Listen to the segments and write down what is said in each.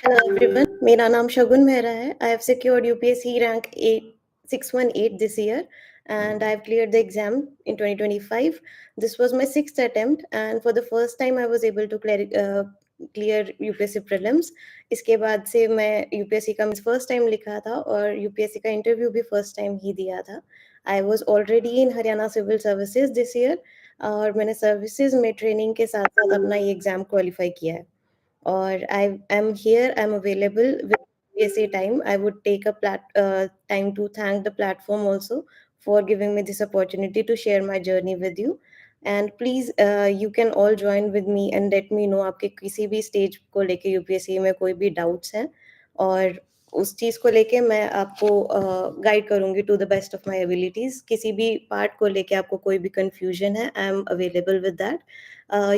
Hello everyone, मेरा नाम शगुन मेहरा है. I have secured UPSC rank 618 this year and I have cleared the exam in 2025. This was my sixth attempt and for the first time I was able to clear UPSC prelims. इसके बाद से मैं UPSC का first time लिखा था और UPSC का interview भी फर्स्ट टाइम ही दिया था. I was already in Haryana civil services this year और मैंने सर्विसेज में ट्रेनिंग के साथ साथ अपना ये एग्जाम क्वालिफाई किया है. Or I'm here, I'm available with PSA time. I would take a time to thank the platform also for giving me this opportunity to share my journey with you. And please, you can all join with me and let me know आपके किसी भी stage को लेके UPSC में कोई भी doubts हैं और उस चीज़ को लेके मैं आपको गाइड करूँगी to the best of my abilities. किसी भी पार्ट को लेके आपको कोई भी कंफ्यूजन है, I am available with that.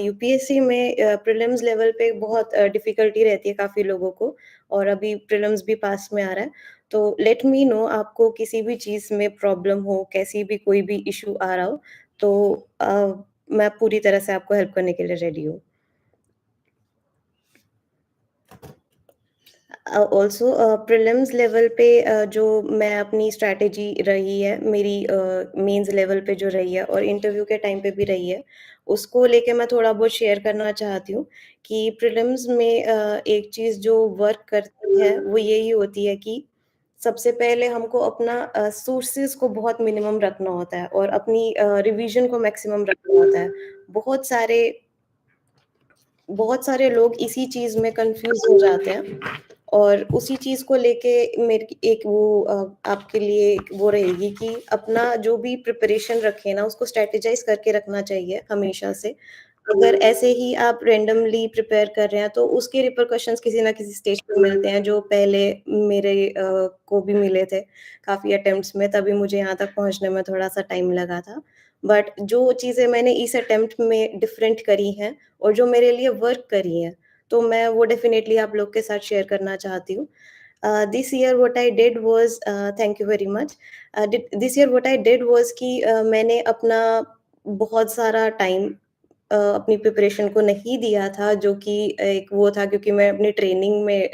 UPSC में प्रीलिम्स लेवल पे बहुत डिफ़िकल्टी रहती है काफ़ी लोगों को और अभी प्रीलिम्स भी पास में आ रहा है. तो लेट मी नो आपको किसी भी चीज़ में प्रॉब्लम हो, कैसी भी कोई भी इश्यू आ रहा हो, तो मैं पूरी तरह से आपको हेल्प करने के लिए रेडी हूँ. ऑल्सो प्रीलिम्स लेवल पे जो मैं अपनी स्ट्रैटेजी रही है मेरी मेंस लेवल पे जो रही है और इंटरव्यू के टाइम पे भी रही है, उसको लेके मैं थोड़ा बहुत शेयर करना चाहती हूँ कि प्रीलिम्स में एक चीज़ जो वर्क करती है वो यही होती है कि सबसे पहले हमको अपना सोर्सेज़ को बहुत मिनिमम रखना होता है और अपनी रिवीजन को मैक्सिमम रखना होता है. बहुत सारे बहुत सारे लोग इसी चीज़ में कन्फ्यूज़ हो जाते हैं और उसी चीज़ को लेके मेरी एक वो आपके लिए एक वो रहेगी कि अपना जो भी प्रिपरेशन रखें ना, उसको स्ट्रैटेजाइज़ करके रखना चाहिए हमेशा से. अगर ऐसे ही आप रैंडमली प्रिपेयर कर रहे हैं, तो उसके रिपरकशंस किसी ना किसी स्टेज पे मिलते हैं, जो पहले मेरे को भी मिले थे काफ़ी अटेम्प्ट्स में, तभी मुझे यहाँ तक पहुँचने में थोड़ा-सा टाइम लगा था. बट जो चीज़ें मैंने इस अटेम्प्ट में डिफरेंट करी हैं और जो मेरे लिए वर्क करी हैं, तो मैं वो डेफ़िनेटली आप लोग के साथ शेयर करना चाहती हूँ. This year what I did was thank you very much. This year what I did was कि मैंने अपना बहुत सारा टाइम अपनी प्रिपरेशन को नहीं दिया था, जो कि एक वो था क्योंकि मैं अपनी ट्रेनिंग में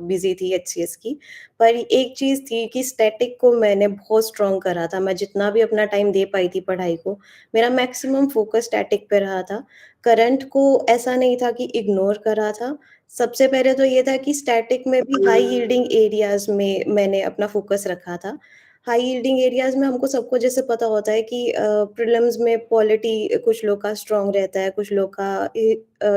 बिज़ी थी एचसीएस की। पर एक चीज़ थी कि स्टैटिक को मैंने बहुत स्ट्रॉन्ग करा था, मैं जितना भी अपना टाइम दे पाई थी पढ़ाई को, मेरा मैक्सिमम फ़ोकस स्टैटिक पे रहा था। करंट को ऐसा नहीं था कि इग्नोर करा था, सबसे पहले तो ये था कि स्टैटिक में भी हाई यील्डिंग एरियाज़ में मैंने अपना फ़ोकस रखा था। हाई यील्डिंग एरियाज़ में हमको सबको जैसे पता होता है कि प्रीलिम्स में पॉलिटी कुछ लोग का स्ट्रॉन्ग रहता है, कुछ लोग का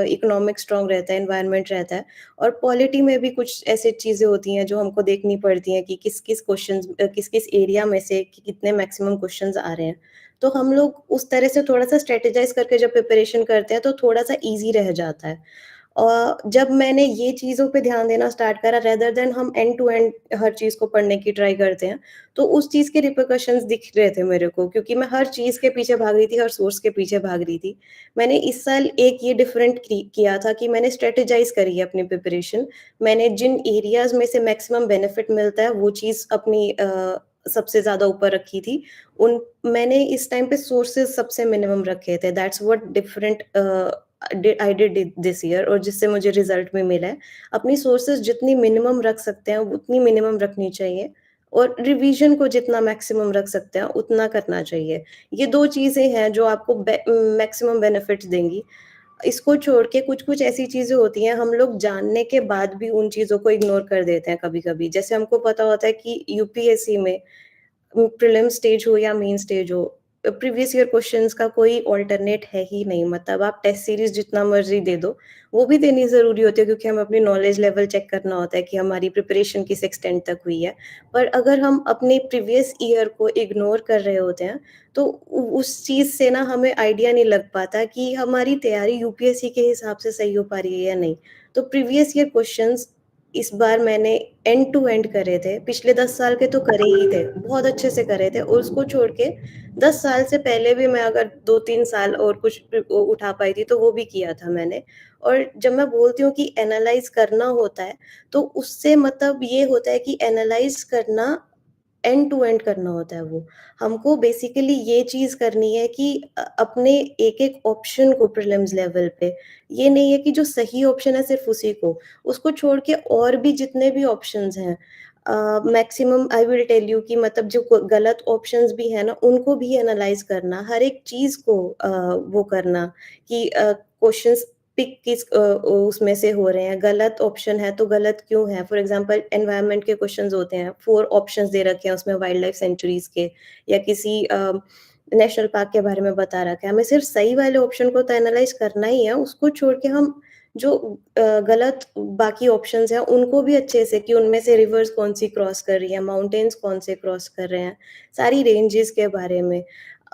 इकोनॉमिक स्ट्रॉन्ग रहता है, एनवायरनमेंट रहता है और पॉलिटी में भी कुछ ऐसी चीज़ें होती हैं जो हमको देखनी पड़ती हैं कि किस-किस क्वेश्चंस किस-किस एरिया में से कितने मैक्सिमम क्वेश्चंस आ रहे हैं। तो हम लोग उस तरह से थोड़ा-सा स्ट्रैटेजाइज़ करके जब प्रिपरेशन करते हैं, तो थोड़ा-सा ईज़ी रह जाता है। जब मैंने ये चीज़ों पे ध्यान देना स्टार्ट करा रेदर देन हम एंड टू एंड हर चीज़ को पढ़ने की ट्राई करते हैं, तो उस चीज़ के रिपरकशंस दिख रहे थे मेरे को क्योंकि मैं हर चीज़ के पीछे भाग रही थी, हर सोर्स के पीछे भाग रही थी. मैंने इस साल एक ये डिफरेंट किया था कि मैंने स्ट्रैटेजाइज़ करी है अपनी प्रिपरेशन. मैंने जिन एरियाज़ में से मैक्सिमम बेनिफिट मिलता है, वो चीज़ अपनी सबसे ज़्यादा ऊपर रखी थी. उन मैंने इस टाइम पे सोर्सेज़ सबसे मिनिमम रखे थे. That's what different I did it this year और जिससे मुझे रिज़ल्ट भी मिला है. अपनी सोर्सेज़ जितनी मिनिमम रख सकते हैं, उतनी मिनिमम रखनी चाहिए और रिवीजन को जितना मैक्सिमम रख सकते हैं, उतना करना चाहिए. ये 2 चीज़ें हैं जो आपको मैक्सिमम बेनिफिट्स देंगी. इसको छोड़ के कुछ-कुछ ऐसी चीज़ें होती हैं, हम लोग जानने के बाद भी उन चीज़ों को इग्नोर कर देते हैं कभी-कभी. जैसे हमको पता होता है कि यूपीएससी में प्रीलिम स्टेज हो या मेन स्टेज हो, प्रीवियस ईयर क्वेश्चंस का कोई अल्टरनेट है ही नहीं. मतलब आप टेस्ट सीरीज़ जितना मर्ज़ी दे दो, वो भी देनी ज़रूरी होती है क्योंकि हमें अपनी नॉलेज लेवल चेक करना होता है कि हमारी प्रिपरेशन किस एक्सटेंट तक हुई है. पर अगर हम अपने प्रीवियस ईयर को इग्नोर कर रहे होते हैं, तो उ उस चीज़ से ना हमें आइडिया नहीं लग पाता कि हमारी तैयारी यूपीएससी के हिसाब से सही हो पा रही है या नहीं. तो प्रीवियस ईयर क्वेश्चंस इस बार मैंने एंड टू एंड करे थे, पिछले 10 साल के तो करे ही थे, बहुत अच्छे से करे थे और उसको छोड़ के 10 साल से पहले भी मैं अगर 2-3 साल और कुछ उठा पाई थी, तो वो भी किया था मैंने। और जब मैं बोलती हूँ कि एनालाइज़ करना होता है, तो उससे मतलब ये होता है कि एनालाइज़ करना एंड टू एंड करना होता है वो। हमको बेसिकली ये चीज़ करनी है कि अपने एक-एक ऑप्शन को प्रीलिम्स लेवल पे, ये नहीं है कि जो सही ऑप्शन है सिर्फ़ उसी को, उसको छोड़ के और भी जितने भी ऑप्शंस हैं maximum I will tell you कि मतलब जो गलत ऑप्शंस भी हैं ना, उनको भी एनालाइज़ करना, हर एक चीज़ को वो करना कि क्वेश्चंस पिक उसमें से हो रहे हैं, गलत ऑप्शन है तो गलत क्यों है? फॉर एग्ज़ाम्पल एनवायरनमेंट के क्वेश्चंस होते हैं, 4 ऑप्शंस दे रखे हैं उसमें वाइल्ड लाइफ सेंचुरीज़ के या किसी नेशनल पार्क के बारे में बता रखा है। हमें सिर्फ सही वाले ऑप्शन को तो एनालाइज़ करना ही है, उसको छोड़ के हम जो गलत बाकी ऑप्शंस हैं, उनको भी अच्छे से कि उनमें से रिवर्स कौन-सी क्रॉस कर रही है, माउंटेन्स कौन से क्रॉस कर रहे हैं, सारी रेंजेज़ के बारे में।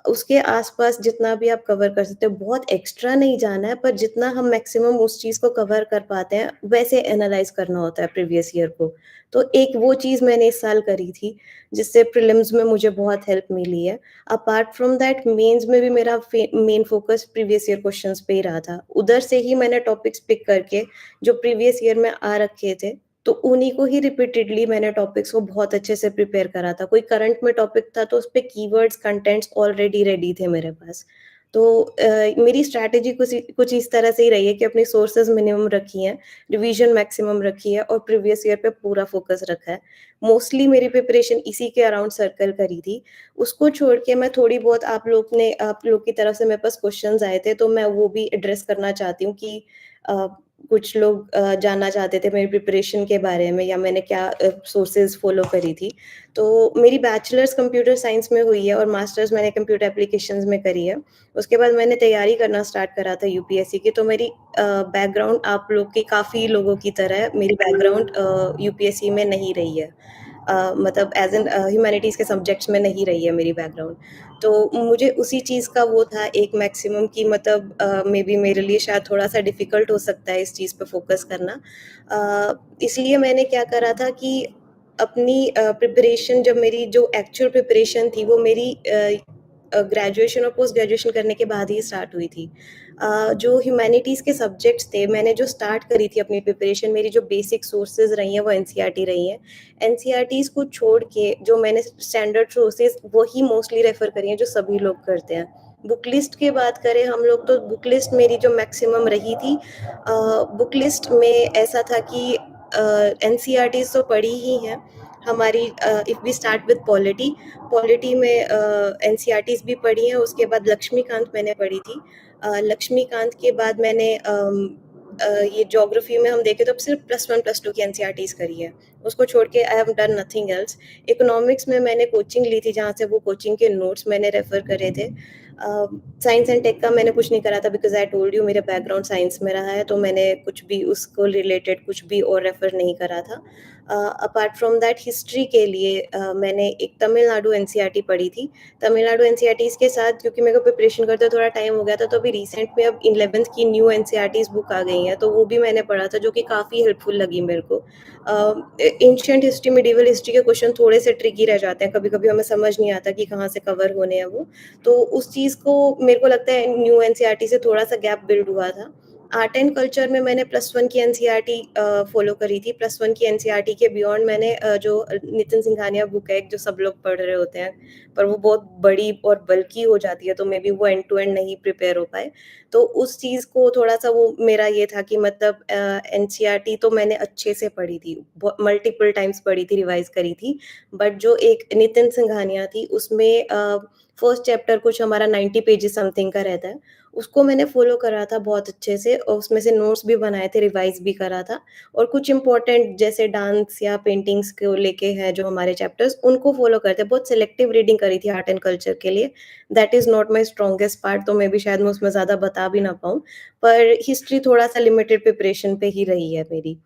उसके आस-पास जितना भी आप कवर कर सकते हो, बहुत एक्स्ट्रा नहीं जाना है, पर जितना हम मैक्सिमम उस चीज़ को कवर कर पाते हैं, वैसे एनालाइज़ करना होता है प्रीवियस ईयर को। तो एक वो चीज़ मैंने इस साल करी थी, जिससे प्रीलिम्स में मुझे बहुत हेल्प मिली है। अपार्ट फ्रॉम दैट मेंस में भी मेरा main focus previous year questions पे ही रहा था। उधर से ही मैंने टॉपिक्स पिक करके जो प्रीवियस ईयर में आ रखे थे, तो उन्हीं को ही रिपीटेडली मैंने टॉपिक्स को बहुत अच्छे से प्रिपेयर करा था। कोई करंट में टॉपिक था तो उसपे कीवर्ड्स, कंटेंट्स ऑलरेडी रेडी थे मेरे पास। तो मेरी स्ट्रैटेजी कुछ इस तरह से ही रही है कि अपनी सोर्सेज़ मिनिमम रखी हैं, रिवीजन मैक्सिमम रखी है और प्रीवियस ईयर पे पूरा फोकस रखा है। मोस्टली मेरी प्रिपरेशन इसी के अराउंड सर्कल करी थी। उसको छोड़ के मैं थोड़ी बहुत आप लोग की तरफ से मेरे पास क्वेश्चन्स आए थे, तो मैं वो भी एड्रेस करना चाहती हूँ कि अ, कुछ लोग जानना चाहते थे मेरी प्रिपरेशन के बारे में या मैंने क्या सोर्सेज़ फ़ॉलो करी थी। तो मेरी बैचलर्स कंप्यूटर साइंस में हुई है और मास्टर्स मैंने कंप्यूटर एप्लीकेशंस में करी है। उसके बाद मैंने तैयारी करना स्टार्ट करा था यूपीएससी की, तो मेरी बैकग्राउंड आप लोग की काफ़ी लोगों की तरह मेरी बैकग्राउंड यूपीएससी में नहीं रही है। मतलब एज़ एन ह्यूमैनिटीज़ के सब्जेक्ट्स में नहीं रही है मेरी बैकग्राउंड। तो मुझे उसी चीज़ का वो था एक मैक्सिमम कि मतलब मेबी मेरे लिए शायद थोड़ा-सा डिफ़िकल्ट हो सकता है इस चीज़ पे फ़ोकस करना। इसलिए मैंने क्या करा था कि अपनी प्रिपरेशन जब मेरी जो एक्चुअल प्रिपरेशन थी वो मेरी ग्रेजुएशन और पोस्ट ग्रेजुएशन करने के बाद ही स्टार्ट हुई थी। जो ह्यूमैनिटीज़ के सब्जेक्ट्स थे, मैंने जो स्टार्ट करी थी अपनी प्रिपरेशन मेरी जो बेसिक सोर्सेज़ रही हैं वो एनसीईआरटी रही हैं। एनसीईआरटीज़ को छोड़ के जो मैंने स्टैंडर्ड सोर्सेज़ वही मोस्टली रेफ़र करी हैं जो सभी लोग करते हैं। बुक लिस्ट की बात करें हम लोग तो बुक लिस्ट मेरी जो मैक्सिमम रही थी बुक लिस्ट में ऐसा था कि एनसीईआरटीज़ तो पढ़ी ही हैं। हमारी if we start with polity, polity में एनसीईआरटीज़ भी पढ़ी हैं, उसके बाद लक्ष्मीकांत मैंने पढ़ी थी। लक्ष्मीकांत के बाद मैंने ये ज्योग्राफी में हम देखें तो अब सिर्फ +1 +2 की एनसीईआरटीज़ करी है। उसको छोड़ के I have done nothing else. Economics में मैंने कोचिंग ली थी जहाँ से वो कोचिंग के नोट्स मैंने रेफ़र करे थे। साइंस एंड टेक का मैंने कुछ नहीं करा था बिकॉज़ आई टोल्ड यू मेरा बैकग्राउंड साइंस में रहा है, तो मैंने कुछ भी उसको रिलेटेड कुछ भी और रेफ़र नहीं करा था। अपार्ट फ्रॉम दैट हिस्ट्री के लिए मैंने एक तमिलनाडु एनसीईआरटी पढ़ी थी। तमिलनाडु एनसीईआरटीज़ के साथ क्योंकि मेरे को प्रिपरेशन करते थोड़ा टाइम हो गया था, तो अभी रिसेंट में अब 11th की न्यू एनसीईआरटीज़ बुक आ गई हैं, तो वो भी मैंने पढ़ा था, जो कि काफ़ी हेल्पफुल लगी मेरे को। एंशिएंट हिस्ट्री, मिडीवल हिस्ट्री के क्वेश्चन थोड़े से ट्रिकी रह जाते हैं, कभी-कभी हमें समझ नहीं आता कि कहाँ से कवर होने हैं वो। तो उस चीज़ को मेरे को लगता है न्यू एनसीईआरटी से थोड़ा-सा गैप बिल्ड हुआ था। आर्ट एंड कल्चर में मैंने +1 की एनसीईआरटी फ़ॉलो करी थी। +1 की एनसीईआरटी के बियॉन्ड मैंने जो नितिन सिंघानिया बुक है, एक जो सब लोग पढ़ रहे होते हैं, पर वो बहुत बड़ी और बल्की हो जाती है, तो मेबी वो एंड टू एंड नहीं प्रिपेयर हो पाए। तो उस चीज़ को थोड़ा-सा वो मेरा ये था कि मतलब एनसीईआरटी तो मैंने अच्छे से पढ़ी थी, मल्टीपल टाइम्स पढ़ी थी, रिवाइज़ करी थी। बट जो एक नितिन सिंघानिया थी, उसमें फर्स्ट चैप्टर कुछ हमारा 90 पेजेज़ समथिंग का रहता है। उसको मैंने फ़ॉलो करा था बहुत अच्छे से और उसमें से नोट्स भी बनाए थे, रिवाइज़ भी करा था और कुछ इम्पोर्टेंट जैसे डांस या पेंटिंग्स को लेके है जो हमारे चैप्टर्स, उनको फ़ॉलो करते हैं। बहुत सिलेक्टिव रीडिंग करी थी आर्ट एंड कल्चर के लिए। That is not my strongest part, तो मेबी शायद मैं उसमें ज़्यादा बता भी ना पाऊँ। पर हिस्ट्री थोड़ा-सा लिमिटेड प्रिपरेशन पे ही रही है मेरी।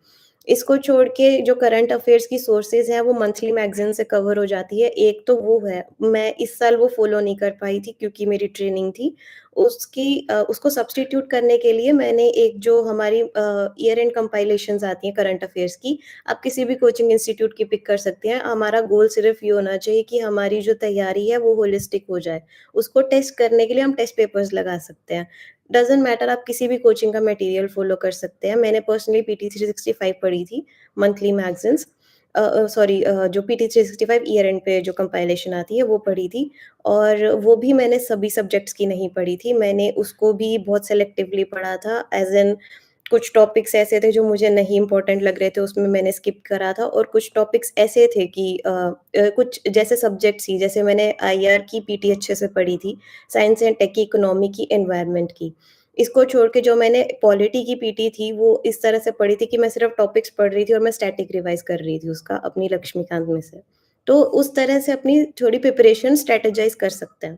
इसको छोड़ के जो करंट अफ़ेयर्स की सोर्सेज़ हैं, वो मंथली मैगज़ीन से कवर हो जाती है। एक तो वो है, मैं इस साल वो फ़ॉलो नहीं कर पाई थी क्योंकि मेरी ट्रेनिंग थी। उसको सब्स्टिट्यूट करने के लिए मैंने एक जो हमारी ईयर एंड कंपाइलेशंस आती हैं करंट अफ़ेयर्स की, आप किसी भी कोचिंग इंस्टीट्यूट की पिक कर सकते हैं। हमारा गोल सिर्फ़ ये होना चाहिए कि हमारी जो तैयारी है, वो होलिस्टिक हो जाए। उसको टेस्ट करने के लिए हम टेस्ट पेपर्स लगा सकते हैं। डज़न्ट मैटर आप किसी भी कोचिंग का मटेरियल फ़ॉलो कर सकते हैं। मैंने पर्सनली पीटी 365 पढ़ी थी, मंथली मैगज़ीन्स। सॉरी जो पीटी 365 ईयर एंड पे जो कंपाइलेशन आती है वो पढ़ी थी और वो भी मैंने सभी सब्जेक्ट्स की नहीं पढ़ी थी। मैंने उसको भी बहुत सेलेक्टिवली पढ़ा था एज़ इन कुछ टॉपिक्स ऐसे थे जो मुझे नहीं इम्पोर्टेंट लग रहे थे, उसमें मैंने स्किप करा था और कुछ टॉपिक्स ऐसे थे कि कुछ जैसे सब्जेक्ट्स ही जैसे मैंने आईआर की पीटी अच्छे से पढ़ी थी, साइंस एंड टेक की, इकोनॉमी की, एनवायरनमेंट की। इसको छोड़ के जो मैंने पॉलिटी की पीटी थी, वो इस तरह से पढ़ी थी कि मैं सिर्फ़ टॉपिक्स पढ़ रही थी और मैं स्टैटिक रिवाइज़ कर रही थी उसका अपनी लक्ष्मीकांत में से। तो उस तरह से अपनी थोड़ी प्रिपरेशन स्ट्रैटेजाइज़ कर सकते हैं।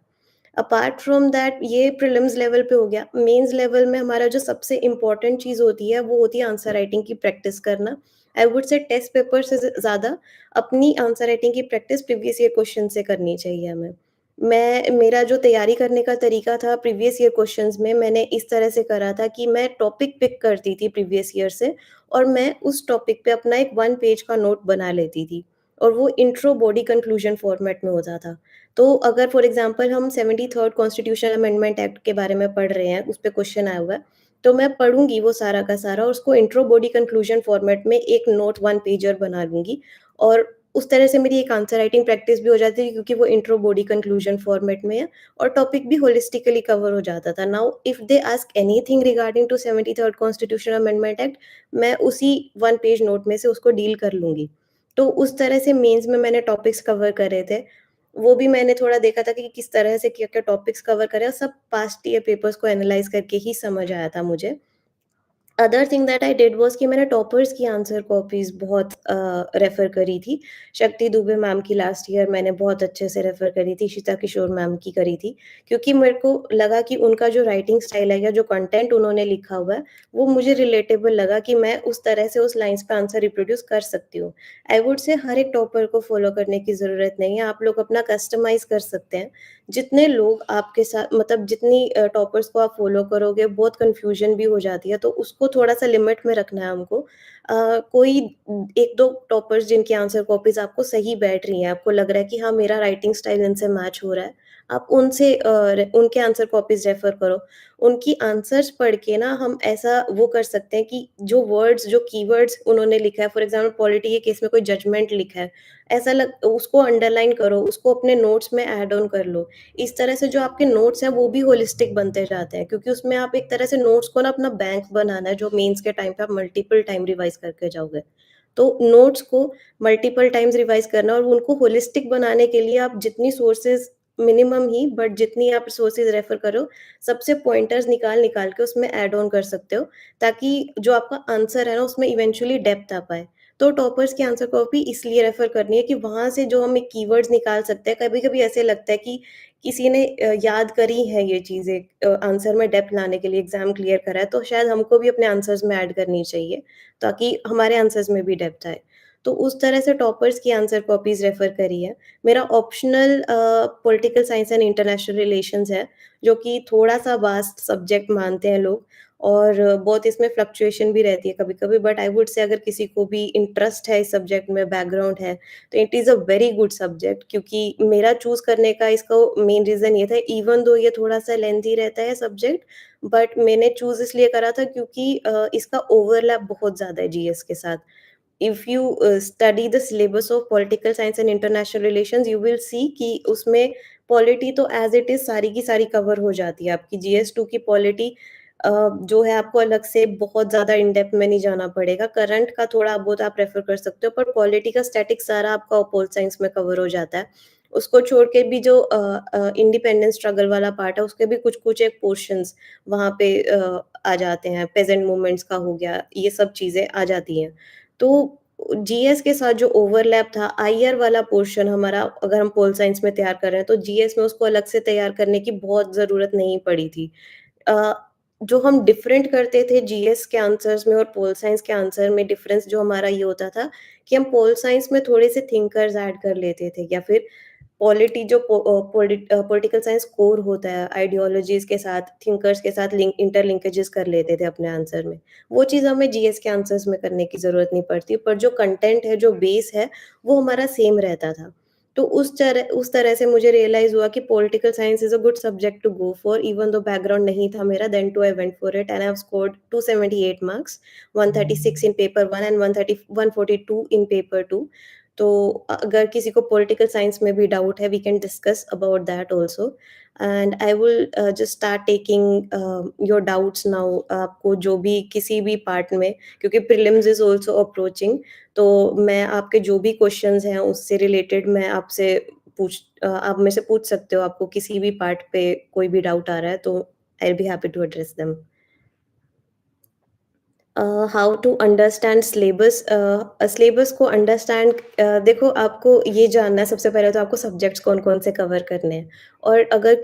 अपार्ट फ्रॉम दैट ये प्रीलिम्स लेवल पे हो गया। मेंस लेवल में हमारा जो सबसे इम्पोर्टेंट चीज़ होती है, वो होती है आंसर राइटिंग की प्रैक्टिस करना। I would say test paper से ज़्यादा अपनी आंसर राइटिंग की प्रैक्टिस प्रीवियस ईयर क्वेश्चन से करनी चाहिए हमें। मेरा जो तैयारी करने का तरीका था प्रीवियस ईयर क्वेश्चंस में, मैंने इस तरह से करा था कि मैं टॉपिक पिक करती थी प्रीवियस ईयर से और मैं उस टॉपिक पे अपना एक 1 पेज का नोट बना लेती थी और वो इंट्रो, बॉडी, कंक्लूजन फॉर्मेट में होता था। तो अगर फॉर एग्ज़ाम्पल हम 73rd कॉन्स्टिट्यूशन अमेंडमेंट एक्ट के बारे में पढ़ रहे हैं, उस पे क्वेश्चन आया हुआ है, तो मैं पढ़ूँगी वो सारा का सारा और उसको इंट्रो, बॉडी, कंक्लूजन फॉर्मेट में एक नोट 1 पेजर बना लूँगी और उस तरह से मेरी एक आंसर राइटिंग प्रैक्टिस भी हो जाती है क्योंकि वो इंट्रो, बॉडी, कंक्लूजन फॉर्मेट में है और टॉपिक भी होलिस्टिकली कवर हो जाता था। Now if they ask anything regarding to 73rd constitution amendment act, मैं उसी 1 पेज नोट में से उसको डील कर लूँगी। तो उस तरह से मेंस में मैंने टॉपिक्स कवर करे थे। वो भी मैंने थोड़ा देखा था कि किस तरह से क्या-क्या टॉपिक्स कवर करें और सब पास्ट ईयर पेपर्स को एनालाइज़ करके ही समझ आया था मुझे। Other thing that I did was कि मैंने टॉपर्स की आंसर कॉपीज़ बहुत रेफ़र करी थी। शक्ति दुबे मैम की लास्ट ईयर मैंने बहुत अच्छे से रेफ़र करी थी, इशिता किशोर मैम की करी थी, क्योंकि मेरे को लगा कि उनका जो राइटिंग स्टाइल है या जो कंटेंट उन्होंने लिखा हुआ है, वो मुझे रिलेटेबल लगा कि मैं उस तरह से उस लाइन्स पे आंसर रिप्रोड्यूस कर सकती हूँ। आई वुड से हर एक टॉपर को फ़ॉलो करने की ज़रूरत नहीं है, आप लोग अपना कस्टमाइज़ कर सकते हैं। जितने लोग आपके साथ मतलब जितनी टॉपर्स को आप फ़ॉलो करोगे, बहुत कन्फ्यूज़न भी हो जाती है, तो उसको थोड़ा-सा लिमिट में रखना है हमको। कोई 1-2 टॉपर्स जिनकी आंसर कॉपीज़ आपको सही बैठ रही हैं, आपको लग रहा है कि हाँ, मेरा राइटिंग स्टाइल इनसे मैच हो रहा है, आप उनसे उनके आंसर कॉपीज़ रेफ़र करो। उनकी आंसर्स पढ़ के ना हम ऐसा वो कर सकते हैं कि जो वर्ड्स, जो कीवर्ड्स उन्होंने लिखा है, फॉर एग्ज़ाम्पल पॉलिटी के केस में कोई जजमेंट लिखा है, ऐसा लग उसको अंडरलाइन करो, उसको अपने नोट्स में ऐड ऑन कर लो। इस तरह से जो आपके नोट्स हैं वो भी होलिस्टिक बनते जाते हैं क्योंकि उसमें आप एक तरह से नोट्स को ना अपना बैंक बनाना है जो मेंस के टाइम पे आप मल्टीपल टाइम रिवाइज़ करके जाओगे। तो नोट्स को मल्टीपल टाइम्स रिवाइज़ करना और उनको होलिस्टिक बनाने के लिए आप जितनी सोर्सेज़ मिनिमम ही बट जितनी आप सोर्सेज़ रेफ़र करो, सबसे पॉइंटर्स निकाल-निकाल के उसमें ऐड ऑन कर सकते हो, ताकि जो आपका आंसर है ना उसमें इवेंचुअली डेप्थ आ पाए। तो टॉपर्स की आंसर कॉपी इसलिए रेफ़र करनी है कि वहाँ से जो हम एक कीवर्ड्स निकाल सकते हैं, कभी-कभी ऐसे लगता है कि किसी ने याद करी है ये चीज़ें आंसर में डेप्थ लाने के लिए एग्ज़ाम क्लियर करा है, तो शायद हमको भी अपने आंसर्स में ऐड करनी चाहिए, ताकि हमारे आंसर्स में भी डेप्थ आए। तो उस तरह से टॉपर्स की आंसर कॉपीज़ रेफ़र करी है। मेरा optional political science and international relations है, जो कि थोड़ा-सा वास्ट सब्जेक्ट मानते हैं लोग और बहुत इसमें फ्लक्चुएशन भी रहती है कभी-कभी बट आई वुड से अगर किसी को भी इंटरेस्ट है इस सब्जेक्ट में, बैकग्राउंड है, तो it is a very good subject क्योंकि मेरा चूज़ करने का इसका मेन रीज़न ये था इवन दो ये थोड़ा-सा लेंथी रहता है सब्जेक्ट, बट मैंने चूज़ इसलिए करा था क्योंकि इसका ओवरलैप बहुत ज़्यादा है जीएस के साथ। If you study the syllabus of political science and international relations you will see कि उसमें पॉलिटी तो एज़ इट इज़ सारी की सारी कवर हो जाती है। आपकी जीएस 2 की पॉलिटी जो है आपको अलग से बहुत ज़्यादा इन डेप्थ में नहीं जाना पड़ेगा। करंट का थोड़ा बहुत आप रेफ़र कर सकते हो, पर पॉलिटी का स्टैटिक सारा आपका पोल साइंस में कवर हो जाता है। उसको छोड़ के भी जो इंडिपेंडेंस स्ट्रगल वाला पार्ट है, उसके भी कुछ-कुछ एक पोर्शन्स वहाँ पे आ जाते हैं। पेजेंट मूवमेंट्स का हो गया, ये सब चीज़ें आ जाती हैं। तो जीएस के साथ जो ओवरलैप था, आईआर वाला पोर्शन हमारा अगर हम पोल साइंस में तैयार कर रहे हैं, तो जीएस में उसको अलग से तैयार करने की बहुत ज़रूरत नहीं पड़ी थी। अ, जो हम डिफरेंट करते थे जीएस के आंसर्स में और पोल साइंस के आंसर में डिफरेंस जो हमारा ये होता था कि हम पोल साइंस में थोड़े से थिंकर्स ऐड कर लेते थे या फिर पॉलिटी जो पॉलिटिकल साइंस कोर होता है, आइडियोलॉजीज़ के साथ, थिंकर्स के साथ इंटरलिंकेजेस कर लेते थे अपने आंसर में। वो चीज़ हमें जीएस के आंसर्स में करने की ज़रूरत नहीं पड़ती, पर जो कंटेंट है, जो बेस है, वो हमारा सेम रहता था। तो उस तरह से मुझे रियलाइज़ हुआ कि political science is a good subject to go for even though background नहीं था मेरा then to I went for it and I have scored 278 marks, 136 in paper 1 and 142 in paper 2। तो अगर किसी को पॉलिटिकल साइंस में भी डाउट है we can discuss about that also and I will just start taking your doubts now. आपको जो भी किसी भी पार्ट में, क्योंकि प्रीलिम्स इज़ आल्सो अप्रोचिंग, तो मैं आपके जो भी क्वेश्चंस हैं उससे रिलेटेड मैं आपसे आप मेरे से पूछ सकते हो, आपको किसी भी पार्ट पे कोई भी डाउट आ रहा है तो I will be happy to address them. How to understand syllabus. Syllabus को अंडरस्टैंड, देखो आपको ये जानना है सबसे पहले तो आपको सब्जेक्ट्स कौन-कौन से कवर करने हैं। और अगर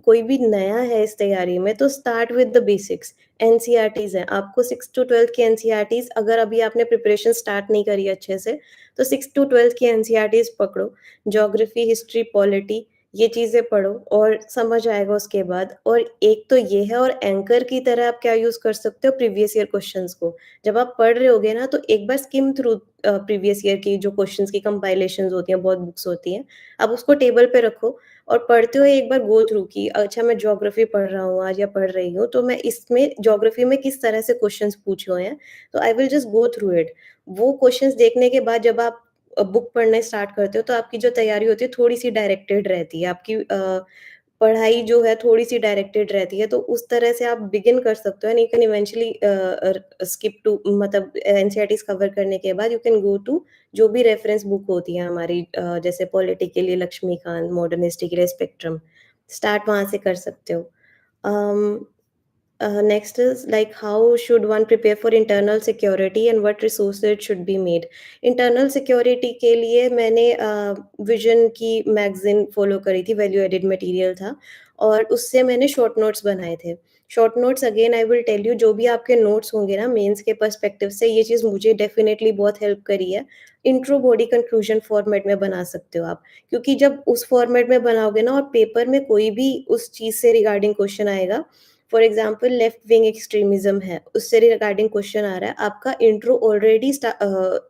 कोई भी नया है इस तैयारी में तो start with the basics. NCERTs हैं, आपको 6 टू 12 की एनसीईआरटीज़, अगर अभी आपने प्रिपरेशन स्टार्ट नहीं करी अच्छे से, तो 6 टू 12 की एनसीईआरटीज़ पकड़ो। ज्योग्राफी, हिस्ट्री, पॉलिटी ये चीज़ें पढ़ो और समझ आएगा उसके बाद। और एक तो ये है, और एंकर की तरह आप क्या यूज़ कर सकते हो, प्रीवियस ईयर क्वेश्चंस को। जब आप पढ़ रहे होगे ना तो एक बार स्किम थ्रू प्रीवियस ईयर की जो क्वेश्चंस की कंपाइलेशंस होती हैं, बहुत बुक्स होती हैं। आप उसको टेबल पे रखो और पढ़ते हुए एक बार गो थ्रू कि अच्छा मैं ज्योग्राफी पढ़ रहा हूँ आज या पढ़ रही हूँ, तो मैं इसमें ज्योग्राफी में किस तरह से क्वेश्चंस पूछे हुए हैं, तो I will just go through it. वो क्वेश्चंस देखने के बाद जब आप बुक पढ़ना स्टार्ट करते हो तो आपकी जो तैयारी होती है थोड़ी-सी डायरेक्टेड रहती है। आपकी पढ़ाई जो है थोड़ी-सी डायरेक्टेड रहती है, तो उस तरह से आप बिगिन कर सकते हो and you can eventually skip to, मतलब एनसीईआरटीज़ कवर करने के बाद यू कैन गो टू जो भी रेफरेंस बुक होती है हमारी, जैसे पॉलिटी के लिए लक्ष्मीकांत, मॉडर्न हिस्ट्री के लिए स्पेक्ट्रम, स्टार्ट वहाँ से कर सकते हो। अम next is like how should one prepare for internal security and what resources should be made। Internal security के लिए मैंने विजन की मैगज़ीन फ़ॉलो करी थी, वैल्यू एडेड मटेरियल था और उससे मैंने शॉर्ट नोट्स बनाए थे। Short notes again I will tell you, जो भी आपके नोट्स होंगे ना मेंस के पर्सपेक्टिव से, ये चीज़ मुझे डेफ़िनेटली बहुत हेल्प करी है। इंट्रो, बॉडी, कंक्लूजन फॉर्मेट में बना सकते हो आप, क्योंकि जब उस फॉर्मेट में बनाओगे ना और पेपर में कोई भी उस चीज़ से रिगार्डिंग क्वेश्चन आएगा, for example left wing extremism है, उससे रिगार्डिंग क्वेश्चन आ रहा है, आपका इंट्रो ऑलरेडी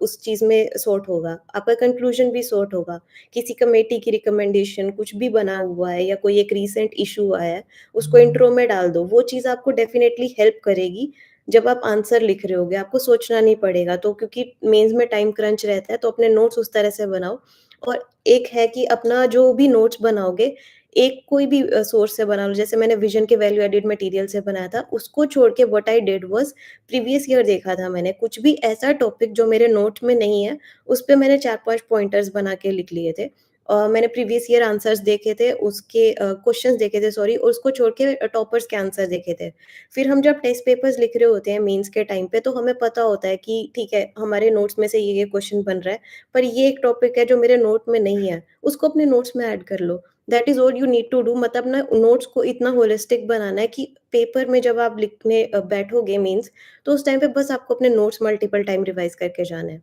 उस चीज़ में सॉर्ट होगा, आपका कंक्लूजन भी सॉर्ट होगा। किसी कमेटी की रिकमेंडेशन कुछ भी बना हुआ है या कोई एक रीसेंट इशू आया है, उसको इंट्रो में डाल दो। वो चीज़ आपको डेफिनिटली हेल्प करेगी जब आप आंसर लिख रहे होगे, आपको सोचना नहीं पड़ेगा। तो क्योंकि मेंस में टाइम क्रंच रहता है, तो अपने नोट्स उस तरह से बनाओ। और एक है कि अपना जो भी नोट्स बनाओगे, एक कोई भी सोर्स से बना लो, जैसे मैंने विज़न के वैल्यू एडेड मटेरियल से बनाया था, उसको छोड़ के what I did was previous year देखा था मैंने, कुछ भी ऐसा टॉपिक जो मेरे नोट में नहीं है, उस पे मैंने 4-5 पॉइंटर्स बना के लिख लिए थे। मैंने प्रीवियस ईयर आंसर्स देखे थे, उसके क्वेश्चन्स देखे थे सॉरी, और उसको छोड़ के टॉपर्स के आंसर देखे थे। फिर हम जब टेस्ट पेपर्स लिख रहे होते हैं मेंस के टाइम पे, तो हमें पता होता है कि ठीक है, हमारे नोट्स में से ये क्वेश्चन बन रहा है, पर ये एक टॉपिक है जो मेरे नोट में नहीं है, उसको अपने नोट्स में ऐड कर लो। That is all you need to do. मतलब ना नोट्स को इतना होलिस्टिक बनाना है कि पेपर में जब आप लिखने बैठोगे मीन्स, तो उस टाइम पे बस आपको अपने नोट्स मल्टीपल टाइम रिवाइज़ करके जाना है।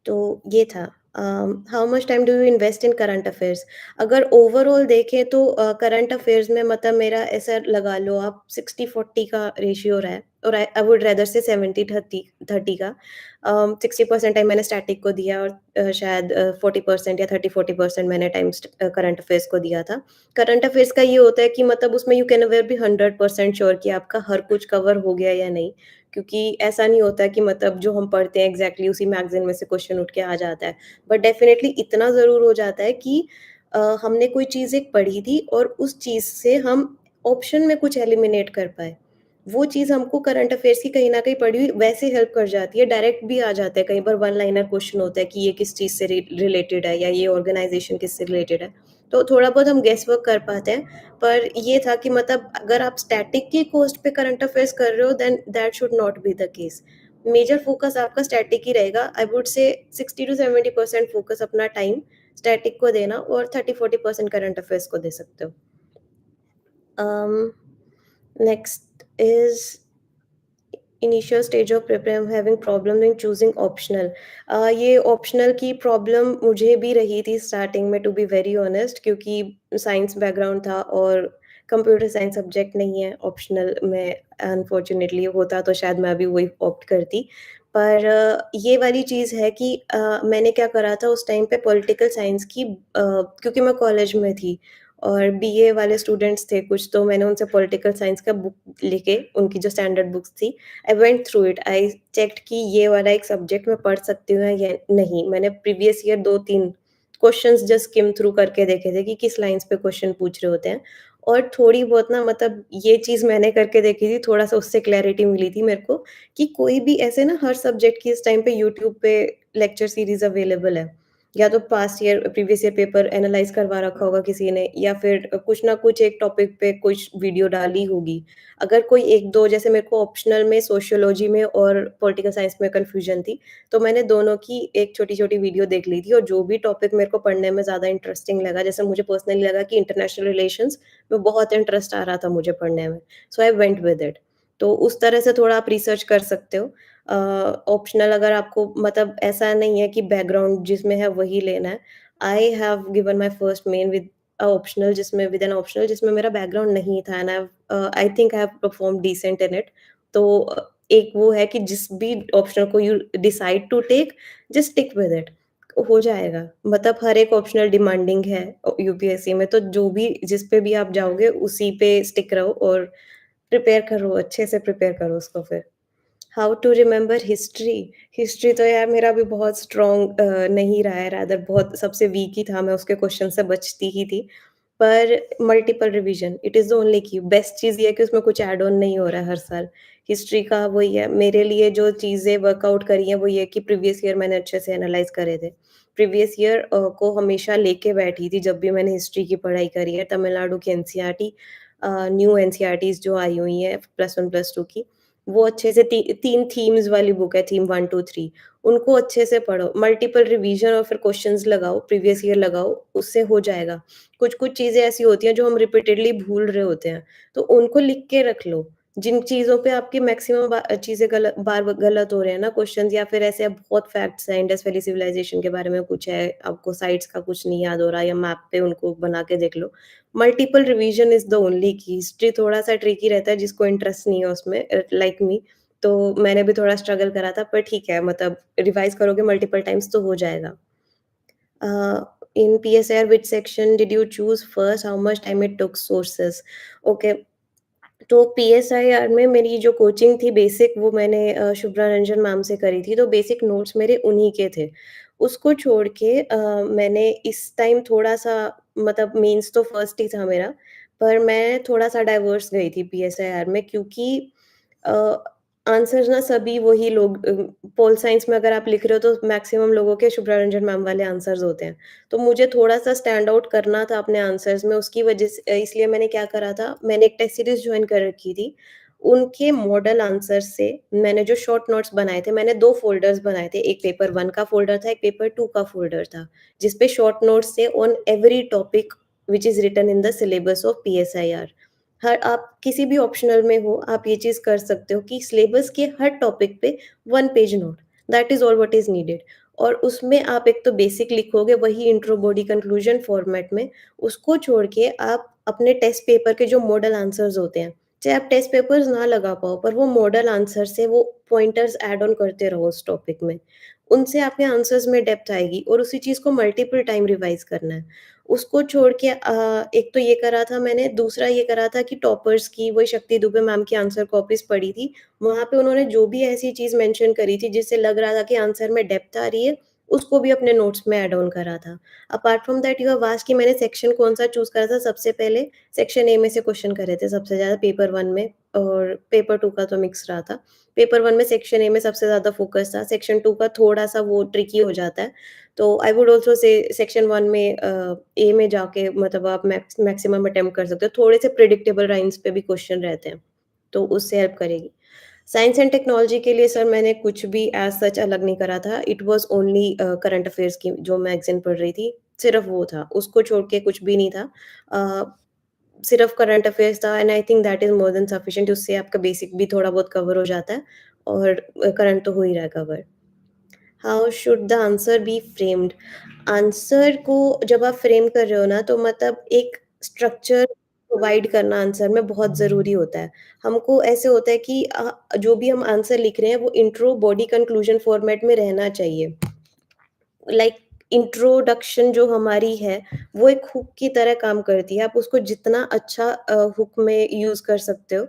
तो ये था। How much time do you invest in current affairs? अगर ओवरऑल देखें तो करंट अफेयर्स में मतलब मेरा ऐसा लगा लो आप 60-40 का रेशियो रहा है, और आई आई वुड रेदर से 70-30 का। 60% टाइम मैंने स्टैटिक को दिया और शायद 40% या 30-40% मैंने टाइम करंट अफेयर्स को दिया था। करंट अफेयर्स का ये होता है कि मतलब उसमें you can never be 100% sure कि आपका हर कुछ कवर हो गया या नहीं। क्योंकि ऐसा नहीं होता है कि मतलब जो हम पढ़ते हैं एग्ज़ैक्टली उसी मैगज़ीन में से क्वेश्चन उठ के आ जाता है। बट डेफ़िनेटली इतना ज़रूर हो जाता है कि हमने कोई चीज़ एक पढ़ी थी और उस चीज़ से हम ऑप्शन में कुछ एलिमिनेट कर पाए। वो चीज़ हमको करंट अफ़ेयर्स की कहीं न कहीं पढ़ी हुई वैसे हेल्प कर जाती है, डायरेक्ट भी आ जाता है, कई बार वन लाइनर क्वेश्चन होता है कि ये किस चीज़ से रिलेटेड है या ये ऑर्गनाइज़ेशन किससे रिलेटेड है। तो थोड़ा बहुत हम गेस वर्क कर पाते हैं। पर ये था कि मतलब अगर आप स्टैटिक की कॉस्ट पे करंट अफेयर्स कर रहे हो then that should not be the case. Major focus आपका स्टैटिक ही रहेगा। I would say 60 to 70% focus अपना टाइम स्टैटिक को देना और 30-40% करंट अफेयर्स को दे सकते हो। um, next is initial stage of prepare I am having problem in choosing optional. ये ऑप्शनल की प्रॉब्लम मुझे भी रही थी स्टार्टिंग में, टू बी वेरी ऑनेस्ट, क्योंकि साइंस बैकग्राउंड था और कंप्यूटर साइंस सब्जेक्ट नहीं है ऑप्शनल में। अनफॉर्चुनेटली होता तो शायद मैं भी वही ऑप्ट करती। पर ये वाली चीज़ है कि मैंने क्या करा था उस टाइम पे पॉलिटिकल साइंस की क्योंकि मैं कॉलेज में थी और बीए वाले स्टूडेंट्स थे कुछ, तो मैंने उनसे पॉलिटिकल साइंस का बुक लेके उनकी जो स्टैंडर्ड बुक्स थी, I went through it. I checked कि ये वाला एक सब्जेक्ट मैं पढ़ सकती हूँ या नहीं। मैंने previous year 2-3 questions just skim through करके देखे थे कि किस लाइन्स पे क्वेश्चन पूछ रहे होते हैं और थोड़ी बहुत ना मतलब ये चीज़ मैंने करके देखी थी, थोड़ा-सा उससे क्लैरिटी मिली थी मेरे को कि कोई भी ऐसे ना हर सब्जेक्ट की इस टाइम पे यूट्यूब पे लेक्चर सीरीज़ अवेलेबल है। या तो past year previous year paper analyse करवा रखा होगा किसी ने या फिर कुछ ना कुछ एक टॉपिक पे कुछ वीडियो डाली होगी। अगर कोई 1-2 जैसे मेरे को ऑप्शनल में सोशियोलॉजी में और पॉलिटिकल साइंस में कन्फ्यूजन थी, तो मैंने दोनों की एक छोटी-छोटी वीडियो देख ली थी और जो भी टॉपिक मेरे को पढ़ने में ज़्यादा इंटरेस्टिंग लगा, जैसे मुझे पर्सनली लगा कि इंटरनेशनल रिलेशंस में बहुत इंटरेस्ट आ रहा था मुझे पढ़ने में, सो आई वेंट विद इट। तो उस तरह से थोड़ा आप रिसर्च कर सकते हो। अ, ऑप्शनल अगर आपको मतलब ऐसा नहीं है कि बैकग्राउंड जिसमें है वही लेना है। I have given my first main with optional जिसमें विद एन ऑप्शनल जिसमें मेरा बैकग्राउंड नहीं था and I think I have performed decent in it. तो एक वो है कि जिस भी ऑप्शनल को you decide to take just stick with it, हो जाएगा। मतलब हर एक ऑप्शनल डिमांडिंग है यूपीएससी में, तो जो भी जिस पे भी आप जाओगे उसी पे स्टिक रहो और प्रिपेयर करो, अच्छे से प्रिपेयर करो उसको फिर। How to remember history? History तो यार मेरा भी बहुत स्ट्रॉन्ग नहीं रहा है, रादर बहुत सबसे वीक ही था, मैं उसके क्वेश्चन से बचती ही थी। पर multiple revision it is the only की बेस्ट चीज़ ये है कि उसमें कुछ ऐड ऑन नहीं हो रहा है हर साल। हिस्ट्री का वही है, मेरे लिए जो चीज़ें वर्कआउट करी हैं वो ये है कि प्रीवियस ईयर मैंने अच्छे से एनालाइज़ करे थे। प्रीवियस ईयर को हमेशा लेके बैठी थी जब भी मैंने हिस्ट्री की पढ़ाई करी है, तमिलनाडु की एनसीईआरटी न्यू एनसीईआरटीज़ जो आई हुई हैं प्लस 1 प्लस 2 की, वो अच्छे से 3 थीम्स वाली बुक है, थीम 1, 2, 3 उनको अच्छे से पढ़ो। मल्टीपल रिवीजन और फिर क्वेश्चन्स लगाओ, प्रीवियस ईयर लगाओ, उससे हो जाएगा। कुछ-कुछ चीज़ें ऐसी होती हैं जो हम रिपीटेडली भूल रहे होते हैं, तो उनको लिख के रख लो। जिन चीज़ों पे आपकी मैक्सिमम चीज़ें बार गलत हो रहे हैं ना क्वेश्चन्स या फिर ऐसे बहुत फैक्ट्स हैं, इंडस वैली सिविलाइज़ेशन के बारे में कुछ है, आपको साइट्स का कुछ नहीं याद हो रहा या मैप पे उनको बना के देख लो। Multiple revision is the only key. History थोड़ा-सा ट्रिकी रहता है जिसको इंटरेस्ट नहीं है उसमें लाइक मी, तो मैंने भी थोड़ा स्ट्रगल करा था पर ठीक है मतलब रिवाइज़ करोगे मल्टीपल टाइम्स तो हो जाएगा। Uh, in PSR, which section did you choose first? How much time it took? Sources. Okay. तो पीएसआईआर में मेरी जो कोचिंग थी बेसिक वो मैंने शुभ्रा रंजन मैम से करी थी, तो बेसिक नोट्स मेरे उन्हीं के थे। उसको छोड़ के मैंने इस टाइम थोड़ा-सा मतलब मेंस तो फर्स्ट ही था मेरा, पर मैं थोड़ा-सा डाइवर्स गई थी पीएसआईआर में क्योंकि अ, आंसर्स ना सभी वही लोग पोल साइंस में अगर आप लिख रहे हो तो मैक्सिमम लोगों के शुभ्रा रंजन मैम वाले आंसर्स होते हैं। तो मुझे थोड़ा-सा स्टैंड आउट करना था अपने आंसर्स में, उसकी वजह से इसलिए मैंने क्या करा था, मैंने एक टेस्ट सीरीज़ जॉइन कर रखी थी। उनके मॉडल आंसर से मैंने जो शॉर्ट नोट्स बनाए थे, मैंने 2 फ़ोल्डर्स बनाए थे। एक पेपर 1 का फ़ोल्डर था, एक पेपर 2 का फ़ोल्डर था, जिस पे शॉर्ट नोट्स थे on every topic which is written in the syllabus of PSIR. हर आप किसी भी ऑप्शनल में हो, आप ये चीज़ कर सकते हो कि सिलेबस के हर टॉपिक पे 1 page note, that is all what is needed. और उसमें आप एक तो बेसिक लिखोगे वही इंट्रो, बॉडी, कंक्लूजन फॉर्मेट में, उसको छोड़ के आप अपने टेस्ट पेपर के जो मॉडल आंसर्स होते हैं, चाहे आप टेस्ट पेपर्स ना लगा पाओ, पर वो मॉडल आंसर से वो पॉइंटर्स ऐड ऑन करते रहो उस टॉपिक में। उनसे आपके आंसर्स में डेप्थ आएगी और उसी चीज़ को मल्टीपल टाइम रिवाइज़ करना है। उसको छोड़ के एक तो ये करा था मैंने, दूसरा ये करा था कि टॉपर्स की वही शक्ति दुबे मैम की आंसर कॉपीज़ पढ़ी थी। वहाँ पे उन्होंने जो भी ऐसी चीज़ मेंशन करी थी जिससे लग रहा था कि आंसर में डेप्थ आ रही है, उसको भी अपने नोट्स में ऐड ऑन करा था। Apart from that you have asked कि मैंने सेक्शन कौन-सा चूज़ करा था, सबसे पहले सेक्शन ए में से क्वेश्चन करे थे सबसे ज़्यादा पेपर 1 में और पेपर 2 का तो मिक्स रहा था। पेपर 1 में सेक्शन ए में सबसे ज़्यादा फ़ोकस था, सेक्शन 2 का थोड़ा-सा वो ट्रिकी हो जाता है। तो I would also say section 1 में ए में जाके मतलब आप मैक्सिमम अटेम्प्ट कर सकते हो। थोड़े से प्रेडिक्टेबल लाइन्स पे भी क्वेश्चन रहते हैं, तो उससे हेल्प करेगी। साइंस एंड टेक्नोलॉजी के लिए सर मैंने कुछ भी एज़ सच अलग नहीं करा था। It was only current affairs की जो मैगज़ीन पढ़ रही थी, सिर्फ़ वो था। उसको छोड़ के कुछ भी नहीं था। अ, सिर्फ़ करंट अफेयर्स था and I think that is more than sufficient, उससे आपका बेसिक भी थोड़ा बहुत कवर हो जाता है और करंट तो हो ही रहा है cover. How should the answer B framed? Answer को जब आप फ्रेम कर रहे हो ना तो मतलब एक स्ट्रक्चर प्रोवाइड करना आंसर में बहुत ज़रूरी होता है। हमको ऐसे होता है कि जो भी हम आंसर लिख रहे हैं वो इंट्रो, बॉडी, कंक्लूजन फॉर्मेट में रहना चाहिए। लाइक इंट्रोडक्शन जो हमारी है, वो एक हुक की तरह काम करती है। आप उसको जितना अच्छा हुक में यूज़ कर सकते हो,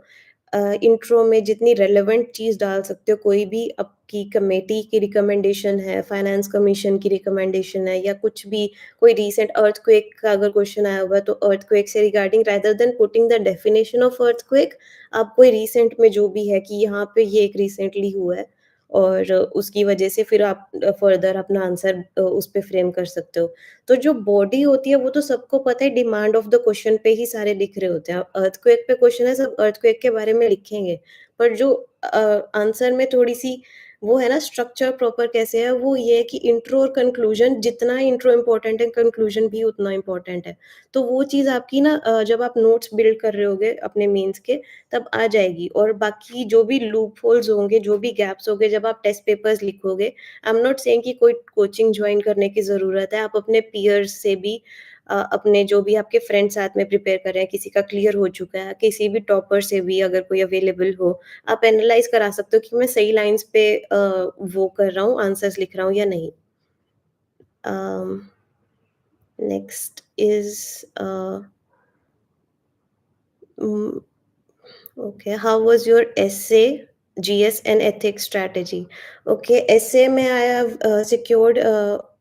इंट्रो में जितनी रेलेवेंट चीज़ डाल सकते हो, कोई भी आपकी कमेटी की रिकमेंडेशन है, फाइनेंस कमीशन की रिकमेंडेशन है या कुछ भी, कोई रीसेंट अर्थक्वेक का अगर क्वेश्चन आया हुआ है, तो अर्थक्वेक से regarding rather than putting the definition of earthquake, आप कोई रीसेंट में जो भी है कि यहाँ पे ये एक रिसेंटली हुआ है और उसकी वजह से फिर आप फर्दर अपना आंसर उस पे फ्रेम कर सकते हो। तो जो बॉडी होती है वो तो सबको पता है, डिमांड ऑफ द क्वेश्चन पे ही सारे लिख रहे होते हैं। अब अर्थक्वेक पे क्वेश्चन है, सब अर्थक्वेक के बारे में लिखेंगे। पर जो आंसर में थोड़ी-सी वो है ना, स्ट्रक्चर प्रॉपर कैसे है, वो ये है कि इंट्रो और कंक्लूजन, जितना इंट्रो इम्पोर्टेंट है, कंक्लूजन भी उतना इम्पोर्टेंट है। तो वो चीज़ आपकी ना जब आप नोट्स बिल्ड कर रहे होगे अपने मेंस के, तब आ जाएगी। और बाकी जो भी लूप होल्स होंगे, जो भी गैप्स होंगे, जब आप टेस्ट पेपर्स लिखोगे, आई एम नॉट सेइंग कि कोई कोचिंग जॉइन करने की ज़रूरत है। आप अपने पीयर्स से भी अपने जो भी आपके फ्रेंड्स साथ में प्रिपेयर कर रहे हैं, किसी का क्लियर हो चुका है, किसी भी टॉपर से भी अगर कोई अवेलेबल हो, आप एनालाइज़ करा सकते हो कि मैं सही लाइन्स पे वो कर रहा हूँ, आंसर्स लिख रहा हूँ या नहीं। Um, next is um Okay, how was your essay, GS and ethics strategy? Okay, essay में I have secured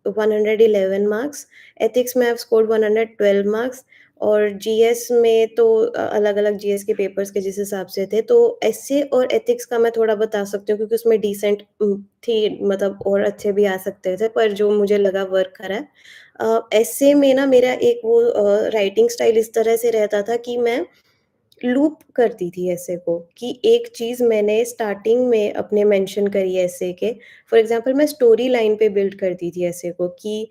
111 marks, ethics में I have scored 112 marks और GS में तो अलग-अलग GS के पेपर्स के जिस हिसाब से थे, तो essay और ethics का मैं थोड़ा बता सकती हूँ क्योंकि उसमें डिसेंट थी, मतलब और अच्छे भी आ सकते थे, पर जो मुझे लगा वर्क करा है। essay में ना मेरा एक वो राइटिंग स्टाइल इस तरह से रहता था कि मैं लूप करती थी ऐसे को, कि एक चीज़ मैंने स्टार्टिंग में अपने मेंशन करी ऐसे के, फॉर एग्ज़ाम्पल मैं स्टोरी लाइन पे बिल्ड करती थी ऐसे को कि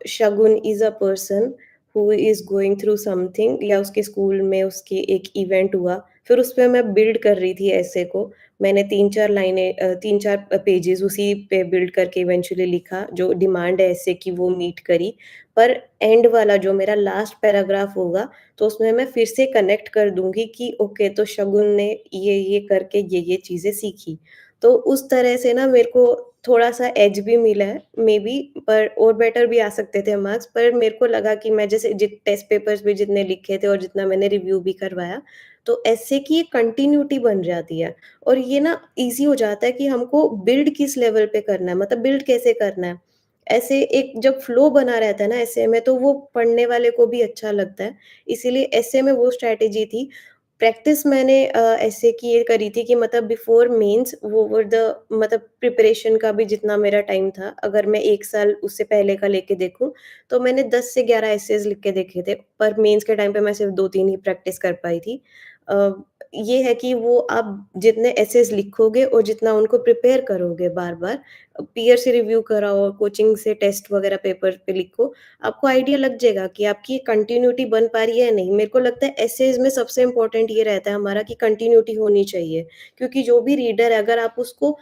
Shagun is a person who is going through something, या उसके स्कूल में उसके एक इवेंट हुआ, फिर उसपे मैं बिल्ड कर रही थी ऐसे को। मैंने 3-4 लाइनें 3-4 पेजेज़ उसी पे बिल्ड करके इवेंचुअली लिखा, जो डिमांड है ऐसे की वो मीट करी। पर एंड वाला जो मेरा लास्ट पैराग्राफ होगा, तो उसमें मैं फिर से कनेक्ट कर दूँगी कि ओके, तो शगुन ने ये करके ये चीज़ें सीखी। तो उस तरह से ना मेरे को थोड़ा-सा एज भी मिला है मेबी, पर और बेटर भी आ सकते थे मार्क्स, पर मेरे को लगा कि मैं जैसे टेस्ट पेपर्स भी जितने लिखे थे और जितना मैंने रिव्यू भी करवाया, तो ऐसे की एक कंटिन्यूटी बन जाती है और ये ना ईज़ी हो जाता है कि हमको बिल्ड किस लेवल पे करना है, मतलब बिल्ड कैसे करना है। ऐसे एक जब फ्लो बना रहता है ना ऐसे में, तो वो पढ़ने वाले को भी अच्छा लगता है। इसीलिए ऐसे में वो स्ट्रैटेजी थी। प्रैक्टिस मैंने ऐसे की ये करी थी कि मतलब बिफोर मेंस वो ओवर द मतलब प्रिपरेशन का भी जितना मेरा टाइम था, अगर मैं 1 साल उससे पहले का लेके देखूँ, तो मैंने 10 से 11 एसेज़ लिख के देखे थे, पर मेंस के टाइम पे मैं सिर्फ़ 2-3 ही प्रैक्टिस कर पाई थी। अ, ये है कि वो आप जितने एसेज़ लिखोगे और जितना उनको प्रिपेयर करोगे बार-बार, पीयर से रिव्यू कराओ, कोचिंग से टेस्ट वगैरह पेपर पे लिखो, आपको आइडिया लग जाएगा कि आपकी कंटिन्यूटी बन पा रही है या नहीं। मेरे को लगता है एसेज़ में सबसे इम्पोर्टेंट ये रहता है हमारा कि कंटिन्यूटी होनी चाहिए, क्योंकि जो भी रीडर है अगर आप उसको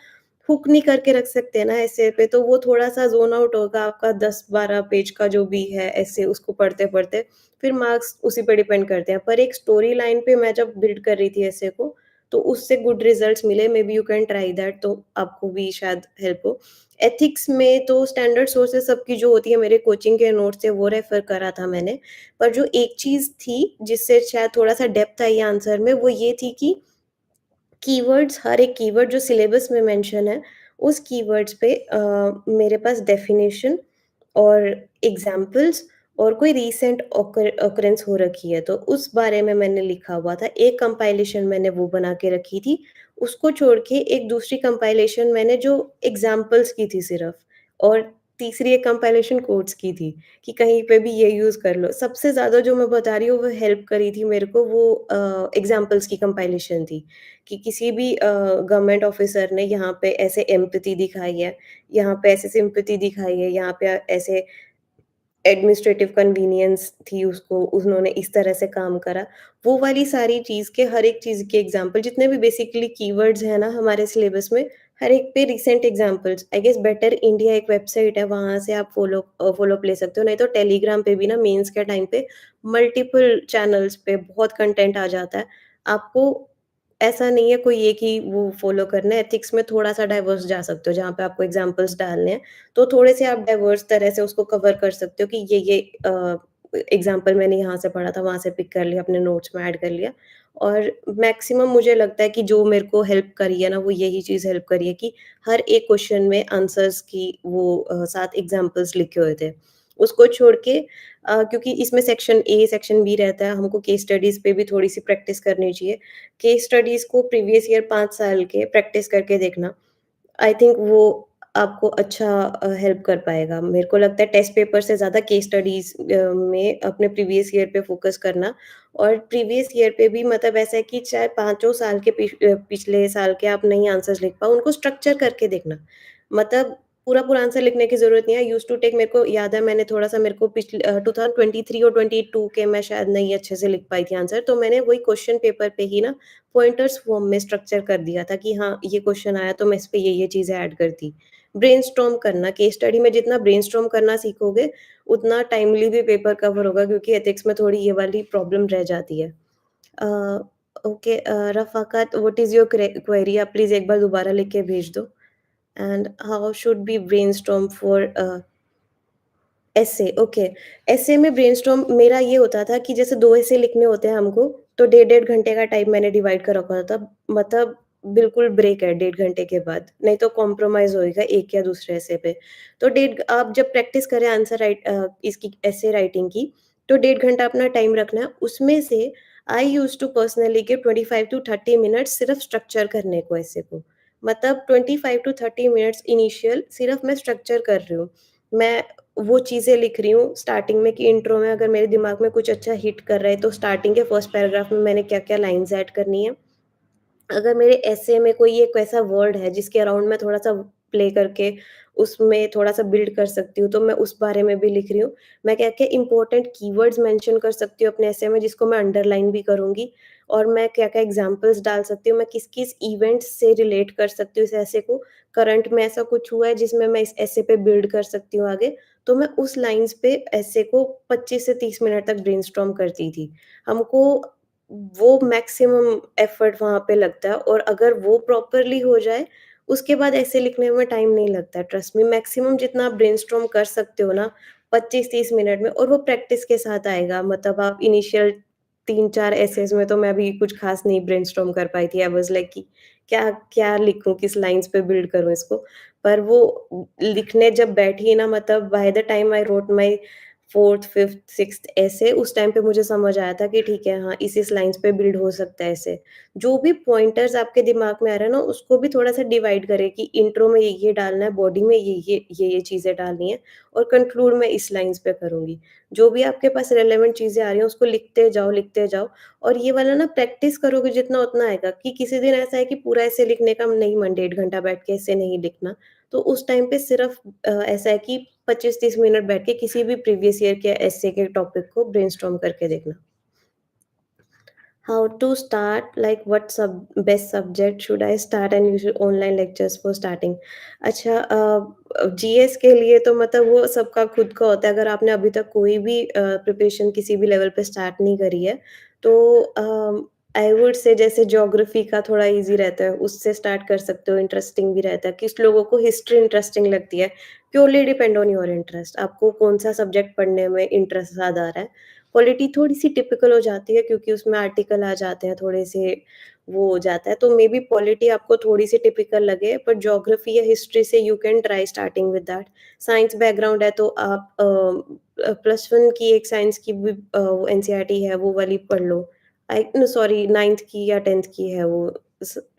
हुक नहीं करके रख सकते हैं ना एसे पे, तो वो थोड़ा-सा ज़ोन आउट होगा आपका 10-12 पेज का जो भी है एसे उसको पढ़ते-पढ़ते, फिर मार्क्स उसी पे डिपेंड करते हैं। पर एक स्टोरी लाइन पे मैं जब बिल्ड कर रही थी एसे को, तो उससे गुड रिजल्ट्स मिले, may be you can try that, तो आपको भी शायद हेल्प हो। एथिक्स में तो स्टैंडर्ड सोर्सेज़ सबकी जो होती है, मेरे कोचिंग के नोट्स से वो रेफ़र करा था मैंने। पर जो एक चीज़ थी जिससे शायद थोड़ा-सा डेप्थ आई आंसर में, वो ये थी कि कीवर्ड्स, हर एक कीवर्ड जो सिलेबस में मेंशन है, उस कीवर्ड्स पे मेरे पास डेफिनिशन और एग्ज़ाम्पल्स और कोई रीसेंट ऑकरेंस हो रखी है, तो उस बारे में मैंने लिखा हुआ था। एक कंपाइलेशन मैंने वो बना के रखी थी, उसको छोड़ के एक दूसरी कंपाइलेशन मैंने जो एग्ज़ाम्पल्स की थी सिर्फ़, और तीसरी एक कंपाइलेशन कोट्स की थी, कि कहीं पे भी ये यूज़ कर लो। सबसे ज़्यादा जो मैं बता रही हूँ वो हेल्प करी थी मेरे को, वो एग्ज़ाम्पल्स की कंपाइलेशन थी, कि किसी भी गवर्नमेंट ऑफ़िसर ने यहाँ पे ऐसे एम्पैथी दिखाई है, यहाँ पे ऐसे सिम्पैथी दिखाई है, यहाँ पे ऐसे एडमिनिस्ट्रेटिव कन्वीनियंस थी उसको, उन्होंने इस तरह से काम करा। वो वाली सारी चीज़ के हर एक चीज़ के एग्ज़ाम्पल, जितने भी बेसिकली कीवर्ड्स हैं ना हमारे सिलेबस में, हर एक पे recent examples I guess Better India एक वेबसाइट है, वहाँ से आप फ़ॉलो अप ले सकते हो, नहीं तो टेलीग्राम पे भी ना मेंस के टाइम पे मल्टीपल चैनल्स पे बहुत कंटेंट आ जाता है। आपको ऐसा नहीं है कोई एक ही वो फ़ॉलो करना है, एथिक्स में थोड़ा-सा डाइवर्स जा सकते हो, जहाँ पे आपको एग्ज़ाम्पल्स डालने हैं, तो थोड़े से आप डाइवर्स तरह से उसको कवर कर सकते हो कि ये एग्ज़ाम्पल मैंने यहाँ से पढ़ा था, वहाँ से पिक कर लिया, अपने नोट्स में ऐड कर लिया। और मैक्सिमम मुझे लगता है कि जो मेरे को हेल्प करी है ना, वो यही चीज़ हेल्प करी है कि हर एक क्वेश्चन में आंसर्स की वो 7 एग्ज़ाम्पल्स लिखे हुए थे। उसको छोड़ के क्योंकि इसमें सेक्शन ए, सेक्शन बी रहता है, हमको केस स्टडीज़ पे भी थोड़ी-सी प्रैक्टिस करनी चाहिए। केस स्टडीज़ को प्रीवियस ईयर 5 साल के प्रैक्टिस करके देखना। आई थिंक वो आपको अच्छा हेल्प कर पाएगा। मेरे को लगता है टेस्ट पेपर से ज़्यादा केस स्टडीज़ में अपने प्रीवियस ईयर पे फ़ोकस करना और प्रीवियस ईयर पे भी मतलब ऐसा है कि चाहे पाँचों साल के पिछले साल के आप नहीं आंसर्स लिख पाओ, उनको स्ट्रक्चर करके देखना। मतलब पूरा-पूरा आंसर लिखने की ज़रूरत नहीं है। आई यूज्ड टू टेक मेरे को याद है मैंने थोड़ा-सा मेरे को 2023 और 22 के मैं शायद नहीं अच्छे से लिख पाई थी आंसर, तो मैंने वही क्वेश्चन पेपर पे ही ना पॉइंटर्स फॉर्म में स्ट्रक्चर कर दिया था कि हाँ, ये क्वेश्चन आया तो मैं इस पे ये चीज़ें ऐड कर दी। ब्रेनस्टॉर्म करना, केस स्टडी में जितना ब्रेनस्टॉर्म करना सीखोगे, उतना टाइमली भी पेपर कवर होगा क्योंकि एथिक्स में थोड़ी ये वाली प्रॉब्लम रह जाती है। Uh, okay Rafaqat what is your query आप प्लीज़ एक बार दोबारा लिख के भेज दो। And how should be brainstorm for essay okay. Essay में ब्रेनस्टॉर्म मेरा ये होता था कि जैसे 2 एसे लिखने होते हैं हमको, तो डेढ़-डेढ़ घंटे का टाइम मैंने डिवाइड कर रखा था। मतलब बिल्कुल ब्रेक है डेढ़ घंटे के बाद, नहीं तो कॉम्प्रोमाइज़ होएगा एक या दूसरे एसे पे। तो डेढ़ आप जब प्रैक्टिस करें इसकी एसे राइटिंग की, तो डेढ़ घंटा अपना टाइम रखना है। उसमें से I used to personally give 25 to 30 minutes सिर्फ़ स्ट्रक्चर करने को एसे को। मतलब 25 टू 30 मिनट्स इनिशियल सिर्फ़ मैं स्ट्रक्चर कर रही हूँ। मैं वो चीज़ें लिख रही हूँ स्टार्टिंग में कि इंट्रो में अगर मेरे दिमाग में कुछ अच्छा हिट कर रहा है, तो स्टार्टिंग के फर्स्ट पैराग्राफ में मैंने क्या-क्या लाइन्स ऐड करनी है। अगर मेरे एसे में कोई एक ऐसा वर्ड है जिसके अराउंड मैं थोड़ा-सा प्ले करके उसमें थोड़ा-सा बिल्ड कर सकती हूँ, तो मैं उस बारे में भी लिख रही हूँ। मैं क्या-क्या इम्पोर्टेंट कीवर्ड्स मेंशन कर सकती हूँ अपने एसे में जिसको मैं अंडरलाइन भी करूँगी और मैं क्या-क्या एग्ज़ाम्पल्स डाल सकती हूँ, मैं किस-किस इवेंट्स से रिलेट कर सकती हूँ इस एसे को। करंट में ऐसा कुछ हुआ है जिसमें मैं इस एसे पे बिल्ड कर सकती हूँ आगे, तो मैं उस लाइन्स पे एसे को 25 से 30 मिनट तक ब्रेनस्टॉर्म करती थी। हमको वो मैक्सिमम एफर्ट वहाँ पे लगता है और अगर वो प्रॉपरली हो जाए, उसके बाद ऐसे लिखने में टाइम नहीं लगता है, ट्रस्ट मी मैक्सिमम जितना आप ब्रेनस्टॉर्म कर सकते हो ना 25-30 मिनट में और वो प्रैक्टिस के साथ आएगा। मतलब आप इनिशियल 3-4 एसेज़ में तो मैं भी कुछ ख़ास नहीं ब्रेनस्टॉर्म कर पाई थी। आई वाज़ लाइक कि क्या क्या लिखूँ, किस लाइन्स पे बिल्ड करूँ इसको? पर वो लिखने जब बैठी ना मतलब by the time I wrote my 4th, 5th, 6th ऐसे उस टाइम पे मुझे समझ आया था कि ठीक है हाँ, इस लाइन्स पे बिल्ड हो सकता है ऐसे। जो भी पॉइंटर्स आपके दिमाग में आ रहा है ना, उसको भी थोड़ा-सा डिवाइड करें कि इंट्रो में ये डालना है, बॉडी में ये चीज़ें डालनी है और कंक्लूड मैं इस लाइन्स पे करूँगी। जो भी आपके पास रिलेवेंट चीज़ें आ रही हैं, उसको लिखते जाओ और ये वाला ना प्रैक्टिस करोगे जितना उतना आएगा कि किसी दिन ऐसा है कि पूरा ऐसे लिखने का नहीं मन, डेढ़ घंटा बैठ के ऐसे नहीं लिखना। तो उस टाइम पे सिर्फ़ ऐसा है कि 25-30 मिनट बैठ के किसी भी प्रीवियस ईयर के एसे के टॉपिक को ब्रेनस्टॉर्म करके देखना। How to start like what सब best subject should I start and usual online lectures for starting. अच्छा जीएस के लिए तो मतलब वो सबका खुद का होता है। अगर आपने अभी तक कोई भी प्रिपरेशन किसी भी लेवल पे स्टार्ट नहीं करी है, तो आई वुड से जैसे ज्योग्राफी का थोड़ा ईज़ी रहता है, उससे स्टार्ट कर सकते हो, इंटरेस्टिंग भी रहता है। कुछ लोगों को हिस्ट्री इंटरेस्टिंग लगती है, purely depend on your interest. आपको कौन-सा सब्जेक्ट पढ़ने में इंटरेस्ट ज़्यादा आ रहा है। पॉलिटी थोड़ी-सी टिपिकल हो जाती है क्योंकि उसमें आर्टिकल आ जाते हैं, थोड़े से वो हो जाता है, तो मेबी पॉलिटी आपको थोड़ी-सी टिपिकल लगे, बट ज्योग्राफी या हिस्ट्री से you can try starting with that. Science background है तो आप प्लस 1 की एक साइंस की भी वो एनसीईआरटी है, वो वाली पढ़ लो। आई नो सॉरी 9th की या 10th की है वो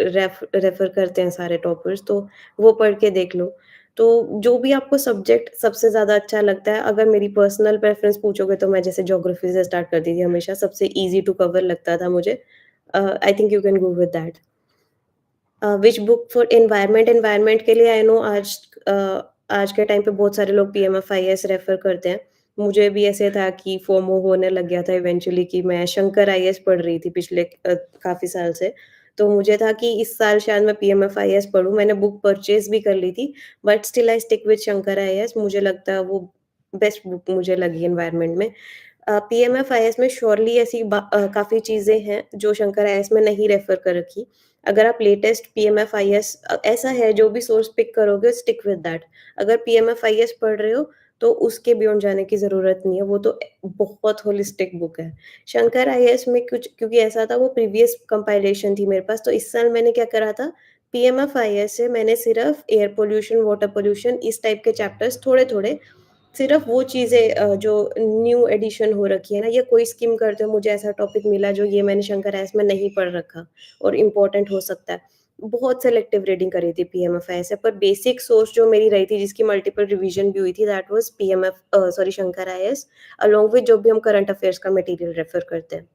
रेफर करते हैं सारे टॉपर्स, तो वो पढ़ के देख लो। तो जो भी आपको सब्जेक्ट सबसे ज़्यादा अच्छा लगता है, अगर मेरी पर्सनल प्रेफ़रेंस पूछोगे तो मैं जैसे ज्योग्राफी से स्टार्ट करती थी हमेशा, सबसे ईज़ी टू कवर लगता था मुझे। I think you can go with that. Which book for environment environment के लिए आई नो अ, आज के टाइम पे बहुत सारे लोग पीएमएफ-आईएएस रेफ़र करते हैं। मुझे भी ऐसे था कि फोमो होने लग गया था इवेंचुअली कि मैं शंकर आईएएस पढ़ रही थी पिछले काफ़ी साल से। तो मुझे था कि इस साल शायद मैं पीएमएफ-आईएएस पढूँ, मैंने बुक परचेज़ भी कर ली थी, but still I stick with Shankar IAS मुझे लगता है वो बेस्ट बुक मुझे लगी एनवायरनमेंट में। पीएमएफ-आईएएस में श्योरली ऐसी काफ़ी चीज़ें हैं जो शंकर आईएएस में नहीं रेफ़र कर रखी। अगर आप लेटेस्ट पीएमएफ-आईएएस ऐसा है जो भी सोर्स पिक करोगे स्टिक विथ दैट। अगर पीएमएफ-आईएएस पढ़ रहे हो तो उसके बियॉन्ड जाने की ज़रूरत नहीं है, वो तो बहुत होलिस्टिक बुक है। शंकर आईएएस में कुछ क्योंकि ऐसा था वो प्रीवियस कंपाइलेशन थी मेरे पास, तो इस साल मैंने क्या करा था, पीएमएफ-आईएएस से मैंने सिर्फ़ एयर पॉल्यूशन, वाटर पॉल्यूशन इस टाइप के चैप्टर्स थोड़े-थोड़े सिर्फ़ वो चीज़ें जो न्यू एडिशन हो रखी है ना या कोई स्किम करते हो मुझे ऐसा टॉपिक मिला जो ये मैंने शंकर आईएएस में नहीं पढ़ रखा और इम्पोर्टेंट हो सकता है। बहुत सेलेक्टिव रीडिंग करी थी पीएमएफ-आईएएस से पर बेसिक सोर्स जो मेरी रही थी जिसकी मल्टीपल रिवीजन भी हुई थी that was sorry Shankar IAS along with जो भी हम करंट अफेयर्स का मटीरियल रेफर करते हैं।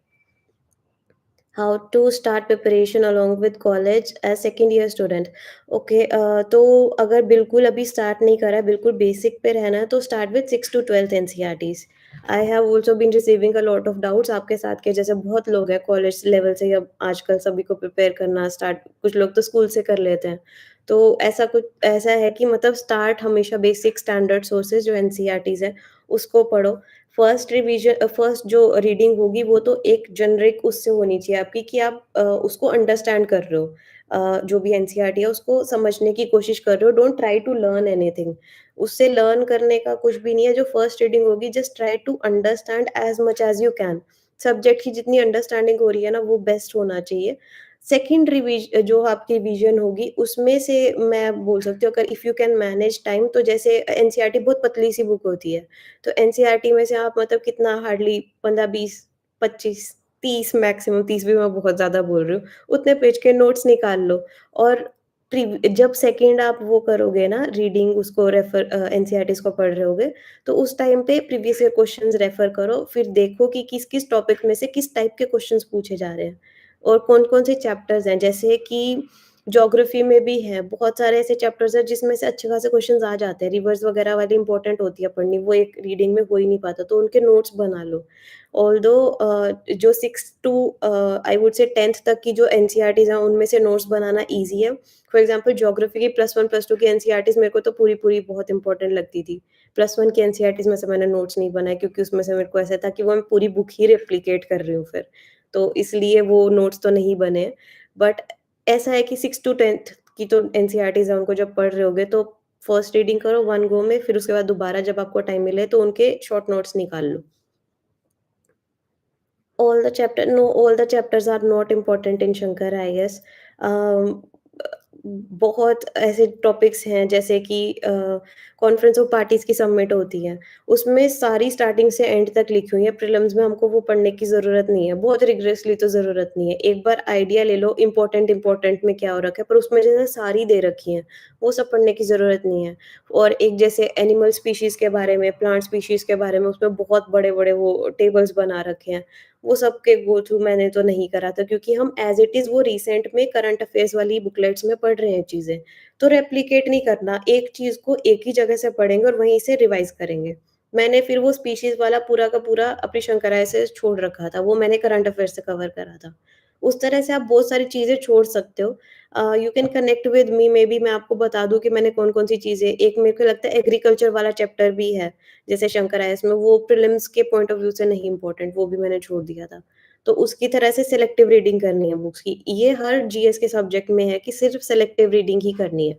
How to start preparation along with college as second year student okay तो अगर बिल्कुल अभी स्टार्ट नहीं करा है बिल्कुल बेसिक पे रहना है तो start with 6 to 12th NCERTs I have also been receiving a lot of doubts आपके साथ के जैसे बहुत लोग हैं कॉलेज लेवल से अब आजकल सभी को प्रिपेयर करना स्टार्ट कुछ लोग तो स्कूल से कर लेते हैं तो ऐसा कुछ ऐसा है कि मतलब स्टार्ट हमेशा बेसिक स्टैंडर्ड सोर्सेज जो एनसीईआरटीज है उसको पढ़ो फर्स्ट जो रीडिंग होगी वो तो एक जेनेरिक उससे होनी चाहिए आपकी कि आप उसको अंडरस्टैंड कर रहे हो। जो भी एनसीईआरटी है उसको समझने की कोशिश कर रहे हो, don't try to learn anything. उससे लर्न करने का कुछ भी नहीं है, जो फर्स्ट रीडिंग होगी just try to understand as much as you can. Subject की जितनी अंडरस्टैंडिंग हो रही है ना वो बेस्ट होना चाहिए। सेकंड जो आपकी विज़न होगी उसमें से मैं बोल सकती हूँ अगर if you can manage time तो जैसे एनसीईआरटी बहुत पतली-सी बुक होती है। तो एनसीईआरटी में से आप मतलब कितना हार्डली 15, 20, 25, 30 मैक्सिमम 30 भी मैं बहुत ज़्यादा बोल रही हूँ, उतने पेज के नोट्स निकाल लो और जब सेकंड आप वो करोगे ना रीडिंग उसको एनसीईआरटीज़ को पढ़ रहे होगे, तो उस टाइम पे प्रीवियस ईयर क्वेश्चंस रेफर करो, फिर देखो कि किस-किस टॉपिक में से किस टाइप के क्वेश्चंस पूछे जा रहे हैं और कौन-कौन से चैप्टर्स हैं। जैसे कि ज्योग्राफी में भी है, बहुत सारे ऐसे चैप्टर्स हैं जिसमें से अच्छे खासे क्वेश्चंस आ जाते हैं, रिवर्स वगैरह वाली इंपॉर्टेंट होती है पढ़नी, वो एक रीडिंग में हो ही नहीं पाता, तो उनके नोट्स बना लो। ऑल्दो जो 6 टू आई वुड से 10th तक की जो एनसीईआरटीज़ हैं, उनमें से नोट्स बनाना ईज़ी है। फॉर एग्ज़ाम्पल ज्योग्राफी की प्लस 1, प्लस 2 की एनसीईआरटीज़ मेरे को तो पूरी-पूरी बहुत इंपॉर्टेंट लगती थी। प्लस 1 की एनसीईआरटीज़ में से मैंने नोट्स नहीं बनाए क्योंकि उसमें से मेरे को ऐसा था कि वो मैं पूरी बुक ही रेप्लिकेट कर रही हूँ फिर, तो इसलिए वो नोट्स तो नहीं बने हैं। बट ऐसा है कि 6 टू 10th की तो एनसीईआरटीज़ है, उनको जब पढ़ रहे होगे तो फर्स्ट रीडिंग करो वन गो में, फिर उसके बाद दोबारा जब आपको टाइम मिले तो उनके शॉर्ट नोट्स निकाल लो। All the chapters are not important in Shankar IAS. अम, बहुत ऐसे टॉपिक्स हैं जैसे कि कॉन्फ्रेंस ऑफ पार्टीज़ की सबमिट होती है, उसमें सारी स्टार्टिंग से एंड तक लिखी हुई है, प्रीलिम्स में हमको वो पढ़ने की ज़रूरत नहीं है, बहुत रिग्रेसली तो ज़रूरत नहीं है। एक बार आइडिया ले लो इम्पोर्टेंट में क्या हो रखा है, पर उसमें जैसे सारी दे रखी हैं, वो सब पढ़ने की ज़रूरत नहीं है। और एक जैसे एनिमल स्पीशीज़ के बारे में, प्लांट स्पीशीज़ के बारे में उसमें बहुत बड़े-बड़े वो टेबल्स बना रखे हैं। वो सब के गो थ्रू मैंने तो नहीं करा था क्योंकि हम एज़ इट इज़ वो रिसेंट में करंट अफेयर्स वाली बुकलेट्स में पढ़ रहे हैं चीज़ें। तो रेप्लिकेट नहीं करना, एक चीज़ को एक ही जगह से पढ़ेंगे और वहीं से रिवाइज़ करेंगे। मैंने फिर वो स्पीशीज़ वाला पूरा का पूरा अपनी शंकराय से छोड़ रखा था, वो मैंने करंट अफेयर्स से कवर करा था। उस तरह से आप बहुत सारी चीज़ें छोड़ सकते हो। You can connect with me may be मैं आपको बता दूँ कि मैंने कौन-कौन सी चीज़ें एक मेरे को लगता है एग्रीकल्चर वाला चैप्टर भी है, जैसे शंकर आईएएस में वो प्रीलिम्स के पॉइंट ऑफ व्यू से नहीं इम्पोर्टेंट, वो भी मैंने छोड़ दिया था। तो उसकी तरह से सिलेक्टिव रीडिंग करनी है बुक्स की। ये हर जीएस के सब्जेक्ट में है कि सिर्फ़ सिलेक्टिव रीडिंग ही करनी है।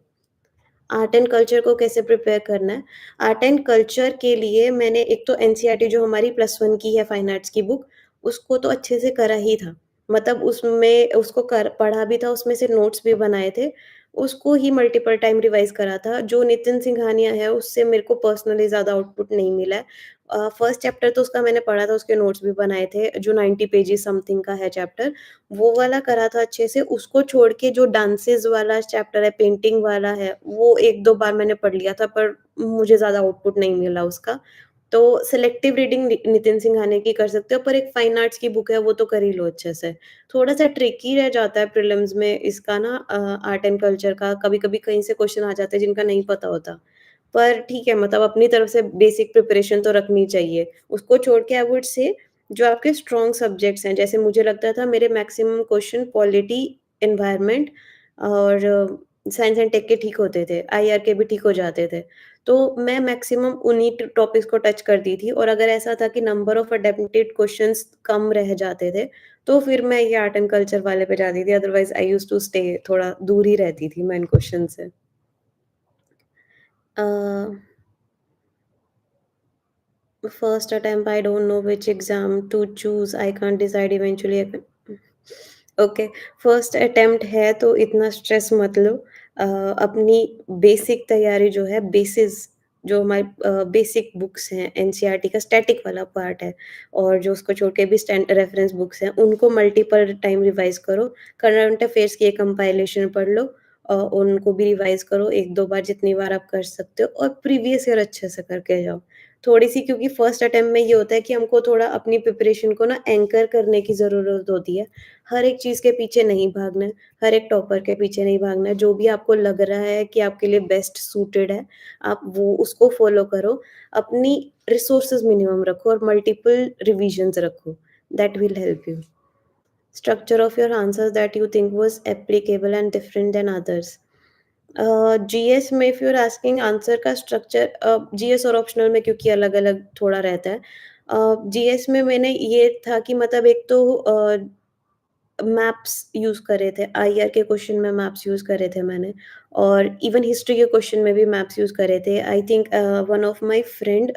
आर्ट एंड कल्चर को कैसे प्रिपेयर करना है? आर्ट एंड कल्चर के लिए मैंने एक तो एनसीईआरटी जो हमारी प्लस 1 की है फाइन आर्ट्स की बुक, उसको तो अच्छे से करा ही था। मतलब उसमें उसको कर पढ़ा भी था, उसमें से नोट्स भी बनाए थे। उसको ही मल्टीपल टाइम रिवाइज़ करा था। जो नितिन सिंघानिया है, उससे मेरे को पर्सनली ज़्यादा आउटपुट नहीं मिला है। फर्स्ट चैप्टर तो उसका मैंने पढ़ा था, उसके नोट्स भी बनाए थे, जो 90 पेजेज़ समथिंग का है चैप्टर। वो वाला करा था अच्छे से, उसको छोड़ के जो डांसेज़ वाला चैप्टर है, पेंटिंग वाला है, वो 1-2 बार मैंने पढ़ लिया था पर मुझे ज़्यादा आउटपुट नहीं मिला उसका। तो सिलेक्टिव रीडिंग नितिन सिंघानिया की कर सकते हो, पर एक फाइन आर्ट्स की बुक है, वो तो कर ही लो अच्छे से। थोड़ा-सा ट्रिकी रह जाता है प्रीलिम्स में इसका ना आर्ट एंड कल्चर का, कभी-कभी कहीं से क्वेश्चन आ जाते हैं जिनका नहीं पता होता। पर ठीक है, मतलब अपनी तरफ से बेसिक प्रिपरेशन तो रखनी चाहिए। उसको छोड़ के आई वुड से जो आपके स्ट्रॉन्ग सब्जेक्ट्स हैं, जैसे मुझे लगता था मेरे मैक्सिमम क्वेश्चन पॉलिटी एनवायरनमेंट और साइंस एंड टेक के ठीक होते थे, आईआर के भी ठीक हो जाते थे। तो मैं मैक्सिमम उन्हीं टॉपिक्स को टच करती थी और अगर ऐसा था कि नंबर ऑफ अटेम्प्टेड क्वेश्चंस कम रह जाते थे, तो फिर मैं ये आर्ट एंड कल्चर वाले पे जाती थी, otherwise I used to stay थोड़ा दूर ही रहती थी मैं इन क्वेश्चन से। Uh, first attempt I don't know which exam to choose, I can't decide eventually I okay, first attempt है तो इतना स्ट्रेस मत लो। अपनी बेसिक तैयारी जो है बेसिस जो हमारी बेसिक बुक्स हैं एनसीईआरटी का स्टैटिक वाला पार्ट है और जो उसको छोड़ के भी स्टैंड रेफरेंस बुक्स हैं, उनको मल्टीपल टाइम रिवाइज़ करो। करंट अफेयर्स की एक कंपाइलेशन पढ़ लो उनको भी रिवाइज़ करो 1-2 बार जितनी बार आप कर सकते हो और प्रीवियस ईयर अच्छे से करके जाओ। थोड़ी-सी क्योंकि फर्स्ट अटेम्प्ट में ये होता है कि हमको थोड़ा अपनी प्रिपरेशन को ना एंकर करने की ज़रूरत होती है। हर एक चीज़ के पीछे नहीं भागना है, हर एक टॉपर के पीछे नहीं भागना है, जो भी आपको लग रहा है कि आपके लिए बेस्ट सूटेड है, आप वो उसको फ़ॉलो करो। अपनी रिसोर्सेज़ मिनिमम रखो और मल्टीपल रिविज़न्स रखो, that will help you. Structure of your answers that you think was applicable and different than others. GS में if you are asking answer का स्ट्रक्चर जीएस और ऑप्शनल में क्योंकि अलग-अलग थोड़ा रहता है। जीएस में मैंने ये था कि मतलब एक तो मैप्स यूज़ करे थे, आईआर के क्वेश्चन में मैप्स यूज़ करे थे मैंने और इवन हिस्ट्री के क्वेश्चन में भी मैप्स यूज़ करे थे। I think one of my friend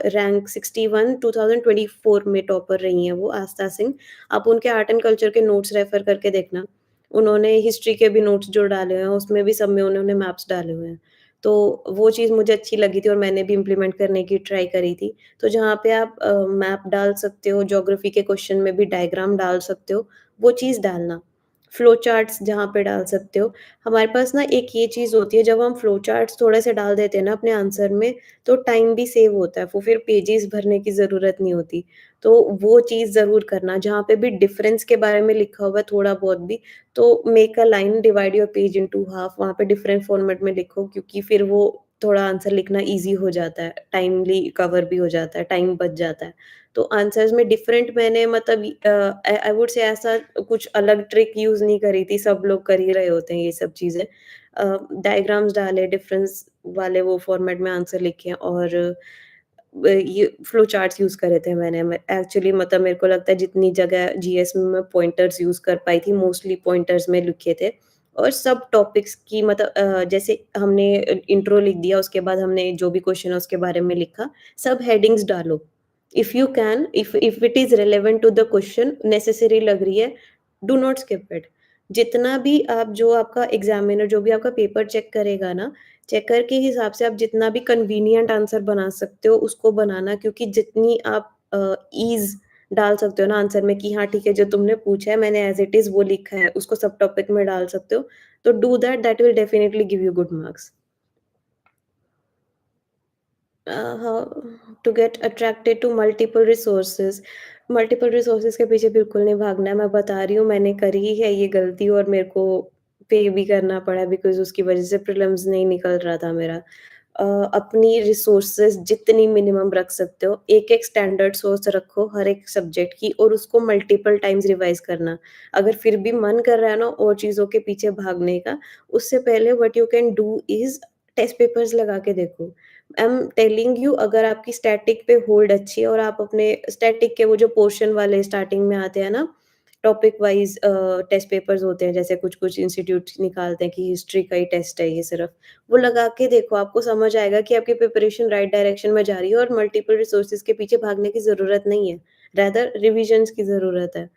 rank 61 2024 में टॉपर रही हैं वो आस्था सिंह। आप उनके आर्ट एंड कल्चर के नोट्स रेफर करके देखना। उन्होंने हिस्ट्री के भी नोट्स जो डाले हुए हैं, उसमें भी सब में उन्होंने मैप्स डाले हुए हैं। तो वो चीज़ मुझे अच्छी लगी थी और मैंने भी इम्प्लीमेंट करने की ट्राई करी थी। तो जहाँ पे आप मैप डाल सकते हो, ज्योग्राफी के क्वेश्चन में भी डायग्राम डाल सकते हो, वो चीज़ डालना। फ्लो चार्ट्स जहाँ पे डाल सकते हो। हमारे पास ना एक ये चीज़ होती है जब हम फ्लो चार्ट्स थोड़े से डाल देते हैं ना अपने आंसर में, तो टाइम भी सेव होता है, वो फिर पेजेज़ भरने की ज़रूरत नहीं होती। तो वो चीज़ ज़रूर करना, जहाँ पे भी डिफरेंस के बारे में लिखा हुआ है थोड़ा बहुत भी, तो make a line divide your page into half वहाँ पे डिफरेंट फॉर्मेट में लिखो क्योंकि फिर वो थोड़ा आंसर लिखना ईज़ी हो जाता है, टाइमली कवर भी हो जाता है, टाइम बच जाता है। तो आंसर्स में डिफरेंट मैंने मतलब आई वुड से ऐसा कुछ अलग ट्रिक यूज़ नहीं करी थी, सब लोग कर ही रहे होते हैं ये सब चीज़ें। डायग्राम्स डाले, डिफरेंस वाले वो फॉर्मेट में आंसर लिखे और ये फ्लो चार्ट्स यूज़ करे थे मैंने। मैं एक्चुअली मतलब मेरे को लगता है जितनी जगह जीएस में मैं पॉइंटर्स यूज़ कर पाई थी, मोस्टली पॉइंटर्स में लिखे थे और सब टॉपिक्स की मतलब जैसे हमने इंट्रो लिख दिया, उसके बाद हमने जो भी क्वेश्चन है उसके बारे में लिखा, सब हेडिंग्स डालो। If you can if it is relevant to the question necessary लग रही है, डू नॉट स्किप इट। जितना भी आप जो आपका एग्ज़ामिनर जो भी आपका पेपर चेक करेगा ना, चेकर के हिसाब से आप जितना भी कन्वीनिएंट आंसर बना सकते हो, उसको बनाना क्योंकि जितनी आप ईज़ डाल सकते हो ना आंसर में कि हाँ, ठीक है, जो तुमने पूछा है मैंने एज़ इट इज़ वो लिखा है, उसको सब टॉपिक में डाल सकते हो। तो do that, that will definitely give you good marks. How to get attracted to multiple resources के पीछे बिल्कुल नहीं भागना है। मैं बता रही हूँ मैंने करी है ये गलती और मेरे को पे भी करना पड़ा बिकॉज़ उसकी वज़ह से प्रीलिम्स नहीं निकल रहा था मेरा। अ, अपनी रिसोर्सेज जितनी मिनिमम रख सकते हो, एक-एक स्टैंडर्ड सोर्स रखो हर एक सब्जेक्ट की और उसको मल्टीपल टाइम्स रिवाइज़ करना। अगर फिर भी मन कर रहा है ना और चीज़ों के पीछे भागने का, उससे पहले what you can do is test papers लगा के देखो। आई एम टेलिंग यू अगर आपकी स्टैटिक पे होल्ड अच्छी है और आप अपने स्टैटिक के वो जो पोर्शन वाले स्टार्टिंग में आते हैं ना, टॉपिक वाइज़ टेस्ट पेपर्स होते हैं, जैसे कुछ-कुछ इंस्टीट्यूट्स निकालते हैं कि हिस्ट्री का ही टेस्ट है ये सिर्फ़। वो लगा के देखो, आपको समझ आएगा कि आपकी प्रिपरेशन राइट डायरेक्शन में जा रही है और मल्टीपल रिसोर्सेज़ के पीछे भागने की ज़रूरत नहीं है, रादर रिविजन्स की ज़रूरत है।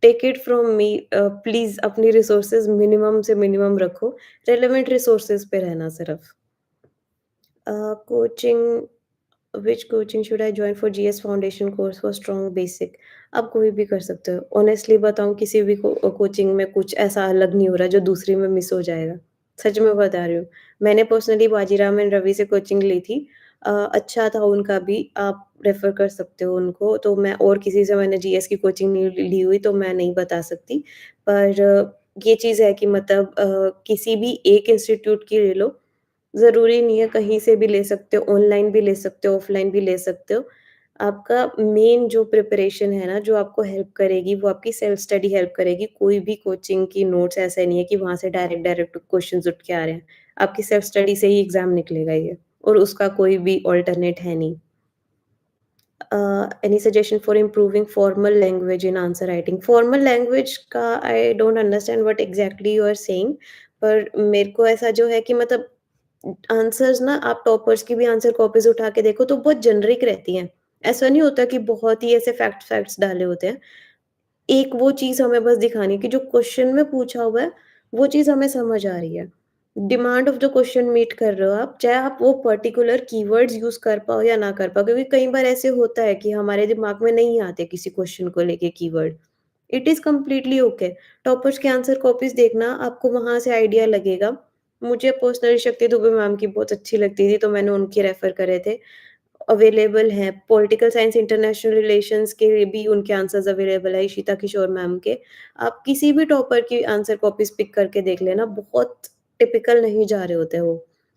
Take it from me please अपनी रिसोर्सेज़ मिनिमम से मिनिमम रखो, रेलेवेंट रिसोर्सेज़ पे रहना सिर्फ़। Coaching which coaching should I join for GS foundation course for strong basic? आप कोई भी कर सकते हो। ऑनेस्टली बताऊँ किसी भी कोचिंग में कुछ ऐसा अलग नहीं हो रहा जो दूसरी में मिस हो जाएगा। सच में बता रही हूँ। मैंने पर्सनली बाजीराव एंड रवि से कोचिंग ली थी। अच्छा था उनका भी, आप रेफ़र कर सकते हो उनको। तो मैं और किसी से मैंने जीएस की कोचिंग नहीं ली हुई तो मैं नहीं बता सकती। पर ये चीज़ है कि मतलब किसी भी एक इंस्टीट्यूट की ले लो, ज़रूरी नहीं है कहीं से भी ले सकते हो, ऑनलाइन भी ले सकते हो, ऑफ़लाइन भी ले सकते हो। आपका मेन जो प्रिपरेशन है ना, जो आपको हेल्प करेगी, वो आपकी सेल्फ स्टडी हेल्प करेगी। कोई भी कोचिंग की नोट्स ऐसा नहीं है कि वहाँ से डायरेक्ट डायरेक्ट क्वेश्चन्स उठ के आ रहे हैं। आपकी सेल्फ स्टडी से ही एग्ज़ाम निकलेगा ये और उसका कोई भी अल्टरनेट है नहीं। Any suggestion for improving formal language in answer writing? Formal language का I don't understand what exactly you are saying, पर मेरे को ऐसा जो है कि मतलब आंसर्स ना आप टॉपर्स की भी आंसर कॉपीज़ उठा के देखो तो बहुत जेनेरिक रहती हैं। ऐसा नहीं होता कि बहुत ही ऐसे फैक्ट्स फैक्ट्स डाले होते हैं। एक वो चीज़ हमें बस दिखानी है कि जो क्वेश्चन में पूछा हुआ है, वो चीज़ हमें समझ आ रही है। Demand of the question meet कर रहे हो आप, चाहे आप वो पर्टिकुलर कीवर्ड्स यूज़ कर पाओ या ना कर पाओ, क्योंकि कई बार ऐसे होता है कि हमारे दिमाग में नहीं आते किसी क्वेश्चन को लेके keyword. It is completely okay. Toppers के आंसर कॉपीज़ देखना, आपको वहाँ से आइडिया लगेगा। मुझे पर्सनली शक्ति दुबे मैम की बहुत अच्छी लगती थी, तो मैंने उनके रेफ़र करे थे। अवेलेबल हैं, पॉलिटिकल साइंस इंटरनेशनल रिलेशंस के लिए भी उनके आंसर्स अवेलेबल है, इशिता किशोर मैम के। आप किसी भी टॉपर की आंसर कॉपीज़ पिक करके देख लेना, बहुत टिपिकल नहीं जा रहे होते वो।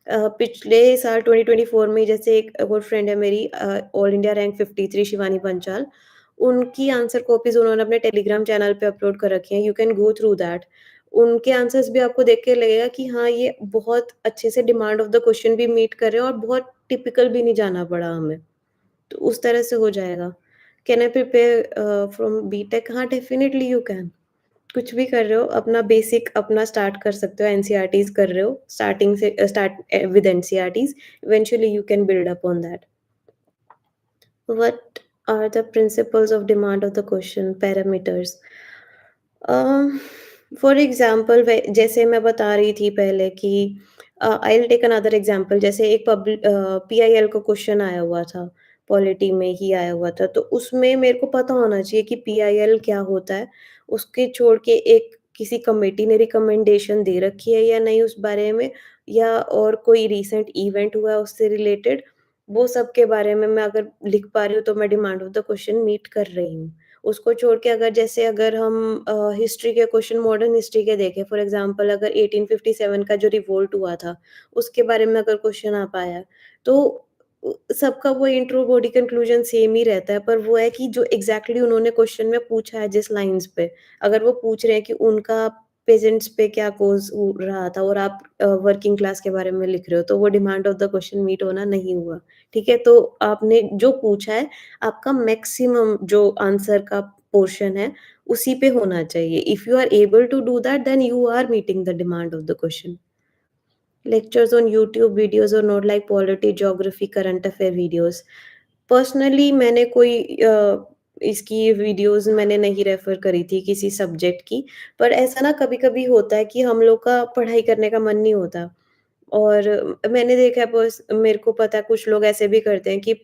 पिछले साल 2024 में जैसे एक और फ्रेंड है मेरी, all India rank 53 Shivani Panchal, उनकी आंसर कॉपीज़ उन्होंने अपने टेलीग्राम चैनल पे अपलोड कर रखी हैं, you can go through that. उनके आंसर्स भी आपको देख के लगेगा कि हाँ, ये बहुत अच्छे से डिमांड ऑफ द क्वेश्चन भी मीट कर रहे हैं और बहुत टिपिकल भी नहीं जाना पड़ा हमें, तो उस तरह से हो जाएगा। Can I prepare from BTech? हाँ, डेफिनिटली यू कैन। कुछ भी कर रहे हो, अपना बेसिक अपना स्टार्ट कर सकते हो, एनसीईआरटीज़ कर रहे हो, स्टार्टिंग से start with NCERTs, eventually you can build up on that. What are the principles of demand of the question parameters? For example जैसे मैं बता रही थी पहले कि I will take another example, जैसे एक पीआईएल का क्वेश्चन आया हुआ था, पॉलिटी में ही आया हुआ था, तो उसमें मेरे को पता होना चाहिए कि पीआईएल क्या होता है। उसके छोड़ के एक किसी कमिटी ने रिकमेंडेशन दे रखी है या नहीं उस बारे में, या और कोई रीसेंट इवेंट हुआ है उससे रिलेटेड, वो सब के बारे में मैं अगर लिख पा रही हूँ, तो मैं demand of the question meet कर रही हूँ। उसको छोड़ के अगर हम हिस्ट्री के क्वेश्चन, मॉडर्न हिस्ट्री के देखें, फॉर एग्ज़ाम्पल अगर 1857 का जो रिवोल्ट हुआ था, उसके बारे में अगर क्वेश्चन आ पाया, तो सबका वो इंट्रो, बॉडी, कंक्लूजन सेम ही रहता है, पर वो है कि जो एग्ज़ैक्टली उन्होंने क्वेश्चन में पूछा है जिस लाइन्स पे, अगर वो पूछ रहे हैं कि उनका पेजेंट्स पे क्या कोर्स रहा था और आप वर्किंग क्लास के बारे में लिख रहे हो, तो वो demand of the question meet होना नहीं हुआ, ठीक है? तो आपने जो पूछा है, आपका मैक्सिमम जो आंसर का पोर्शन है, उसी पे होना चाहिए। If you are able to do that, then you are meeting the demand of the question. Lectures on YouTube videos और note like polity, geography, current affair videos. Personally मैंने कोई इसकी वीडियोज़ मैंने नहीं रेफ़र करी थी किसी सब्जेक्ट की, पर ऐसा ना कभी-कभी होता है कि हम लोग का पढ़ाई करने का मन नहीं होता। और मैंने देखा है, मेरे को पता है कुछ लोग ऐसे भी करते हैं कि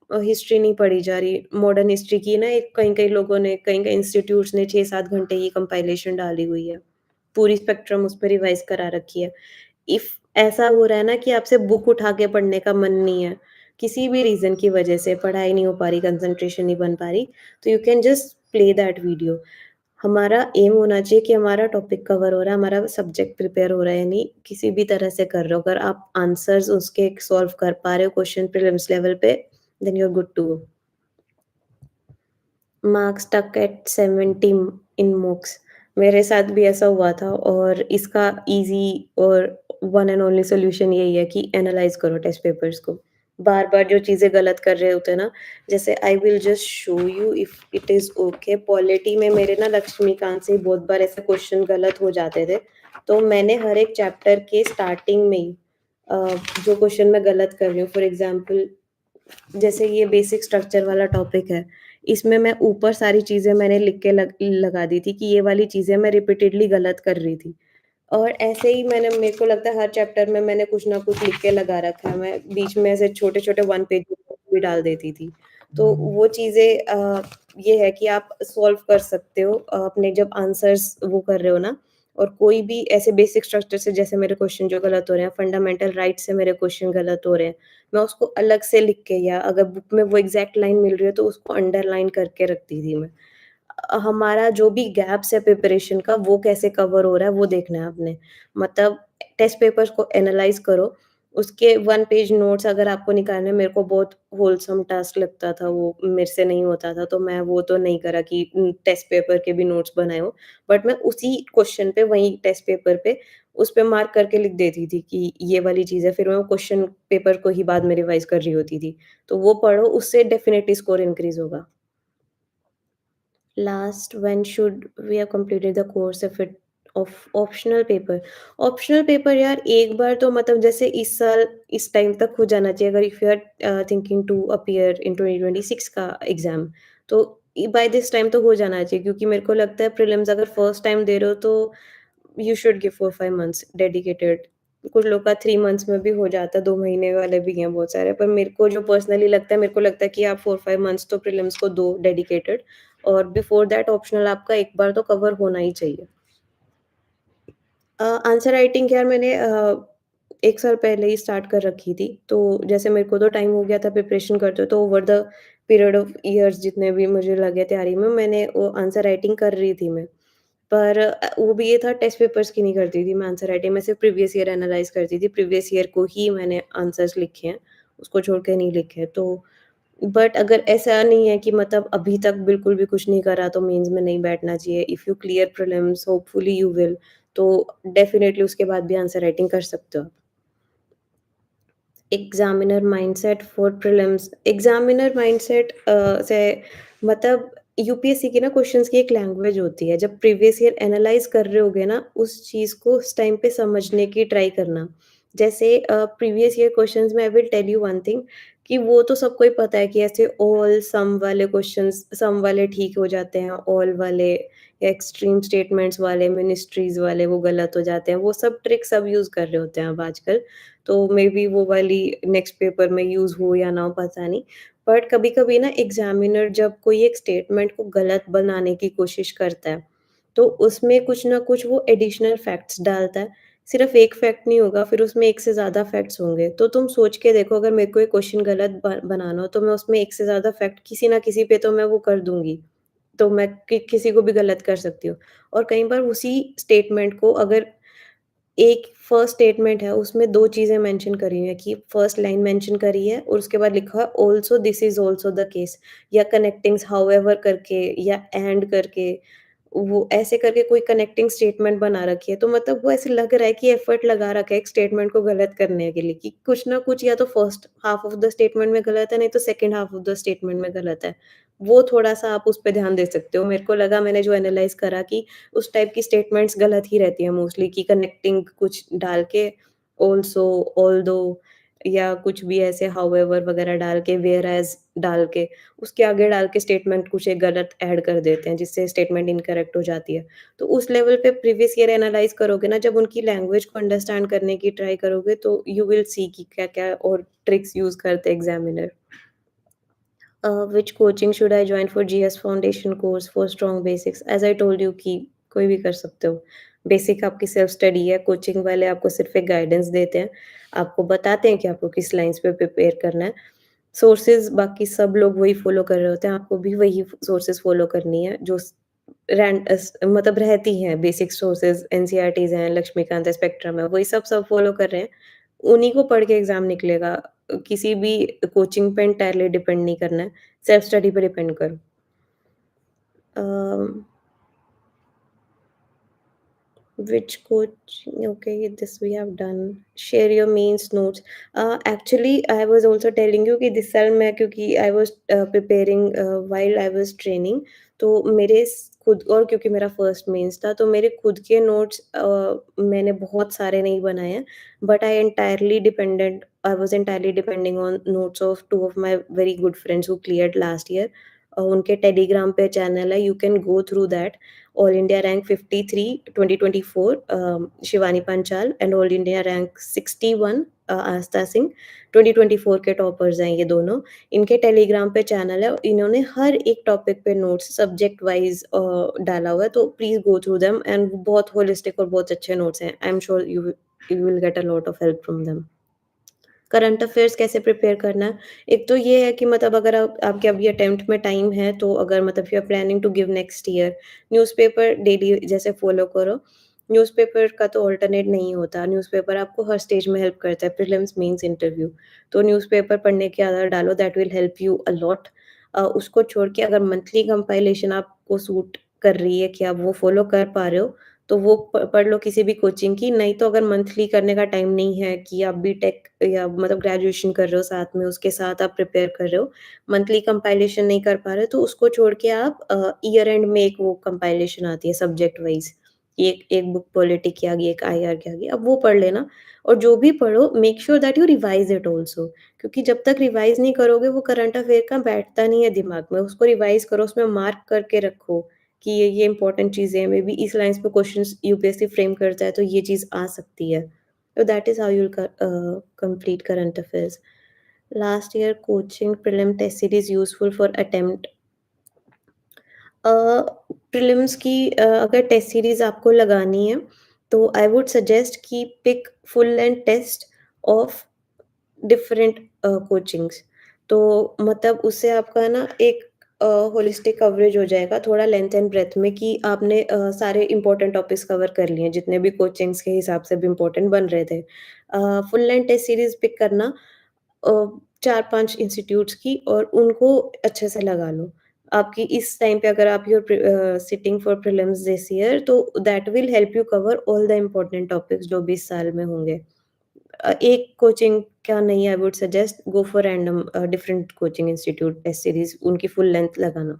हिस्ट्री नहीं पढ़ी जा रही, मॉडर्न हिस्ट्री की ना, एक कई-कई लोगों ने, कई-कई इंस्टीट्यूट्स ने 6-7 घंटे की कंपाइलेशन डाली हुई है। पूरी स्पेक्ट्रम उस पे रिवाइज़ करा रखी है। इफ ऐसा हो रहा है ना कि आपसे बुक उठा के पढ़ने का मन नहीं है, किसी भी रीज़न की वजह से पढ़ाई नहीं हो पा रही, कंसंट्रेशन नहीं बन पा रही, तो you can just play that video. हमारा एम होना चाहिए कि हमारा टॉपिक कवर हो रहा है, हमारा सब्जेक्ट प्रिपेयर हो रहा है, यानी किसी भी तरह से कर रहे हो। अगर आप आंसर्स उसके सॉल्व कर पा रहे हो क्वेश्चन प्रीलिम्स लेवल पे, then you are good to go. Marks stuck at 70 in mocks. मेरे साथ भी ऐसा हुआ था और इसका ईज़ी और वन एंड ओनली सॉल्यूशन यही है कि एनालाइज़ करो टेस्ट पेपर्स को। बार-बार जो चीज़ें गलत कर रहे होते हैं ना, जैसे आई will just show you if it is okay, polity में मेरे ना लक्ष्मीकांत से बहुत बार ऐसे क्वेश्चन गलत हो जाते थे। तो मैंने हर एक चैप्टर के स्टार्टिंग में ही अ, जो क्वेश्चन मैं गलत कर रही हूँ, फॉर एग्ज़ाम्पल जैसे ये बेसिक स्ट्रक्चर वाला टॉपिक है, इसमें मैं ऊपर सारी चीज़ें मैंने लिख के लगा दी थी कि ये वाली चीज़ें मैं रिपीटेडली गलत कर रही थी। और ऐसे ही मैंने, मेरे को लगता है हर चैप्टर में मैंने कुछ ना कुछ लिख के लगा रखा है। मैं बीच में ऐसे छोटे-छोटे वन पेज भी डाल देती थी। तो वो चीज़ें ये है कि आप सॉल्व कर सकते हो अपने जब आंसर्स वो कर रहे हो ना, और कोई भी ऐसे बेसिक स्ट्रक्चर से, जैसे मेरे क्वेश्चन जो गलत हो रहे हैं, फंडामेंटल राइट से मेरे क्वेश्चन गलत हो रहे हैं, मैं उसको अलग से लिख के, या अगर बुक में वो एग्ज़ैक्ट लाइन मिल रही है तो उसको अंडरलाइन करके रखती थी मैं। हमारा जो भी गैप्स है प्रिपरेशन का, वो कैसे कवर हो रहा है वो देखना है आपने। मतलब टेस्ट पेपर्स को एनालाइज़ करो, उसके 1 पेज नोट्स अगर आपको निकालने मेरे को बहुत होलसम टास्क लगता था वो, मेरे से नहीं होता था, तो मैं वो तो नहीं करा कि टेस्ट पेपर के भी नोट्स बनाए हों। बट मैं उसी क्वेश्चन पे वहीं टेस्ट पेपर पे उस पे मार्क करके लिख देती थी कि ये वाली चीज़ है, फिर मैं वो क्वेश्चन पेपर को ही बाद में रिवाइज़ कर रही होती थी। तो वो पढ़ो, उससे डेफ़िनिटली स्कोर इंक्रीज़ होगा। Last when should we have completed the course if it of optional paper. Optional paper यार एक बार तो मतलब जैसे इस साल इस टाइम तक हो जाना चाहिए, अगर if you are thinking to appear in 2026 का एग्ज़ाम, तो बाय दिस टाइम तो हो जाना चाहिए, क्योंकि मेरे को लगता है प्रीलिम्स अगर फर्स्ट टाइम दे रहे हो तो you should give 4-5 months dedicated. कुछ लोग का 3 मंथ्स में भी हो जाता है, 2 महीने वाले भी हैं बहुत सारे। पर मेरे को जो पर्सनली लगता है, मेरे को लगता है कि आप 4-5 मंथ्स तो प्रीलिम्स को दो डेडिकेटेड, और बिफोर दैट ऑप्शनल आपका एक बार तो कवर होना ही चाहिए। आंसर राइटिंग यार मैंने 1 साल पहले ही स्टार्ट कर रखी थी। तो जैसे मेरे को तो टाइम हो गया था प्रिपरेशन करते हुए, तो over the period of years जितने भी मुझे लगे तैयारी में, मैंने वो आंसर राइटिंग कर रही थी मैं। पर वो भी ये था, टेस्ट पेपर्स की नहीं करती थी मैं आंसर राइटिंग, मैं सिर्फ़ प्रीवियस ईयर एनालाइज़ करती थी। प्रीवियस ईयर को ही मैंने आंसर्स लिखे हैं, उसको छोड़ के नहीं लिखे हैं। तो बट अगर ऐसा नहीं है कि मतलब अभी तक बिल्कुल भी कुछ नहीं करा तो मेंस में नहीं बैठना चाहिए। If you clear prelims hopefully you will, तो डेफिनिटली उसके बाद भी आंसर राइटिंग कर सकते हो आप। Examiner mindset for prelims, examiner mindset से मतलब यूपीएससी की ना क्वेश्चंस की एक लैंग्वेज होती है। जब प्रीवियस ईयर एनालाइज़ कर रहे होगे ना, उस चीज़ को उस टाइम पे समझने की ट्राई करना। जैसे प्रीवियस ईयर क्वेश्चंस में I will tell you one thing, कि वो तो सबको ही पता है कि ऐसे ऑल सम वाले क्वेश्चंस, सम वाले ठीक हो जाते हैं, ऑल वाले या एक्सट्रीम स्टेटमेंट्स वाले, मिनिस्ट्रीज़ वाले वो गलत हो जाते हैं। वो सब ट्रिक सब यूज़ कर रहे होते हैं अब आजकल। तो मेबी वो वाली नेक्स्ट पेपर में यूज़ हो या ना हो, पता नहीं। बट कभी-कभी ना एग्ज़ामिनर जब कोई एक स्टेटमेंट को गलत बनाने की कोशिश करता है, तो उसमें कुछ ना कुछ वो एडिशनल फैक्ट्स डालता है। सिर्फ़ एक फैक्ट नहीं होगा, फिर उसमें एक से ज़्यादा फैक्ट्स होंगे। तो तुम सोच के देखो, अगर मेरे को एक क्वेश्चन गलत बनाना हो, तो मैं उसमें एक से ज़्यादा फैक्ट किसी ना किसी पे तो मैं वो कर दूँगी। तो मैं किसी को भी गलत कर सकती हूँ। और कई बार उसी स्टेटमेंट को अगर एक फर्स्ट स्टेटमेंट है, उसमें 2 चीज़ें मेंशन करी हुई हैं, कि फर्स्ट लाइन मेंशन करी है और उसके बाद लिखा है also this is also the case, या कनेक्टिंग्स हाउएवर करके या एंड करके, वो ऐसे करके कोई कनेक्टिंग स्टेटमेंट बना रखी है। तो मतलब वो ऐसे लग रहा है कि एफर्ट लगा रखा है एक स्टेटमेंट को गलत करने के लिए, कि कुछ ना कुछ या तो first half of the statement में गलत है, नहीं तो second half of the statement में गलत है। वो थोड़ा-सा आप उस पे ध्यान दे सकते हो। मेरे को लगा, मैंने जो एनालाइज़ करा, कि उस टाइप की स्टेटमेंट्स गलत ही रहती हैं मोस्टली, कि कनेक्टिंग कुछ डाल के ऑल्सो, ऑल्दो या कुछ भी ऐसे हाउएवर वगैरह डाल के, व्हेयर एज़ डाल के, उसके आगे डाल के स्टेटमेंट कुछ एक गलत ऐड कर देते हैं, जिससे स्टेटमेंट इनकरेक्ट हो जाती है। तो उस लेवल पे प्रीवियस ईयर एनालाइज़ करोगे ना, जब उनकी लैंग्वेज को अंडरस्टैंड करने की ट्राई करोगे, तो यू विल सी कि क्या-क्या और ट्रिक्स यूज़ करते हैं examiner. Which coaching should I join for GS foundation course for strong basics? As I told you कि कोई भी कर सकते हो। बेसिक आपकी सेल्फ स्टडी है, कोचिंग वाले आपको सिर्फ़ एक गाइडेंस देते हैं। आपको बताते हैं कि आपको किस लाइन्स पे प्रिपेयर करना है। सोर्सेज़ बाकी सब लोग वही फ़ॉलो कर रहे होते हैं, आपको भी वही सोर्सेज़ फ़ॉलो करनी है, जो मतलब रहती हैं बेसिक सोर्सेज़, एनसीईआरटीज़ हैं, लक्ष्मीकांत है, स्पेक्ट्रम है, वही सब सब फ़ॉलो कर रहे हैं। उन्हीं को पढ़ के एग्ज़ाम निकलेगा। किसी भी कोचिंग पे एंटायरली डिपेंड नहीं करना है, सेल्फ स्टडी पे डिपेंड करो। अम Which coach? Okay, this we have done. Share your means notes. Actually, I was also telling you कि this साल मैं, क्योंकि I was preparing while I was training, तो मेरे खुद, और क्योंकि मेरा फर्स्ट मेंस था, तो मेरे खुद के नोट्स मैंने बहुत सारे नहीं बनाए हैं, but I was entirely depending on notes of two of my very good friends who cleared last year. उनके टेलीग्राम पे चैनल है, you can go through that. All India rank 53 2024 Shivani Panchal, and all India rank 61 Aastha Singh, 2024 के toppers हैं ये दोनों। इनके Telegram पे channel है, इन्होंने हर एक टॉपिक पे नोट्स सब्जेक्ट वाइज़ डाला हुआ है, तो please go through them, and बहुत होलिस्टिक और बहुत अच्छे नोट्स हैं। I am sure you will get a lot of help from them. Current affairs कैसे प्रिपेयर करना है? एक तो ये है कि मतलब अगर आप आपके अभी अटेम्प्ट में टाइम है, तो अगर मतलब you are planning to give next year, newspaper daily जैसे फ़ॉलो करो। न्यूज़पेपर का तो अल्टरनेट नहीं होता, न्यूज़पेपर आपको हर स्टेज में हेल्प करता है, प्रीलिम्स, मेंस, इंटरव्यू। तो न्यूज़पेपर पढ़ने की आदत डालो, that will help you a lot. उसको छोड़ के अगर मंथली कंपाइलेशन आपको सूट कर रही है कि आप वो फ़ॉलो कर पा रहे हो, तो वो पढ़ लो किसी भी कोचिंग की, नहीं तो अगर मंथली करने का टाइम नहीं है कि आप बीटेक या मतलब ग्रेजुएशन कर रहे हो साथ में, उसके साथ आप प्रिपेयर कर रहे हो, मंथली कंपाइलेशन नहीं कर पा रहे हो, तो उसको छोड़ के आप ईयर एंड में एक वो कंपाइलेशन आती है सब्जेक्ट वाइज़। एक एक बुक पॉलिटी की आ गई, एक आईआर की आ गई, अब वो पढ़ लेना और जो भी पढ़ो make sure that you revise it also, क्योंकि जब तक रिवाइज़ नहीं करोगे वो करंट अफ़ेयर का बैठता नहीं है दिमाग में, उसको रिवाइज़ करो, उसमें मार्क करके रखो कि ये इम्पोर्टेंट चीज़ें हैं, मेबी इस लाइन्स पे क्वेश्चंस यूपीएससी फ्रेम करता है तो ये चीज़ आ सकती है। तो that is how you will complete current affairs. Last year coaching prelim test series useful for attempt. Uh, prelims की अगर टेस्ट सीरीज़ आपको लगानी है, तो आई वुड सजेस्ट कि pick full length test of different coachings. तो मतलब उससे आपका ना एक होलिस्टिक कवरेज हो जाएगा थोड़ा लेंथ एंड ब्रेडथ में कि आपने सारे इम्पोर्टेंट टॉपिक्स कवर कर लिए हैं, जितने भी कोचिंग्स के हिसाब से भी इम्पोर्टेंट बन रहे थे। Full length test series pick करना, अ, 4-5 इंस्टीट्यूट्स की और उनको अच्छे से लगा लो। आपकी इस टाइम पे अगर आप sitting for prelims this year तो that will help you cover all the important topics जो भी इस साल में होंगे। एक कोचिंग का नहीं, I would suggest go for random different coaching institute test series उनकी फुल लेंथ लगाना।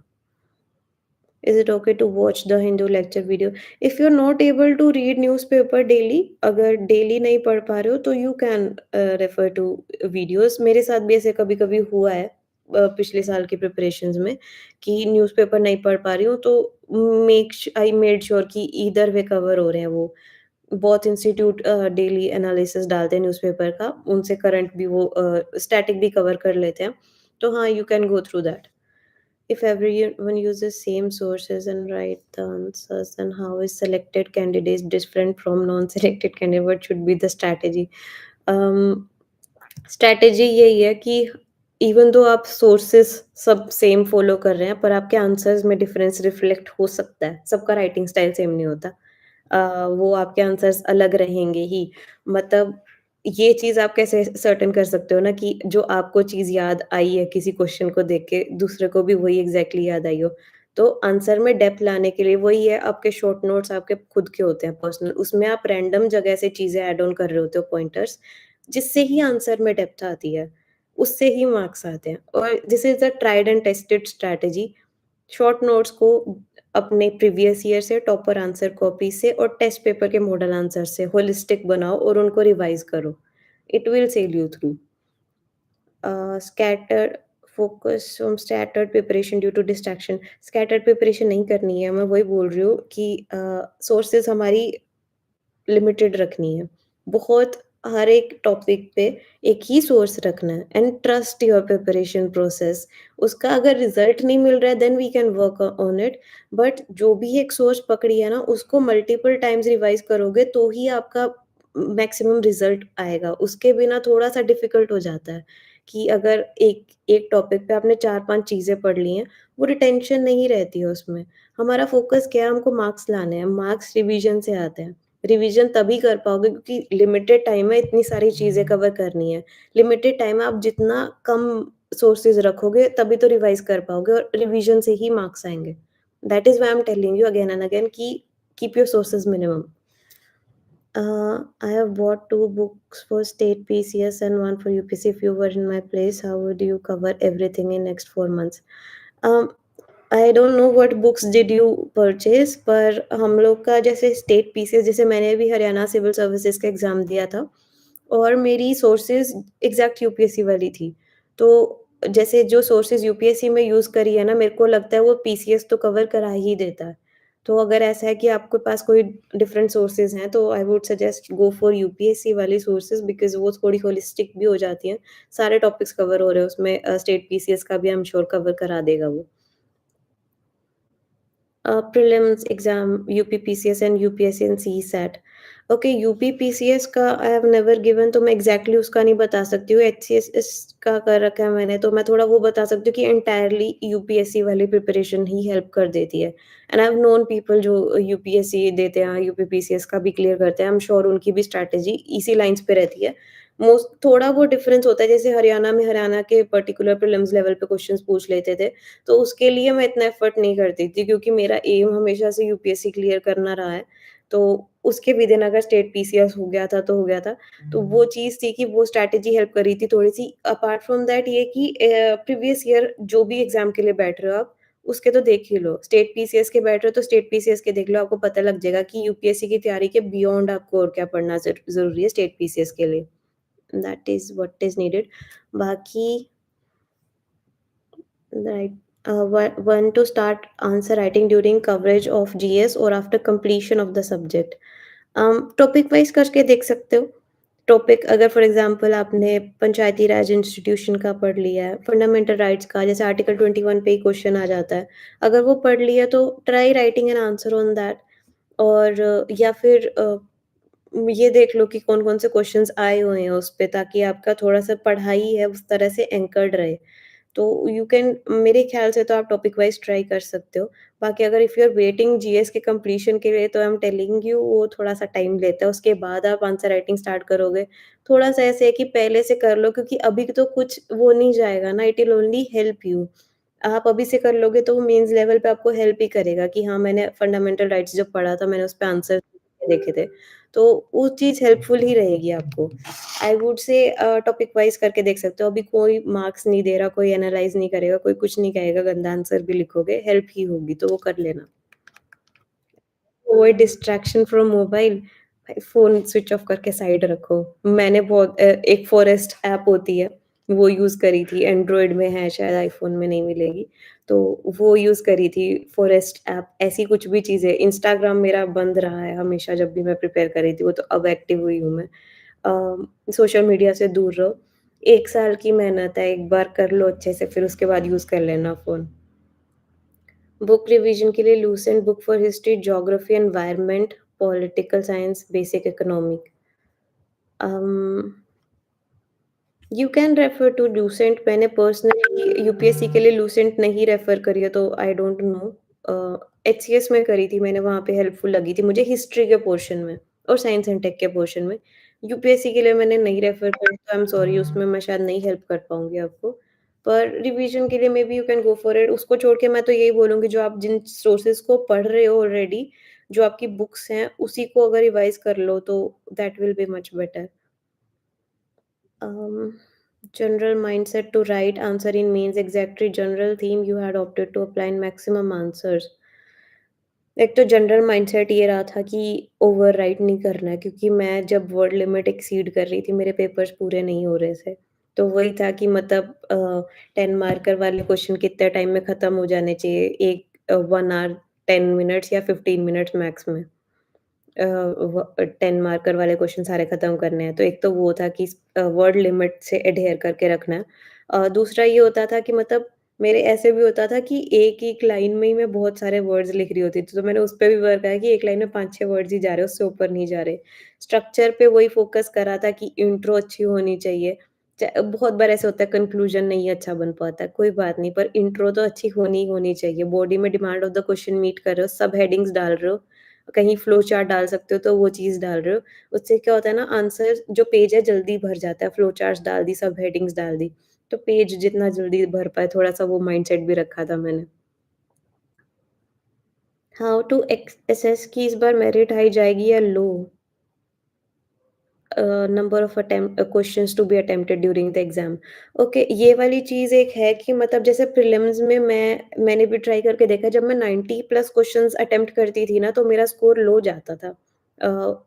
Is it okay to watch the Hindu lecture video? If you are not able to read newspaper daily, अगर daily नहीं पढ़ पा रहे हो तो you can refer to videos. मेरे साथ भी ऐसे कभी-कभी हुआ है पिछले साल की प्रिपरेशंस में कि न्यूज़पेपर नहीं पढ़ पा रही हूँ तो आई मेड श्योर कि ईदर वे कवर हो रहे हैं वो। बहुत इंस्टीट्यूट डेली एनालिसिस डालते हैं न्यूज़पेपर का, उनसे करंट भी वो स्टैटिक भी कवर कर लेते हैं। तो हाँ, you can go through that. If everyone uses same sources and write the answers, then how is selected candidates different from non-selected candidate? What should be the strategy? Um, strategy यही है कि even though आप sources सब same follow कर रहे हैं, पर आपके आंसर्स में डिफरेंस रिफ्लेक्ट हो सकता है। सबका राइटिंग स्टाइल सेम नहीं होता। वो आपके आंसर्स अलग रहेंगे ही। मतलब ये चीज़ आप कैसे सर्टेन कर सकते हो ना कि जो आपको चीज़ याद आई है किसी क्वेश्चन को देख के, दूसरे को भी वही एग्ज़ैक्टली याद आई हो। तो आंसर में डेप्थ लाने के लिए वही है, आपके शॉर्ट नोट्स आपके खुद के होते हैं पर्सनल, उसमें आप रैंडम जगह से चीज़ें ऐड ऑन कर रहे होते हो पॉइंटर्स, जिससे ही आंसर में डेप्थ आती है, उससे ही मार्क्स आते हैं और this is the tried and tested strategy. Short notes को अपने प्रीवियस ईयर से, टॉपर आंसर कॉपी से और टेस्ट पेपर के मॉडल आंसर से होलिस्टिक बनाओ और उनको रिवाइज़ करो। It will sail you through. Scattered focus from scattered preparation due to distraction. Scattered preparation नहीं करनी है, मैं वही बोल रही हूँ कि सोर्सेज़ हमारी लिमिटेड रखनी है। बहुत हर एक टॉपिक पे एक ही सोर्स रखना है and trust your preparation process. उसका अगर रिज़ल्ट नहीं मिल रहा है then we can work on it, but जो भी एक सोर्स पकड़ी है ना उसको मल्टीपल टाइम्स रिवाइज़ करोगे तो ही आपका मैक्सिमम रिज़ल्ट आएगा। उसके बिना थोड़ा-सा डिफ़िकल्ट हो जाता है कि अगर एक एक टॉपिक पे आपने 4-5 चीज़ें पढ़ ली हैं, वो रिटेंशन नहीं रहती है उसमें। हमारा फ़ोकस क्या है, हमको मार्क्स लाने हैं, मार्क्स रिवीजन से आते हैं। रिवीजन तभी कर पाओगे क्योंकि लिमिटेड टाइम है, इतनी सारी चीज़ें कवर करनी है। लिमिटेड टाइम है, आप जितना कम सोर्सेज़ रखोगे तभी तो रिवाइज़ कर पाओगे और रिवीजन से ही मार्क्स आएँगे। That is why I am telling you again and again कि keep your sources minimum. I have bought 2 books for state PCS and 1 for UPSC. If you were in my place, how would you cover everything in next 4 months? Um, I don't know what books did you purchase, पर हम लोग का जैसे state PCS, जैसे मैंने भी Haryana civil services का exam दिया था और मेरी सोर्सेज़ एग्ज़ैक्ट यूपीएससी वाली थी। तो जैसे जो सोर्सेज़ यूपीएससी में यूज़ करी है ना, मेरे को लगता है वो पीसीएस तो कवर करा ही देता है। तो अगर ऐसा है कि आपके पास कोई डिफरेंट सोर्सेज़ हैं, तो I would suggest go for UPSC वाली सोर्सेज़ बिकॉज़ वो थोड़ी होलिस्टिक भी हो जाती हैं। सारे टॉपिक्स कवर हो रहे हैं उसमें, स्टेट पीसीएस का भी आई एम श्योर कवर करा देगा वो। Prelims exam, UPPCS and UPSC and CSAT. Okay, UPPCS का आई हैव नेवर गिवन, तो मैं एग्ज़ैक्टली उसका नहीं बता सकती हूँ। एचसीएसएस का कर रखा है मैंने, तो मैं थोड़ा वो बता सकती हूँ कि एंटायरली यूपीएससी वाली प्रिपरेशन ही हेल्प कर देती है। And I have known people जो यूपीएससी देते हैं, यूपीपीसीएस का भी क्लियर करते हैं। आई एम श्योर उनकी भी स्ट्रैटेजी इसी लाइन्स पे रहती है। मोस्ट थोड़ा बहुत डिफरेंस होता है, जैसे हरियाणा में हरियाणा के पर्टिकुलर प्रीलिम्स लेवल पे क्वेश्चंस पूछ लेते थे। तो उसके लिए मैं इतना एफर्ट नहीं करती थी, क्योंकि मेरा एम हमेशा से यूपीएससी क्लियर करना रहा है। तो उसके विदिन अगर स्टेट पीसीएस हो गया था, तो हो गया था। तो वो चीज़ थी कि वो स्ट्रैटेजी हेल्प कर रही थी थोड़ी-सी। अपार्ट फ्रॉम दैट ये कि प्रीवियस ईयर जो भी एग्ज़ाम के लिए बैठ रहे हो आप, उसके तो देख ही लो। स्टेट पीसीएस के बैठ रहे हो तो स्टेट पीसीएस के देख लो, आपको पता लग जाएगा कि यूपीएससी की तैयारी के बियॉन्ड आपको और क्या पढ़ना ज़रूरी है स्टेट पीसीएस के लिए। That is what is needed. बाकी Right. One to start answer writing during coverage of GS or after completion of the subject. Topic wise करके देख सकते हो। टॉपिक अगर फॉर एग्ज़ाम्पल आपने पंचायती राज इंस्टीट्यूशन का पढ़ लिया है, फंडामेंटल राइट्स का, जैसे आर्टिकल 21 पे ही क्वेश्चन आ जाता है। अगर वो पढ़ लिया तो try writing an answer on that. और या फिर ये देख लो कि कौन-कौन से क्वेश्चन्स आए हुए हैं उस पे, ताकि आपका थोड़ा-सा पढ़ाई है उस तरह से एंकर्ड रहे। तो यू कैन, मेरे ख्याल से तो आप टॉपिक वाइज़ ट्राई कर सकते हो। बाकी अगर if you are waiting GS के कंप्लीशन के लिए, तो आई एम टेलिंग यू वो थोड़ा-सा टाइम लेता है, उसके बाद आप आंसर राइटिंग स्टार्ट करोगे। थोड़ा-सा ऐसे है कि पहले से कर लो, क्योंकि अभी तो कुछ वो नहीं जाएगा ना, it will only help you. आप अभी से कर लोगे तो वो मेंस लेवल पे आपको हेल्प ही करेगा कि हाँ, मैंने फंडामेंटल राइट्स जब पढ़ा था, मैंने उस पे आंसर देखे थे। तो वो चीज़ हेल्पफुल ही रहेगी आपको। आई वुड से टॉपिक वाइज़ करके देख सकते हो। अभी कोई मार्क्स नहीं दे रहा, कोई एनालाइज़ नहीं करेगा, कोई कुछ नहीं कहेगा, गंदा आंसर भी लिखोगे, हेल्प ही होगी, तो वो कर लेना। अवॉइड डिस्ट्रैक्शन फ्रॉम मोबाइल, भाई फ़ोन स्विच ऑफ करके साइड रखो। मैंने एक फॉरेस्ट ऐप होती है, वो यूज़ करी थी, एंड्रॉयड में है शायद, आईफ़ोन में नहीं मिलेगी। तो वो यूज़ करी थी फॉरेस्ट ऐप, ऐसी कुछ भी चीज़ें। इंस्टाग्राम मेरा बंद रहा है हमेशा, जब भी मैं प्रिपेयर कर रही थी, वो तो अब एक्टिव हुई हूँ मैं। सोशल मीडिया से दूर रहो। 1 साल की मेहनत है, एक बार कर लो अच्छे से, फिर उसके बाद यूज़ कर लेना फ़ोन। बुक रिवीजन के लिए Lucent book for history, geography, environment, political science, basic economic. Um, you can refer to Lucent. मैंने पर्सनली यूपीएससी के लिए लूसेंट नहीं रेफर करी है, तो आई डोंट नो। एचसीएस में करी थी मैंने, वहाँ पे हेल्पफुल लगी थी मुझे हिस्ट्री के पोर्शन में और साइंस एंड टेक के पोर्शन में। यूपीएससी के लिए मैंने नहीं रेफर करी, तो आई एम सॉरी, उसमें मैं शायद नहीं हेल्प कर पाऊँगी आपको। पर रिवीजन के लिए may be you can go for it. उसको छोड़ के मैं तो यही बोलूँगी, जो आप जिन सोर्सेज़ को पढ़ रहे हो ऑलरेडी, जो आपकी बुक्स हैं, उसी को अगर रिवाइज़ कर लो तो that will be much better. General mindset to write answer in means exactly general theme you had opted to apply in maximum answers. एक तो जनरल माइंडसेट ये रहा था कि ओवरराइट नहीं करना है, क्योंकि मैं जब वर्ड लिमिट एक्सीड कर रही थी, मेरे पेपर्स पूरे नहीं हो रहे थे। तो वही था कि मतलब 10 मार्कर वाले क्वेश्चन कितने टाइम में खत्म हो जाने चाहिए, 1 आवर 10 मिनट्स या 15 मिनट्स मैक्स में। 10 मार्कर वाले क्वेश्चन सारे खत्म करने हैं। तो एक तो वो था कि वर्ड लिमिट से एडहेयर करके रखना है। दूसरा ये होता था कि मतलब मेरे ऐसे भी होता था कि एक-एक लाइन में ही मैं बहुत सारे वर्ड्स लिख रही होती थी। तो मैंने उस पे भी वर्क किया कि एक लाइन में 5-6 वर्ड्स ही जा रहे हैं, उससे ऊपर नहीं जा रहे। स्ट्रक्चर पे वही फ़ोकस करा था कि इंट्रो अच्छी होनी चाहिए। बहुत बार ऐसा होता है कंक्लूजन नहीं अच्छा बन पाता है, कोई बात नहीं, पर इंट्रो तो अच्छी होनी ही होनी चाहिए। बॉडी में demand of the question meet कर रहे हो, सब हेडिंग्स डाल रहे हो, कहीं फ्लो चार्ट डाल सकते हो तो वो चीज़ डाल रहे हो। उससे क्या होता है ना, आंसर जो पेज है जल्दी भर जाता है, फ्लो चार्ट्स डाल दी, सब हेडिंग्स डाल दी, तो पेज जितना जल्दी भर पाए, थोड़ा-सा वो माइंडसेट भी रखा था मैंने। हाउ टू असेस कि इस बार मेरिट हाई जाएगी या low? Number of questions to be attempted during the exam. Okay, ये वाली चीज़ एक है कि मतलब जैसे प्रीलिम्स में मैंने भी ट्राई करके देखा, जब मैं 90 प्लस क्वेश्चंस अटेम्प्ट करती थी ना, तो मेरा स्कोर लो जाता था।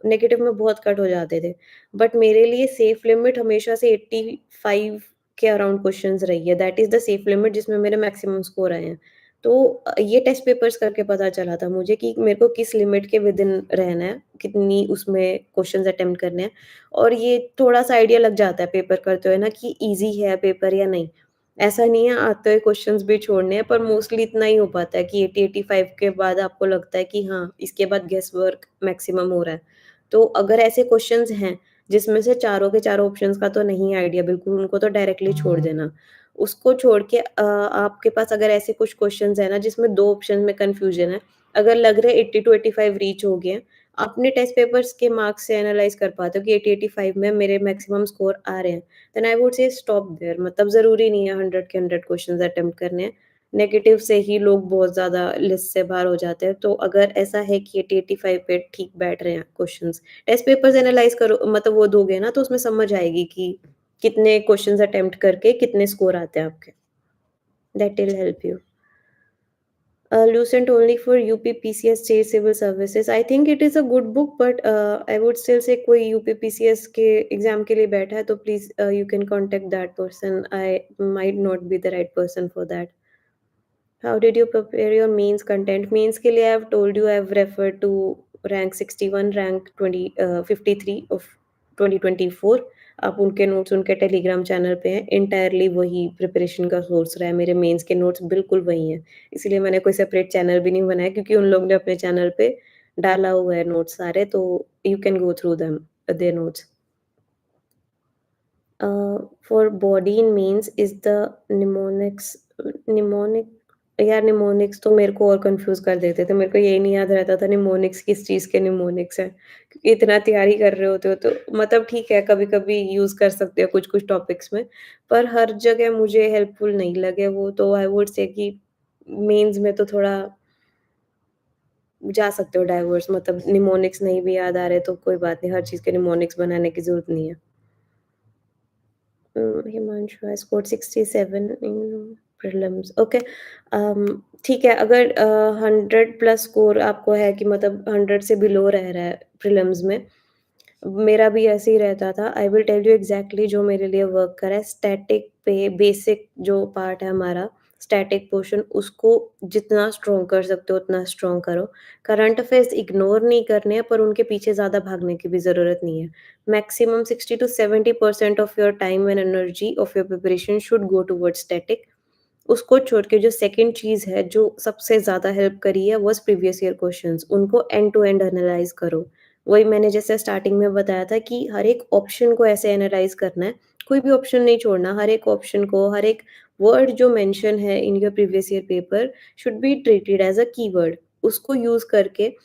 नेगेटिव में बहुत कट हो जाते थे। बट मेरे लिए सेफ लिमिट हमेशा से 85 के अराउंड क्वेश्चंस रही है। That is the safe limit जिसमें मेरे मैक्सिमम स्कोर आए हैं। तो ये टेस्ट पेपर्स करके पता चला था मुझे कि मेरे को किस लिमिट के विदिन रहना है, कितनी उसमें क्वेश्चंस अटेम्प्ट करने हैं। और ये थोड़ा-सा आइडिया लग जाता है पेपर करते हुए ना कि ईज़ी है पेपर या नहीं। ऐसा नहीं है आते हुए क्वेश्चंस भी छोड़ने हैं, पर मोस्टली इतना ही हो पाता है कि 80-85 के बाद आपको लगता है कि हाँ, इसके बाद गेस वर्क मैक्सिमम हो रहा है। तो अगर ऐसे क्वेश्चंस हैं, जिसमें से चारों के चारों ऑप्शंस का तो नहीं आइडिया बिल्कुल, उनको तो डायरेक्टली छोड़ देना। उसको छोड़ के आपके पास अगर ऐसे कुछ क्वेश्चंस हैं ना, जिसमें 2 ऑप्शन में कन्फ्यूजन है, अगर लग रहा है 80 टू 85 रीच हो गए हैं, अपने टेस्ट पेपर्स के मार्क्स से एनालाइज़ कर पाते हो कि 80-85 में मेरे मैक्सिमम स्कोर आ रहे हैं। Then I would say stop there मतलब ज़रूरी नहीं है 100 के 100 क्वेश्चंस अटेम्प्ट करने हैं। नेगेटिव से ही लोग बहुत ज़्यादा लिस्ट से बाहर हो जाते हैं। तो अगर ऐसा है कि 80-85 पे ठीक बैठ रहे हैं क्वेश्चंस, टेस्ट पेपर्स एनालाइज़ करो मतलब वो दोगे ना तो उसमें समझ आएगी कि कितने क्वेश्चंस अटेम्प्ट करके कितने स्कोर आते हैं आपके। That will help you. Lucent only for UPPCS State Civil Services. I think it is a good book, but I would still say कोई UPPCS के एग्जाम के लिए बैठा है तो please you can contact that person. I might not be the right person for that. How did you prepare your mains content? Mains के लिए I've told you I've referred to rank 61, rank 53 of 2024. आप उनके notes उनके Telegram channel पे हैं। Entirely वही preparation का source रहा है। मेरे मेंस के नोट्स बिल्कुल वही हैं। इसीलिए मैंने कोई सेपरेट चैनल भी नहीं बनाया क्योंकि उन लोग ने अपने चैनल पे डाला हुआ है नोट्स सारे तो you can go through them there notes. For body in means is the mnemonics mnemonic यार निमोनिक्स तो मेरे को और कन्फ्यूज़ कर देते थे। मेरे को यही नहीं याद रहता था निमोनिक्स किस चीज़ के निमोनिक्स हैं। क्योंकि इतना तैयारी कर रहे होते हो तो मतलब ठीक है, कभी-कभी यूज़ कर सकते हो कुछ-कुछ टॉपिक्स में, पर हर जगह मुझे हेल्पफुल नहीं लगे वो तो आई वुड से कि मेन्स में तो थोड़ा जा सकते हो डाइवर्स मतलब निमोनिक्स नहीं भी याद आ रहे तो कोई बात नहीं, हर चीज़ के निमोनिक्स बनाने की ज़रूरत नहीं है। Himanshu I scored 67 in prelims okay ठीक है अगर 100 प्लस स्कोर आपको है कि मतलब 100 से बिलो रह रहा है प्रीलिम्स में, मेरा भी ऐसे ही रहता था। I will tell you exactly जो मेरे लिए वर्क करा है। स्टैटिक पे बेसिक जो पार्ट है हमारा, स्टैटिक पोर्शन उसको जितना स्ट्रॉन्ग कर सकते हो उतना स्ट्रॉन्ग करो। करंट अफेयर्स इग्नोर नहीं करने हैं पर उनके पीछे ज़्यादा भागने की भी ज़रूरत नहीं है। Maximum 60 to 70% of your time and energy of your preparation should go towards static. उसको छोड़ के जो सेकंड चीज़ है, जो सबसे ज़्यादा हेल्प करी है, वाज़ प्रीवियस ईयर क्वेश्चन्स। उनको एंड टू एंड एनालाइज़ करो। वही मैंने जैसे स्टार्टिंग में बताया था कि हर एक ऑप्शन को ऐसे एनालाइज़ करना है, कोई भी ऑप्शन नहीं छोड़ना। हर एक ऑप्शन को, हर एक वर्ड जो मेंशन है in your previous year paper should be treated as a keyword. उसको यूज़ करके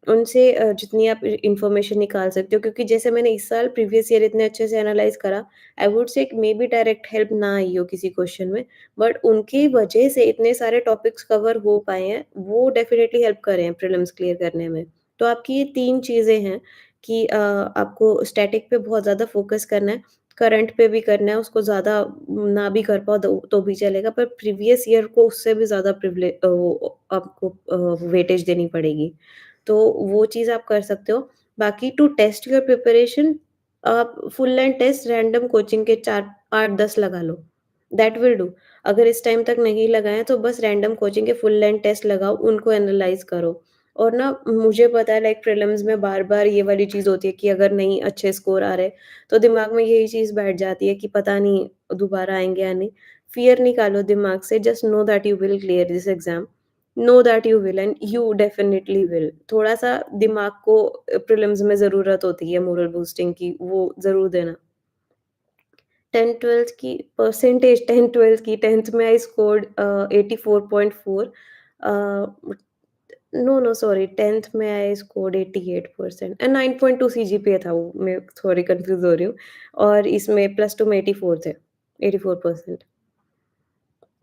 उनसे जितनी आप इन्फॉर्मेशन निकाल सकते हो क्योंकि जैसे मैंने इस साल प्रीवियस ईयर इतने अच्छे से एनालाइज़ करा, आई वुड से मेबी डायरेक्ट हेल्प ना आई हो किसी क्वेश्चन में, बट उनकी वजह से इतने सारे टॉपिक्स कवर हो पाए हैं, वो डेफिनिटली हेल्प कर रहे हैं प्रीलिम्स क्लियर करने में। तो आपकी ये 3 चीज़ें हैं कि आपको स्टैटिक पे बहुत ज़्यादा फ़ोकस करना है, करंट पे भी करना है, उसको ज़्यादा ना भी कर पाओ तो भी चलेगा, पर प्रीवियस ईयर को उससे भी ज़्यादा वो आपको वेटेज देनी पड़ेगी। तो वो चीज़ आप कर सकते हो। बाकी टू टेस्ट योर प्रिपरेशन आप full length test random coaching के 4 8-10 लगा लो, दैट विल डू। अगर इस टाइम तक नहीं लगाए तो बस रैंडम कोचिंग के फुल लेंथ टेस्ट लगाओ, उनको एनालाइज़ करो। और ना मुझे पता है लाइक प्रीलिम्स में बार-बार ये वाली चीज़ होती है कि अगर नहीं अच्छे स्कोर आ रहे, तो दिमाग में यही चीज़ बैठ जाती है कि पता नहीं दोबारा आएँगे या नहीं। फ़ियर निकालो दिमाग से, just know that you will clear this exam. Know that you will and you definitely will. थोड़ा-सा दिमाग को प्रीलिम्स में ज़रूरत होती है मोरल बूस्टिंग की, वो ज़रूर देना। 10th-12th की परसेंटेज 10th-12th की 10th में I scored 84.4 no, no sorry 10th में आई स्कोर्ड 88% 9.2 सीजीपीए था वो, मैं सॉरी कन्फ्यूज़ हो रही हूँ और इसमें प्लस 2 में 84 थे, 84%।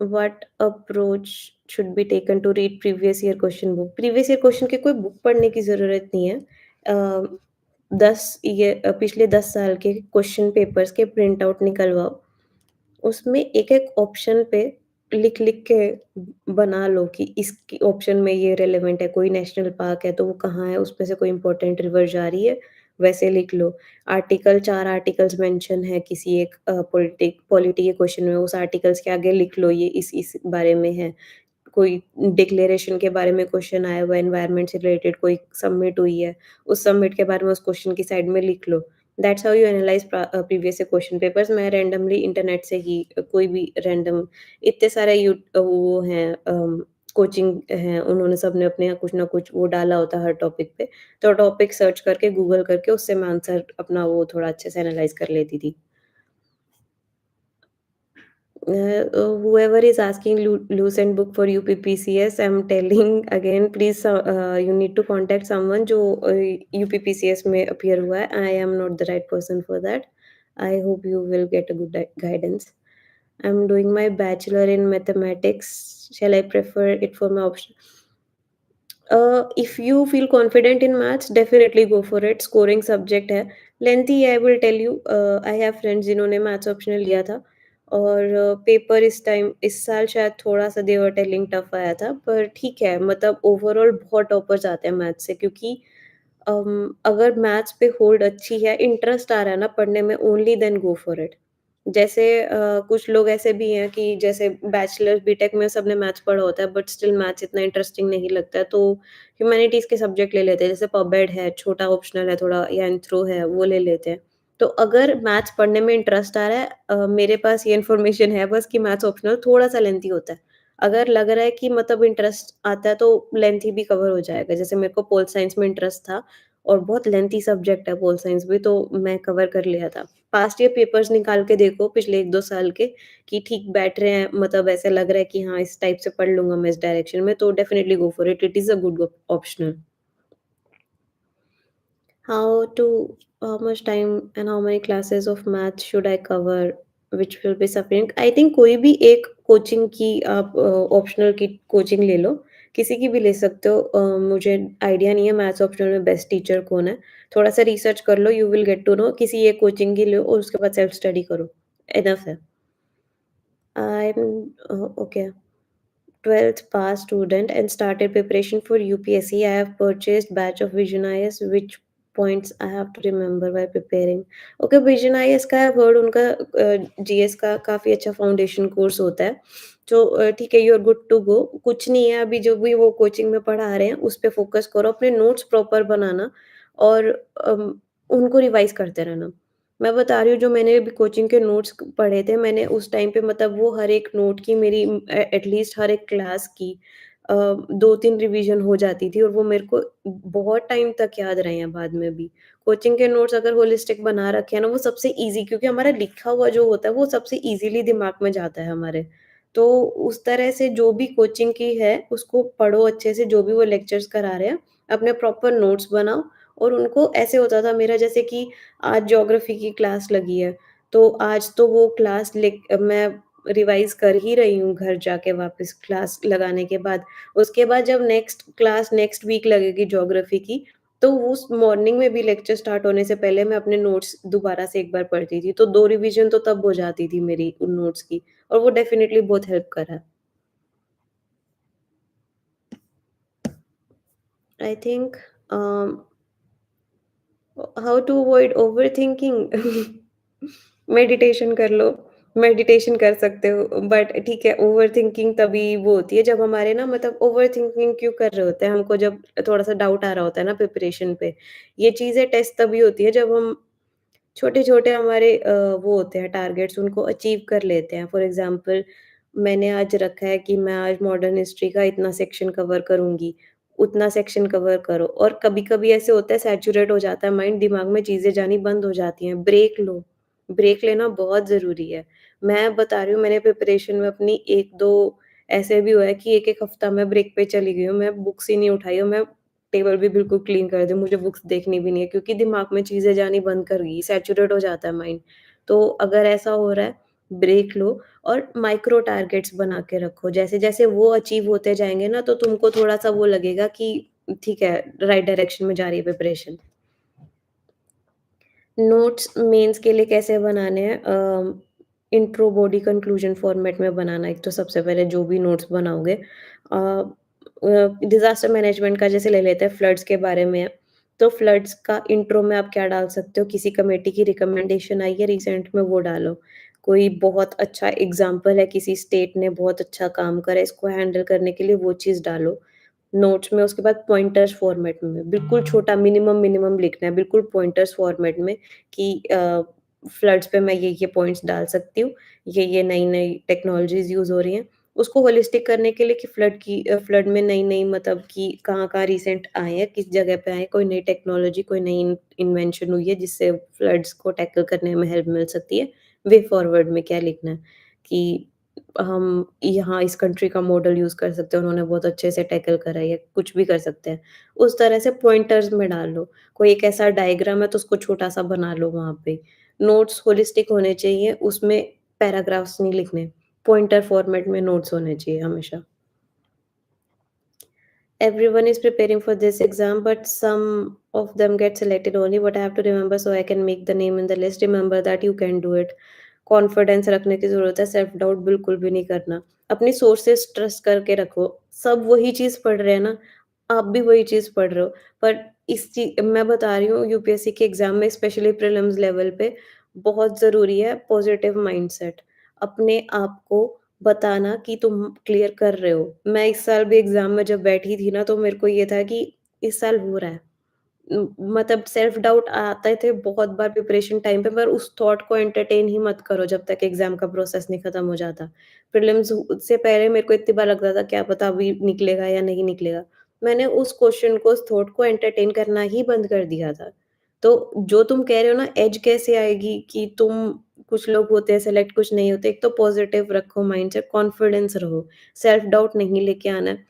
What approach should be taken to read previous year question book? Previous year question की कोई बुक पढ़ने की ज़रूरत नहीं है। पिछले 10 साल के क्वेश्चन पेपर्स के प्रिंट आउट निकलवाओ। उसमें एक-एक ऑप्शन पे लिख-लिख के बना लो कि इस ऑप्शन में ये रिलेवेंट है, कोई नेशनल पार्क है तो वो कहाँ है, उसमें से कोई इम्पोर्टेंट रिवर जा रही है, वैसे लिख लो। आर्टिकल 4 आर्टिकल्स मेंशन है किसी एक पॉलिटी के क्वेश्चन में, उस आर्टिकल्स के आगे लिख लो ये इस बारे में है। कोई डिक्लेरेशन के बारे में क्वेश्चन आया हुआ है एनवायरनमेंट से रिलेटेड कोई सबमिट हुई है, उस सबमिट के बारे में उस क्वेश्चन की साइड में लिख लो। That's how you analyse previous question papers. मैं रैंडमली इंटरनेट से ही कोई भी रैंडम इतने सारे वो हैं कोचिंग हैं, उन्होंने सबने अपने यहाँ कुछ ना कुछ वो डाला होता है हर टॉपिक पे, तो टॉपिक सर्च करके, गूगल करके उससे मैं आंसर अपना वो थोड़ा अच्छे से एनालाइज़ कर लेती थी। Whoever is asking Lucent book for UPPCS, I'm telling again, please, you need to contact someone जो UPPCS में appear हुआ है. I am not the right person for that. I hope you will get a good guidance. I'm doing my bachelor in mathematics. Shall I prefer it for my option? If you feel confident in maths, definitely go for it. Scoring subject है. Lengthy, I will tell you. I have friends जिन्होंने maths optional लिया था और paper इस साल शायद थोड़ा-सा दे were telling tough आया था, पर ठीक है, मतलब ओवरऑल बहुत टॉपर्स आते हैं मैथ्स से, क्योंकि अगर मैथ्स पे होल्ड अच्छी है, इंटरेस्ट आ रहा है ना पढ़ने में, only then go for it. जैसे कुछ लोग ऐसे भी हैं कि जैसे बैचलर बीटेक में सबने मैथ्स पढ़ा होता है, बट स्टिल मैथ्स इतना इंटरेस्टिंग नहीं लगता है, तो ह्यूमैनिटीज़ के सब्जेक्ट ले लेते हैं, जैसे पब-मेड है, छोटा ऑप्शनल है थोड़ा, या एंथ्रो है, वो ले लेते हैं। तो अगर मैथ्स पढ़ने में इंटरेस्ट आ रहा है, मेरे पास ये इन्फॉर्मेशन है बस कि मैथ्स ऑप्शनल थोड़ा-सा लेंथी होता है। अगर लग रहा है कि मतलब इंटरेस्ट आता है, तो लेंथी भी कवर हो जाएगा। जैसे मेरे को पोल साइंस में इंटरेस्ट था और बहुत लेंथी सब्जेक्ट है पोल साइंस भी, तो मैं कवर कर लिया था। पास्ट ईयर पेपर्स निकाल के देखो पिछले 1-2 साल के, कि ठीक बैठ रहे हैं, मतलब ऐसा लग रहा है कि हाँ, इस टाइप से पढ़ लूँगा मैं इस डायरेक्शन में, तो definitely go for it, it is a good optional. How to how much time and how many classes of math should I cover which will be sufficient? I think कोई भी एक कोचिंग की आप optional की coaching ले लो, किसी की भी ले सकते हो। मुझे आइडिया नहीं है मैथ्स ऑप्शनल में बेस्ट टीचर कौन है। थोड़ा-सा रिसर्च कर लो, you will get to know, किसी एक कोचिंग की लो और उसके बाद सेल्फ स्टडी करो, इनफ है। I am okay. 12th pass student and started preparation for UPSC. I have purchased batch of Vision IS. Which points I have to remember while preparing? Okay, Vision IS का I've heard उनका GS का काफ़ी अच्छा foundation course होता है। तो ठीक है, you are good to go. कुछ नहीं है, अभी जो भी वो कोचिंग में पढ़ा रहे हैं उस पे फ़ोकस करो, अपने नोट्स प्रॉपर बनाना और उनको रिवाइज़ करते रहना। मैं बता रही हूँ, जो मैंने अभी कोचिंग के नोट्स पढ़े थे, मैंने उस टाइम पे मतलब वो हर एक नोट की मेरी एटलीस्ट हर एक क्लास की 2-3 रिवीजन हो जाती थी और वो मेरे को बहुत टाइम तक याद रहे हैं बाद में भी। कोचिंग के नोट्स अगर होलिस्टिक बना रखे हैं ना, वो सबसे ईज़ी, क्योंकि हमारा लिखा हुआ जो होता है वो सबसे ईज़िली दिमाग में जाता है हमारे। तो उस तरह से जो भी कोचिंग की है उसको पढ़ो अच्छे से, जो भी वो लेक्चर्स करा रहे हैं, अपने प्रॉपर नोट्स बनाओ और उनको ऐसे होता था मेरा, जैसे कि आज ज्योग्राफी की क्लास लगी है, तो आज तो वो क्लास मैं रिवाइज़ कर ही रही हूँ घर जाके वापस क्लास लगाने के बाद। उसके बाद जब नेक्स्ट क्लास नेक्स्ट वीक लगेगी ज्योग्राफी की, तो उस मॉर्निंग में भी लेक्चर स्टार्ट होने से पहले मैं अपने नोट्स दोबारा से एक बार पढ़ती थी, तो 2 रिवीजन तो तब हो जाती थी मेरी उन नोट्स की और वो डेफ़िनिटली बहुत हेल्प करा। I think um how to avoid overthinking. Meditation कर लो, मेडिटेशन कर सकते हो, बट ठीक है, ओवरथिंकिंग तभी वो होती है जब हमारे ना, मतलब ओवरथिंकिंग क्यों कर रहे होते हैं, हमको जब थोड़ा-सा डाउट आ रहा होता है ना प्रिपरेशन पे। ये चीज़ें टेस्ट तभी होती है जब हम छोटे-छोटे हमारे वो होते हैं टारगेट्स, उनको अचीव कर लेते हैं। फॉर एग्ज़ाम्पल, मैंने आज रखा है कि मैं आज मॉडर्न हिस्ट्री का इतना सेक्शन कवर करूँगी, उतना सेक्शन कवर करो और कभी-कभी ऐसे होता है सैचुरेट हो जाता है माइंड, दिमाग में चीज़ें जानी बंद हो जाती हैं, ब्रेक लो। ब्रेक लेना बहुत ज़रूरी है। मैं बता रही हूँ, मैंने प्रिपरेशन में अपनी 1-2 ऐसे भी हुआ है कि 1-1 हफ्ता मैं ब्रेक पे चली गई हूँ, मैं बुक्स ही नहीं उठाई और मैं टेबल भी बिल्कुल क्लीन कर दी, मुझे बुक्स देखनी भी नहीं है, क्योंकि दिमाग में चीज़ें जानी बंद कर गई, सैचुरेट हो जाता है माइंड। तो अगर ऐसा हो रहा है, ब्रेक लो और माइक्रो टारगेट्स बना के रखो। जैसे-जैसे वो अचीव होते जाएँगे ना, तो तुमको थोड़ा-सा वो लगेगा कि ठीक है, राइट डायरेक्शन में जा रही है प्रिपरेशन। नोट्स मेंस के लिए कैसे बनाने हैं? इंट्रो, बॉडी, कंक्लूजन फॉर्मेट में बनाना। एक तो सबसे पहले जो भी नोट्स बनाओगे, डिज़ास्टर मैनेजमेंट का जैसे ले लेते हैं, फ्लड्स के बारे में है, तो फ्लड्स का इंट्रो में आप क्या डाल सकते हो, किसी कमेटी की रिकमेंडेशन आई है रिसेंट में, वो डालो। कोई बहुत अच्छा एग्ज़ाम्पल है, किसी स्टेट ने बहुत अच्छा काम करा है, इसको हैंडल करने के लिए वो चीज़ डालो। नोट्स में उसके बाद पॉइंटर्स फॉर्मेट में, बिल्कुल छोटा मिनिमम लिखना है, बिल्कुल पॉइंटर्स फॉर्मेट में कि फ्लड्स पे मैं ये पॉइंट्स डाल सकती हूँ, ये नई-नई टेक्नोलॉजीज़ यूज़ हो रही हैं। उसको होलिस्टिक करने के लिए कि फ्लड में नई-नई मतलब कि कहाँ-कहाँ रिसेंट आए हैं, किस जगह पे आए हैं, कोई नई टेक्नोलॉजी, कोई नई इन्वेंशन हुई है जिससे फ्लड्स को टैकल करने में हेल्प मिल सकती है। वे फॉरवर्ड में क्या लिखना है कि हम यहाँ इस कंट्री का मॉडल यूज़ कर सकते हैं, उन्होंने बहुत अच्छे से टैकल करा है या कुछ भी कर सकते हैं। उस तरह से पॉइंटर्स में डाल लो। कोई एक ऐसा डायग्राम है तो उसको छोटा-सा बना लो वहाँ पे। नोट्स होलिस्टिक होने चाहिए, उसमें पैराग्राफ्स नहीं लिखने। पॉइंटर फॉर्मेट में नोट्स होने चाहिए हमेशा। Everyone is preparing for this exam, but some of them get selected only. What I have to remember so I can make the name in the list. Remember that you can do it. Confidence रखने की ज़रूरत है, self doubt बिल्कुल भी नहीं करना। अपनी sources trust करके रखो। सब वही चीज़ पढ़ रहे हैं ना, आप भी वही चीज़ पढ़ रहे हो। पर इस ची मैं बता रही हूँ यूपीएससी के एग्ज़ाम में स्पेशली प्रीलिम्स लेवल पे बहुत ज़रूरी है पॉजिटिव माइंडसेट। अपने आप को बताना कि तुम क्लियर कर रहे हो। मैं इस साल भी एग्ज़ाम में जब बैठी थी ना, तो मेरे को ये था कि इस साल हो रहा है। मतलब सेल्फ डाउट आते थे बहुत बार प्रिपरेशन टाइम पे, पर उस थॉट को एंटरटेन ही मत करो जब तक एग्ज़ाम का प्रोसेस नहीं खत्म हो जाता। प्रीलिम्स से पहले मेरे को इतनी बार लगता था क्या पता अभी निकलेगा या नहीं निकलेगा। मैंने उस क्वेश्चन को, उस थॉट को एंटरटेन करना ही बंद कर दिया था। तो जो तुम कह रहे हो ना एज कैसे आएगी कि तुम, कुछ लोग होते हैं सेलेक्ट, कुछ नहीं होते। एक तो पॉजिटिव रखो माइंडसेट, कॉन्फिडेंस रहो, सेल्फ डाउट नहीं लेके आना है।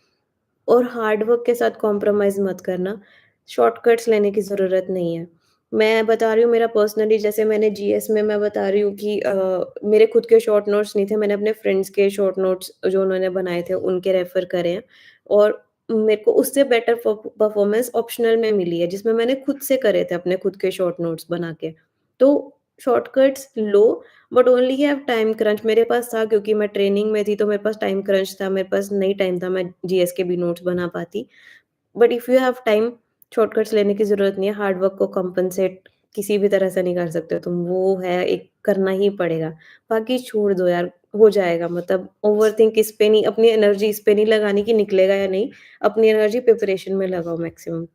और हार्ड वर्क के साथ कॉम्प्रोमाइज़ मत करना, शॉर्टकट्स लेने की ज़रूरत नहीं है। मैं बता रही हूँ मेरा पर्सनली, जैसे मैंने जीएस में मैं बता रही हूँ कि मेरे खुद के शॉर्ट नोट्स नहीं थे, मैंने अपने फ्रेंड्स के शॉर्ट नोट्स जो उन्होंने बनाए थे उनके रेफ़र करे हैं और मेरे को उससे बेटर परफ़ॉर्मेंस ऑप्शनल में मिली है, जिसमें मैंने खुद से करे थे अपने खुद के शॉर्ट नोट्स बना के। तो shortcuts low, but only have time crunch. मेरे पास था क्योंकि मैं ट्रेनिंग में थी, तो मेरे पास टाइम क्रंच था, मेरे पास नहीं टाइम था मैं जीएस के भी नोट्स बना पाती। But if you have time, shortcuts लेने की ज़रूरत नहीं है, हार्ड वर्क को कम्पेंसेट किसी भी तरह से नहीं कर सकते तुम, वो है एक करना ही पड़ेगा। बाकी छोड़ दो यार, हो जाएगा। मतलब ओवरथिंक इस पे नहीं, अपनी एनर्जी इस पे नहीं लगानी कि निकलेगा या नहीं, अपनी एनर्जी प्रिपरेशन में लगाओ मैक्सिमम।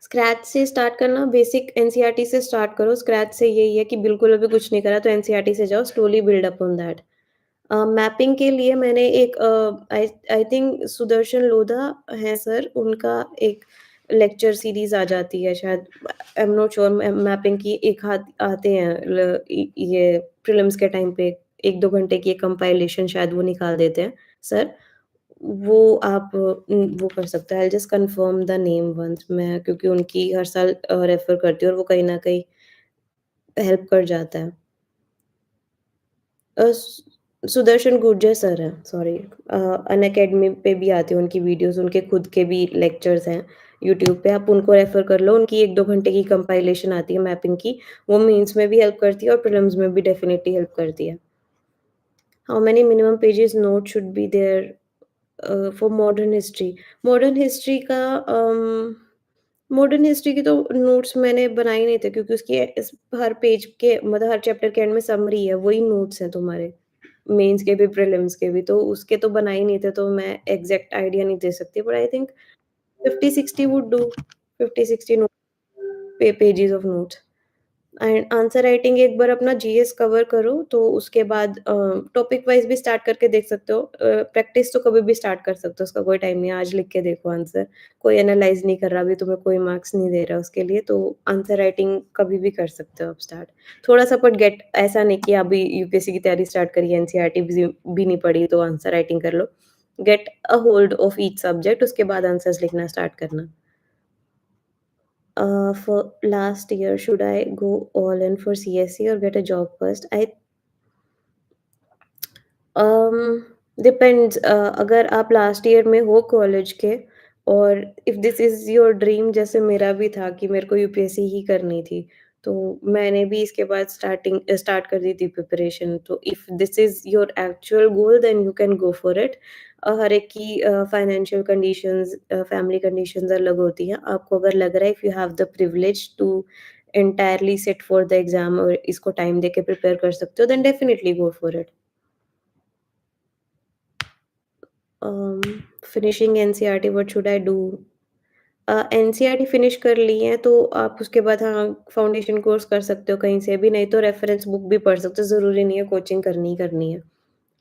स्क्रैच से स्टार्ट करना, बेसिक एनसीईआरटी से स्टार्ट करो। स्क्रैच से यही है कि बिल्कुल अभी कुछ नहीं करा तो एनसीईआरटी से जाओ, slowly build up on that. Mapping के लिए मैंने एक आई आई थिंक सुदर्शन लोधा हैं सर, उनका एक लेक्चर सीरीज़ आ जाती है शायद, I am not sure. Mapping की एक आध आते हैं ये प्रीलिम्स के टाइम पे 1-2 घंटे की एक कंपाइलेशन शायद वो निकाल देते हैं सर। वो आप वो कर सकते हैं। I will just confirm the name once, मैं क्योंकि उनकी हर साल रेफ़र करती हूँ और वो कहीं न कहीं हेल्प कर जाता है। अ, सुदर्शन गुर्जर सर हैं, सॉरी। अनअकैडमी पे भी आती हैं उनकी वीडियोज़, उनके खुद के भी लेक्चर्स हैं यूट्यूब पे, आप उनको रेफ़र कर लो। उनकी 1-2 घंटे की कंपाइलेशन आती है मैपिंग की, वो मेंस में भी हेल्प करती है और प्रीलिम्स में भी डेफ़िनिटली हेल्प करती है। How many minimum pages note should be there for modern history? Modern history का मॉडर्न हिस्ट्री की तो नोट्स मैंने बनाए नहीं थे, क्योंकि उसकी इस हर पेज के मतलब हर चैप्टर के एंड में समरी है, वही नोट्स हैं तुम्हारे, मेंस के भी प्रीलिम्स के भी, तो उसके तो बनाए ही नहीं थे, तो मैं एग्ज़ैक्ट आइडिया नहीं दे सकती, but I think 50-60 would do, 50-60 no pages of notes. And answer writing एक बार अपना जीएस कवर करो, तो उसके बाद टॉपिक वाइज़ भी स्टार्ट करके देख सकते हो। प्रैक्टिस तो कभी भी स्टार्ट कर सकते हो, उसका कोई टाइम नहीं है, आज लिख के देखो आंसर। कोई एनालाइज़ नहीं कर रहा, अभी तुम्हें कोई मार्क्स नहीं दे रहा उसके लिए, तो आंसर राइटिंग कभी भी कर सकते हो आप स्टार्ट। थोड़ा-सा बट गेट, ऐसा नहीं कि अभी यूपीएससी की तैयारी स्टार्ट करी है, एनसीईआरटी भी नहीं पढ़ी तो आंसर राइटिंग कर लो। Get a hold of each subject, उसके बाद आंसर्स लिखना स्टार्ट करना। For last year, should I go all in for CSE or get a job first? I depends. अगर आप लास्ट ईयर में हो कॉलेज के और if this is your dream, जैसे मेरा भी था कि मेरे को यूपीएससी ही करनी थी, तो मैंने भी इसके बाद स्टार्ट कर दी थी प्रिपरेशन। तो if this is your actual goal then you can go for it. हर एक की फाइनेंशियल कंडीशंस, फैमिली कंडीशंस अलग होती हैं। आपको अगर लग रहा है if you have the privilege to entirely sit for the exam और इसको टाइम देके प्रिपेयर कर सकते हो, then definitely go for it. Um, finishing NCERT what should I do? NCERT finish कर ली है तो आप उसके बाद हाँ, फाउंडेशन कोर्स कर सकते हो कहीं से भी, नहीं तो रेफरेंस बुक भी पढ़ सकते हो, ज़रूरी नहीं है कोचिंग करनी ही करनी है।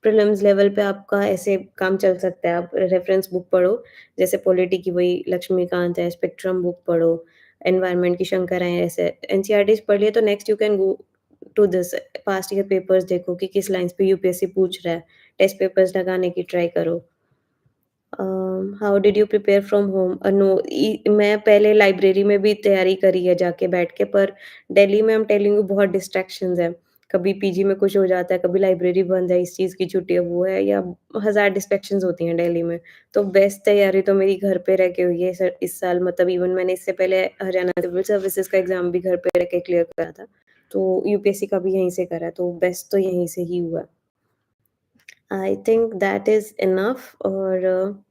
प्रीलिम्स लेवल पे आपका ऐसे काम चल सकता है, आप रेफरेंस बुक पढ़ो, जैसे पॉलिटी की वही लक्ष्मीकांत है, स्पेक्ट्रम बुक पढ़ो, एनवायरनमेंट की शंकर हैं, ऐसे एनसीईआरटीज़ पढ़ लिए तो next you can go to this past year papers देखो कि किस लाइन्स पे यूपीएससी पूछ रहा है, टेस्ट पेपर्स लगाने की ट्राई करो। How did you prepare from home? No मैं पहले लाइब्रेरी में भी तैयारी करी है जाके बैठ के, पर दिल्ली में आई एम टेलिंग यू बहुत डिस्ट्रैक्शंस हैं। कभी पीजी में कुछ हो जाता है, कभी लाइब्रेरी बंद है, इस चीज़ की छुट्टी है, वो है, या हज़ार डिस्ट्रैक्शंस होती हैं दिल्ली में। तो बेस्ट तैयारी तो मेरी घर पे रह के हुई है इस साल, मतलब इवन मैंने इससे पहले हरियाणा सिविल सर्विसेज़ का एग्ज़ाम भी घर पे रह के क्लियर करा था। तो यूपीएससी का भी यहीं से करा है, तो बेस्ट तो यहीं से ही हुआ। I think that is enough. और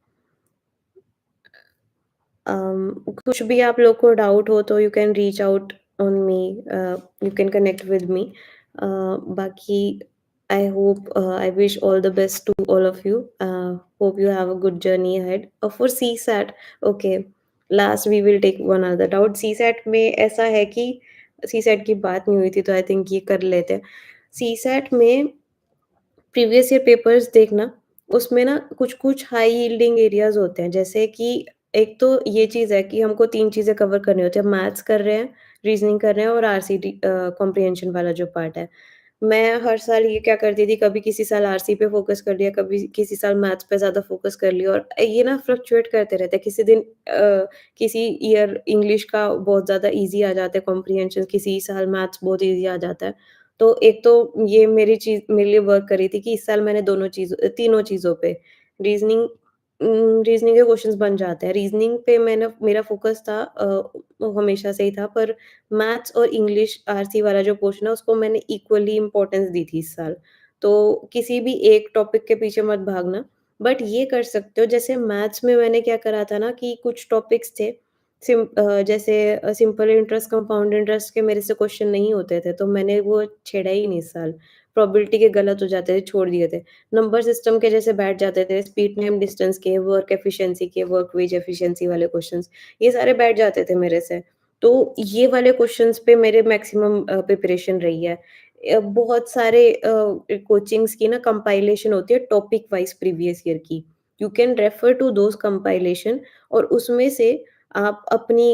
कुछ भी आप लोग को डाउट हो तो you can reach out on me, you can connect with me. बाकी I hope I wish all the best to all of you, hope you have a good journey ahead. For CSAT, okay, last we will take one other doubt. CSAT में ऐसा है कि C SAT की बात नहीं हुई थी तो आई थिंक ये कर लेते हैं। सी सैट में प्रीवियस ईयर पेपर्स देखना, उसमें ना कुछ-कुछ हाई यील्डिंग एरियाज़ होते हैं, जैसे कि एक तो ये चीज़ है कि हमको 3 चीज़ें कवर करनी होती है, मैथ्स कर रहे हैं, रीज़निंग कर रहे हैं और कॉम्प्रिहेंशन वाला जो पार्ट है। मैं हर साल ये क्या करती थी, कभी किसी साल आरसी पे फ़ोकस कर लिया, कभी किसी साल मैथ्स पे ज़्यादा फ़ोकस कर लिया, और ये ना फ्लक्चुएट करते रहते हैं। किसी दिन किसी ईयर इंग्लिश का बहुत ज़्यादा ईज़ी आ जाता है कॉम्प्रिहेंशन, किसी साल मैथ्स बहुत ईज़ी आ जाता है। तो एक तो ये मेरी चीज़ मेरे लिए वर्क कर रही थी कि इस साल मैंने तीनों चीज़ों पे रीज़निंग रीज़निंग के क्वेश्चन्स बन जाते हैं। रीज़निंग पे मैंने मेरा फ़ोकस था, वो हमेशा से ही था, पर मैथ्स और इंग्लिश आरसी वाला जो पोर्शन है उसको मैंने इक्वली इम्पोर्टेंस दी थी इस साल। तो किसी भी एक टॉपिक के पीछे मत भागना, बट ये कर सकते हो, जैसे मैथ्स में मैंने क्या करा था ना कि कुछ टॉपिक्स थे, जैसे सिंपल इंटरेस्ट, कंपाउंड इंटरेस्ट के मेरे से क्वेश्चन नहीं होते थे, तो मैंने वो छेड़ा ही नहीं इस साल। प्रोबेबिलिटी के गलत हो जाते थे, छोड़ दिए थे। नंबर सिस्टम के जैसे बैठ जाते थे, स्पीड, टाइम, डिस्टेंस के, वर्क एफिशिएंसी के, वर्क वेज एफिशिएंसी वाले क्वेश्चन्स, ये सारे बैठ जाते थे मेरे से। तो ये वाले क्वेश्चन्स पे मेरे मैक्सिमम प्रिपरेशन रही है। बहुत सारे कोचिंग्स की ना कंपाइलेशन होती है टॉपिक वाइज़ प्रीवियस ईयर की। You can refer to those compilation, और उसमें से आप अपनी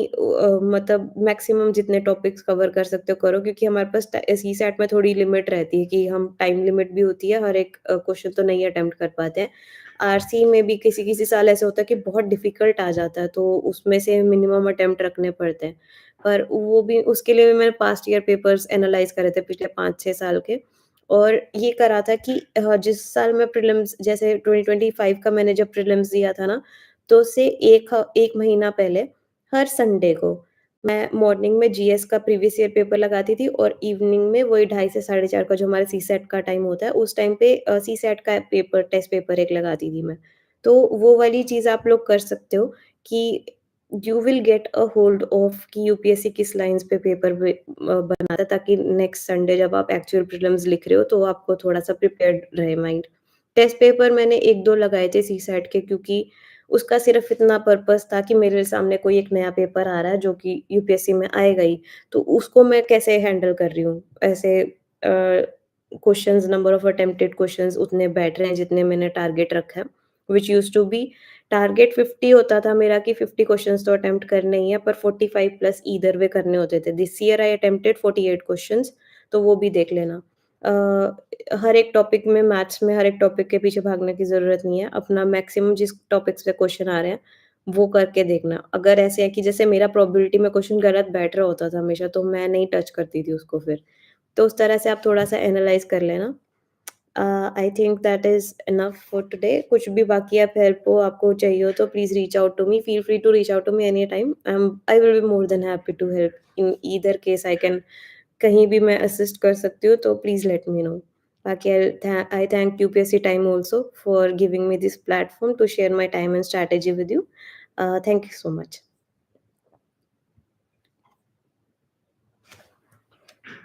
मतलब मैक्सिमम जितने टॉपिक्स कवर कर सकते हो करो, क्योंकि हमारे पास सीसैट में थोड़ी लिमिट रहती है कि हम टाइम लिमिट भी होती है, हर एक क्वेश्चन तो नहीं अटेम्प्ट कर पाते हैं। आरसी में भी किसी-किसी साल ऐसा होता है कि बहुत डिफ़िकल्ट आ जाता है, तो उसमें से मिनिमम अटेम्प्ट रखने पड़ते हैं। पर वो भी उसके लिए भी मैंने पास्ट ईयर पेपर्स एनालाइज़ करे थे पिछले 5-6 साल के, और ये करा था कि जिस साल मैं प्रीलिम्स, जैसे 2025 का मैंने जब प्रीलिम्स दिया था ना, तो उससे 1 महीना पहले हर संडे को मैं मॉर्निंग में जीएस का प्रीवियस ईयर पेपर लगाती थी, और इवनिंग में वही 2:30 से 4:30 का जो हमारा सीसैट का टाइम होता है, उस टाइम पे सीसैट का पेपर, टेस्ट पेपर एक लगाती थी मैं। तो वो वाली चीज़ आप लोग कर सकते हो कि you will gate a hold of कि यूपीएससी किस लाइन्स पे पेपर बनाता है, ताकि नेक्स्ट संडे जब आप एक्चुअल प्रीलिम्स लिख रहे हो तो आपको थोड़ा-सा प्रिपेयर्ड रहे माइंड। टेस्ट पेपर मैंने 1-2 लगाए थे सीसैट के, क्योंकि उसका सिर्फ़ इतना पर्पज़ था कि मेरे सामने कोई एक नया पेपर आ रहा है जो कि यूपीएससी में आएगा ही, तो उसको मैं कैसे हैंडल कर रही हूँ। ऐसे questions, number of attempted questions उतने बैठ रहे हैं जितने मैंने टारगेट रखा है, which used to be target 50 होता था मेरा कि 50 क्वेश्चन्स तो अटेम्प्ट करने ही है, पर 45 प्लस ईदर वे करने होते थे। This year I attempted 48 questions, तो वो भी देख लेना। हर एक टॉपिक में, मैथ्स में हर एक टॉपिक के पीछे भागने की ज़रूरत नहीं है। अपना मैक्सिमम जिस टॉपिक्स पे क्वेश्चन आ रहे हैं, वो करके देखना। अगर ऐसे है कि जैसे मेरा प्रोबेबिलिटी में क्वेश्चन गलत बैठ रहा होता था हमेशा, तो मैं नहीं टच करती थी उसको फिर। तो उस तरह से आप थोड़ा-सा एनालाइज़ कर लेना। आई think that is enough for today. कुछ भी बाकी आप हेल्प हो, आपको चाहिए हो, तो please reach out to me. Feel free to reach out to me any time. I will be more than happy to help in either case I can. कहीं भी मैं असिस्ट कर सकती हूँ, तो प्लीज़ लेट मी नो। बाकी I thank UPSC time also for giving me this platform to share my time and strategy with you. Thank you so much.